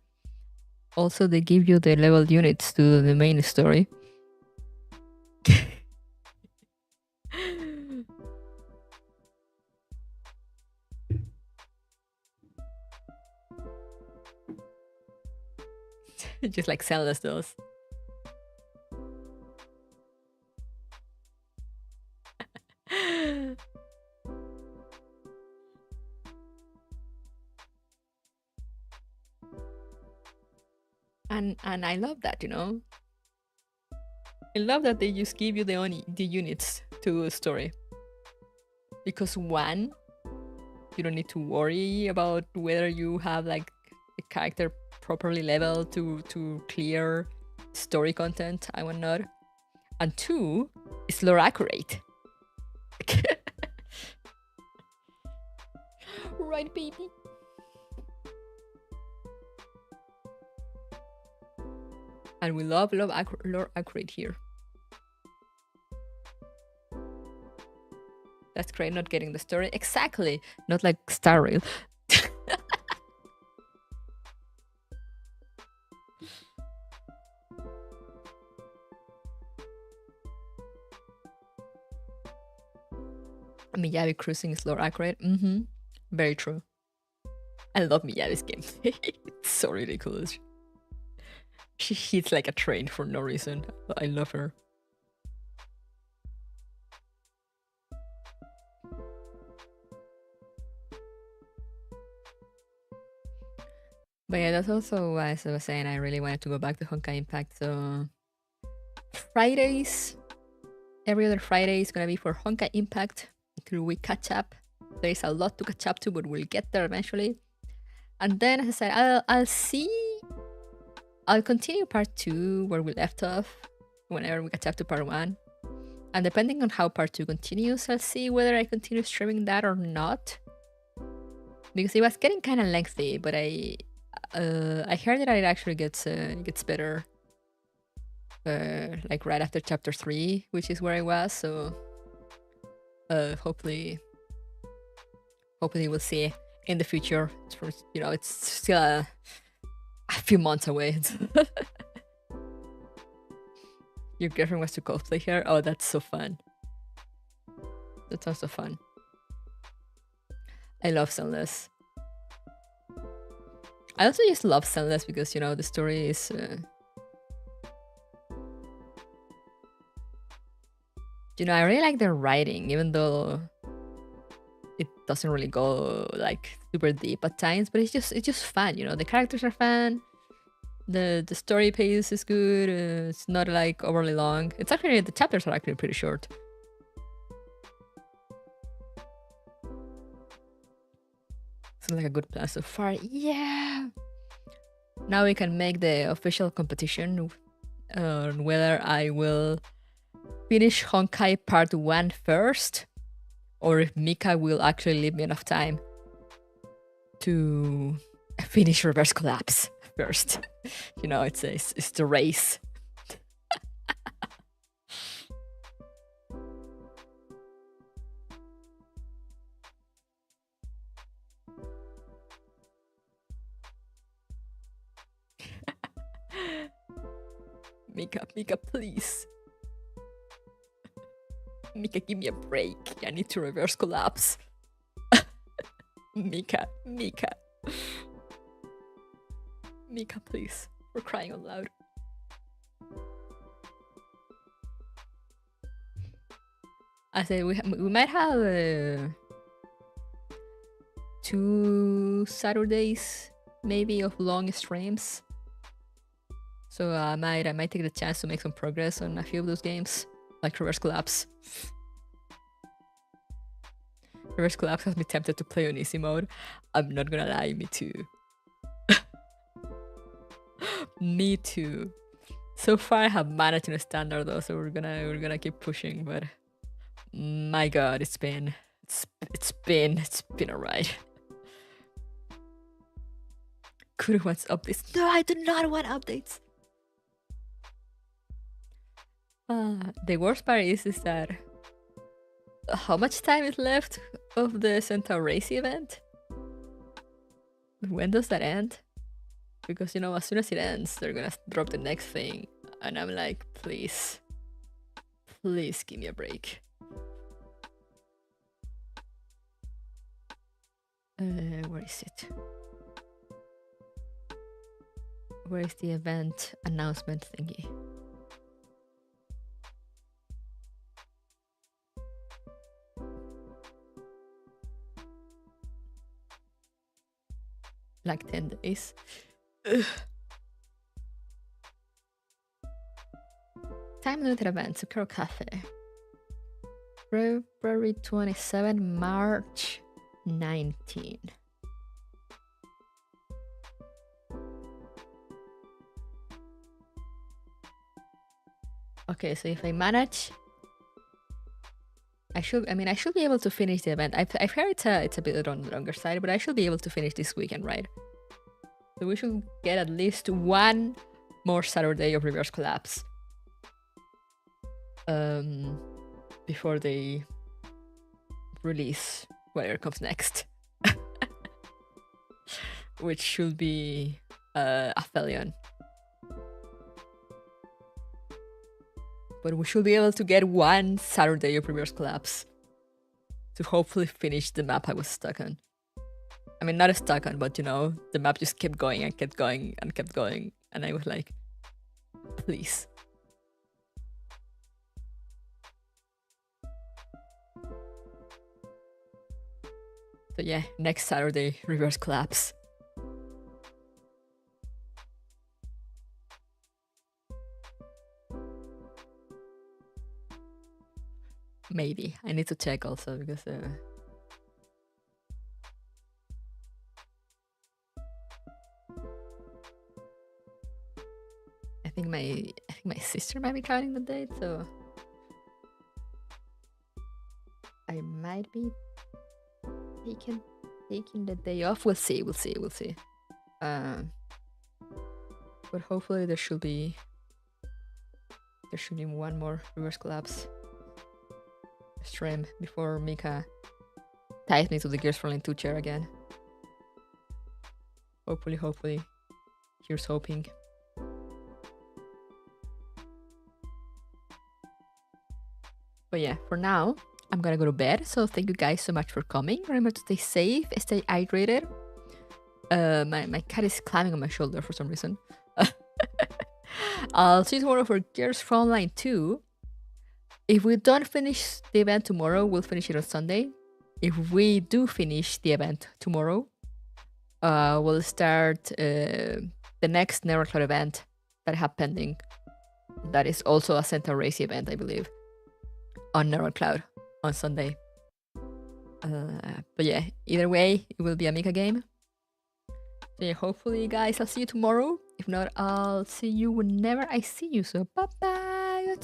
S1: Also, they give you the level units to the main story. Just like Zelda's those. And I love that, I love that they just give you the units to a story. Because one, you don't need to worry about whether you have like the character properly leveled to clear story content and whatnot. And two, it's lore accurate. Right, baby? And we love lore accurate here. That's great, not getting the story. Exactly. Not like Star Rail. Miyabi cruising is lore accurate. Very true. I love Miyabi's game. It's so ridiculous. She hits like a train for no reason. I love her. But yeah, that's also why, as I was saying, I really wanted to go back to Honkai Impact. So Fridays, every other Friday is gonna be for Honkai Impact until we catch up. There's a lot to catch up to, but we'll get there eventually. And then, as I said, I'll continue part 2 where we left off whenever we catch up to part 1. And depending on how part 2 continues, I'll see whether I continue streaming that or not. Because it was getting kind of lengthy, but I heard that it actually gets better like right after chapter 3, which is where I was. So hopefully we'll see in the future. It's still a few months away. Your girlfriend wants to cosplay here? Oh, that's so fun. That sounds so fun. I love Sunless. I also just love Sunless because, the story is... I really like their writing, even though it doesn't really go, like, super deep at times, but it's just fun, The characters are fun. The story pace is good. It's not, like, overly long. It's actually... The chapters are actually pretty short. Sounds like a good plan so far. Yeah! Now we can make the official competition on whether I will finish Honkai Part 1 first, or if Mika will actually leave me enough time to finish Reverse Collapse first. It's the race. Mika, please. Mika, give me a break. I need to Reverse Collapse. Mika, please. We're crying out loud. I said we might have 2 Saturdays maybe of long streams. So I might take the chance to make some progress on a few of those games, like Reverse Collapse. Reverse Collapse has me tempted to play on easy mode. I'm not gonna lie, me too. Me too. So far I have managed in a standard though, so we're gonna keep pushing, but my god, it's been alright. Kuru wants updates. No, I do not want updates. The worst part is that how much time is left of the Centaur Race event? When does that end? Because, you know, as soon as it ends, they're gonna drop the next thing. And I'm like, please. Please give me a break. Where is it? Where is the event announcement thingy? Like 10 days. Ugh. Time limited event, Sakura Cafe. February 27, March 19. Okay, so if I manage, I should be able to finish the event. I've heard it's a bit on the longer side, but I should be able to finish this weekend, right? So we should get at least one more Saturday of reverse collapse. Before they release whatever comes next. Which should be Aphelion. But we should be able to get one Saturday of reverse collapse to hopefully finish the map I was stuck on. I mean, not stuck on, but you know, the map just kept going and kept going and kept going. And I was like, please. So yeah, next Saturday, reverse collapse. Maybe. I need to check also because I think my sister might be counting the date, so I might be taking the day off. We'll see. But hopefully there should be one more reverse collapse stream before Mika ties me to the Gears Frontline 2 chair again. Hopefully. Here's hoping. But yeah, for now, I'm gonna go to bed. So thank you guys so much for coming. Remember to stay safe, stay hydrated. My cat is climbing on my shoulder for some reason. I'll see you tomorrow for Gears Frontline 2. If we don't finish the event tomorrow, we'll finish it on Sunday. If we do finish the event tomorrow, we'll start the next Neurocloud event that I have pending. That is also a Centaur Race event, I believe, on Neurocloud on Sunday. But yeah, either way, it will be a Mika game. So yeah, hopefully, guys, I'll see you tomorrow. If not, I'll see you whenever I see you. So bye bye.